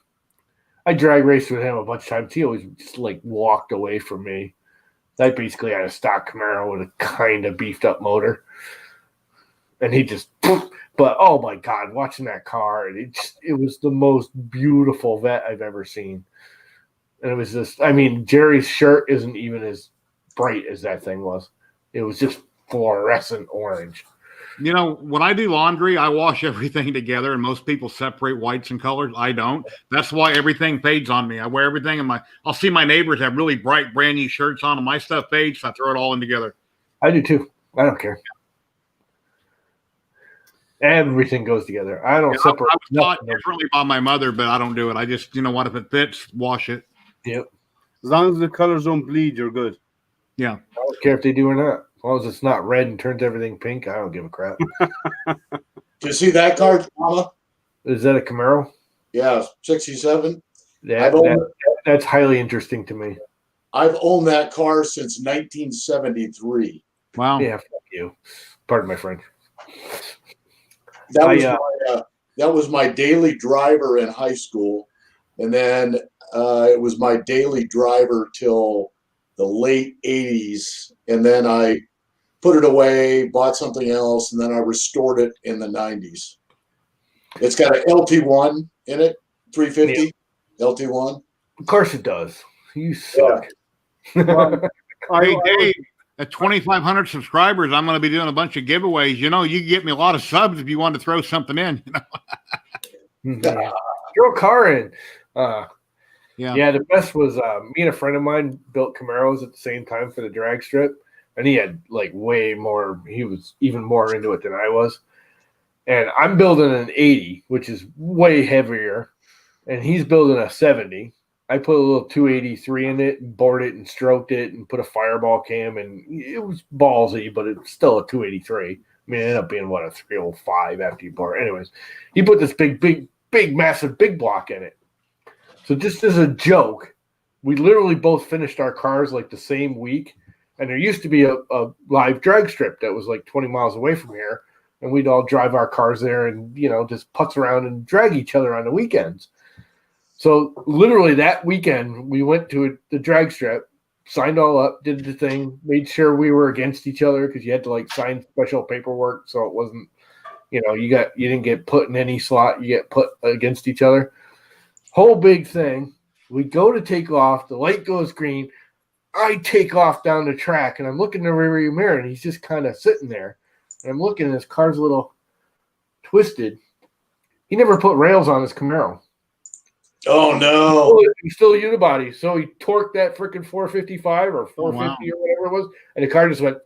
I drag raced with him a bunch of times. He always just walked away from me. I basically had a stock Camaro with a kind of beefed up motor. And he just, but oh my God, watching that car, it was the most beautiful vet I've ever seen. And it was just, Jerry's shirt isn't even as bright as that thing was. It was just fluorescent orange. When I do laundry, I wash everything together, and most people separate whites and colors. I don't. That's why everything fades on me. I wear everything, and I'll see my neighbors have really bright, brand new shirts on, and my stuff fades, so I throw it all in together. I do too. I don't care. Everything goes together. I don't separate. I was taught differently by my mother, but I don't do it. I just, if it fits, wash it. Yep. As long as the colors don't bleed, you're good. Yeah. I don't care if they do or not. As long as it's not red and turns everything pink, I don't give a crap. Do you see that car, Mama? Is that a Camaro? Yeah, 67. That's highly interesting to me. I've owned that car since 1973. Wow. Yeah, fuck you. Pardon my French. That was my daily driver in high school, and then it was my daily driver till the late 80s, and then I put it away, bought something else, and then I restored it in the 90s. It's got an LT1 in it, 350 LT1. Of course it does. You suck. Yeah. Hey, Dave, at 2,500 subscribers, I'm going to be doing a bunch of giveaways. You can get me a lot of subs if you want to throw something in. Throw a car in. Yeah, the best was me and a friend of mine built Camaros at the same time for the drag strip. and he had like way more. He was even more into it than I was. And I'm building an 80, which is way heavier, and he's building a 70. I put a little 283 in it and bored it and stroked it and put a fireball cam, and it was ballsy, but it's still a 283. I mean, it ended up being what, a 305 after you bore it. Anyways, he put this big, massive big block in it. So just as a joke, we literally both finished our cars like the same week, and there used to be a live drag strip that was like 20 miles away from here, and we'd all drive our cars there and, you know, just putz around and drag each other on the weekends. So literally that weekend, we went to the drag strip, signed all up, did the thing, made sure we were against each other because you had to like sign special paperwork, so it wasn't, you know, you didn't get put in any slot, you get put against each other. Whole big thing. We go to take off, the light goes green. I take off down the track, and I'm looking in the rearview mirror, and he's just kind of sitting there. And I'm looking, and his car's a little twisted. He never put rails on his Camaro. Oh no! He's still a unibody, so he torqued that freaking 455 or 450 or whatever it was, and the car just went.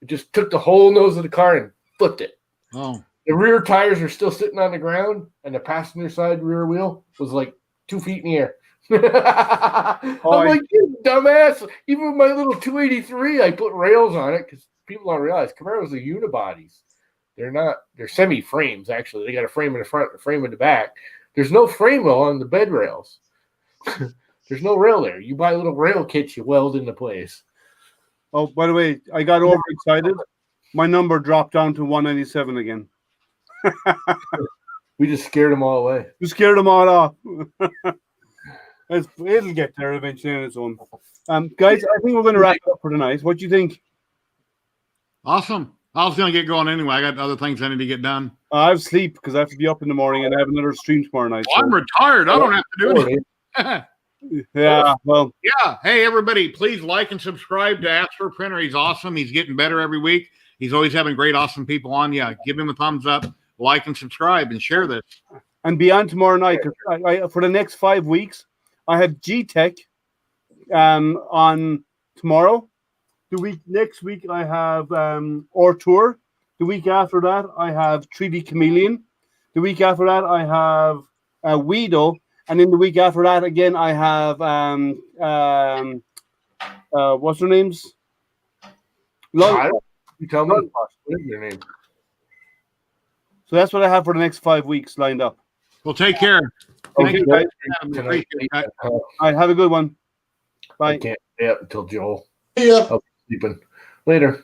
It just took the whole nose of the car and flipped it. Oh. The rear tires are still sitting on the ground, and the passenger side rear wheel was like 2 feet in the air. I'm like, you dumbass. Even with my little 283, I put rails on it because people don't realize Camaros are unibodies. They're semi-frames, actually. They got a frame in the front, a frame in the back. There's no frame wheel on the bed rails. There's no rail there. You buy a little rail kit, you weld into place. Oh, by the way, I got overexcited. My number dropped down to 197 again. We just scared them all away. We scared them all off. It'll get there eventually on its own. Guys, I think we're going to wrap it up for tonight. What do you think? Awesome. I was going to get going anyway. I got other things I need to get done. I have sleep because I have to be up in the morning and I have another stream tomorrow night. Well, I'm retired. I don't have to do anything. Yeah, well. Yeah. Hey, everybody, please like and subscribe to Astro Printer. He's awesome. He's getting better every week. He's always having great, awesome people on. Yeah, give him a thumbs up, like and subscribe, and share this. And be on tomorrow night. For the next 5 weeks, I have G-Tech on tomorrow. Next week, I have Or Tour. The week after that, I have 3D Chameleon. The week after that, I have Weedo. And then the week after that, again, I have what's their names? You tell me. What is your name? So that's what I have for the next 5 weeks lined up. Well, take care. Thank you, guys. Appreciate it. All right, have a good one. Bye. I can't stay up until Joel. Yeah. I'll be sleeping later.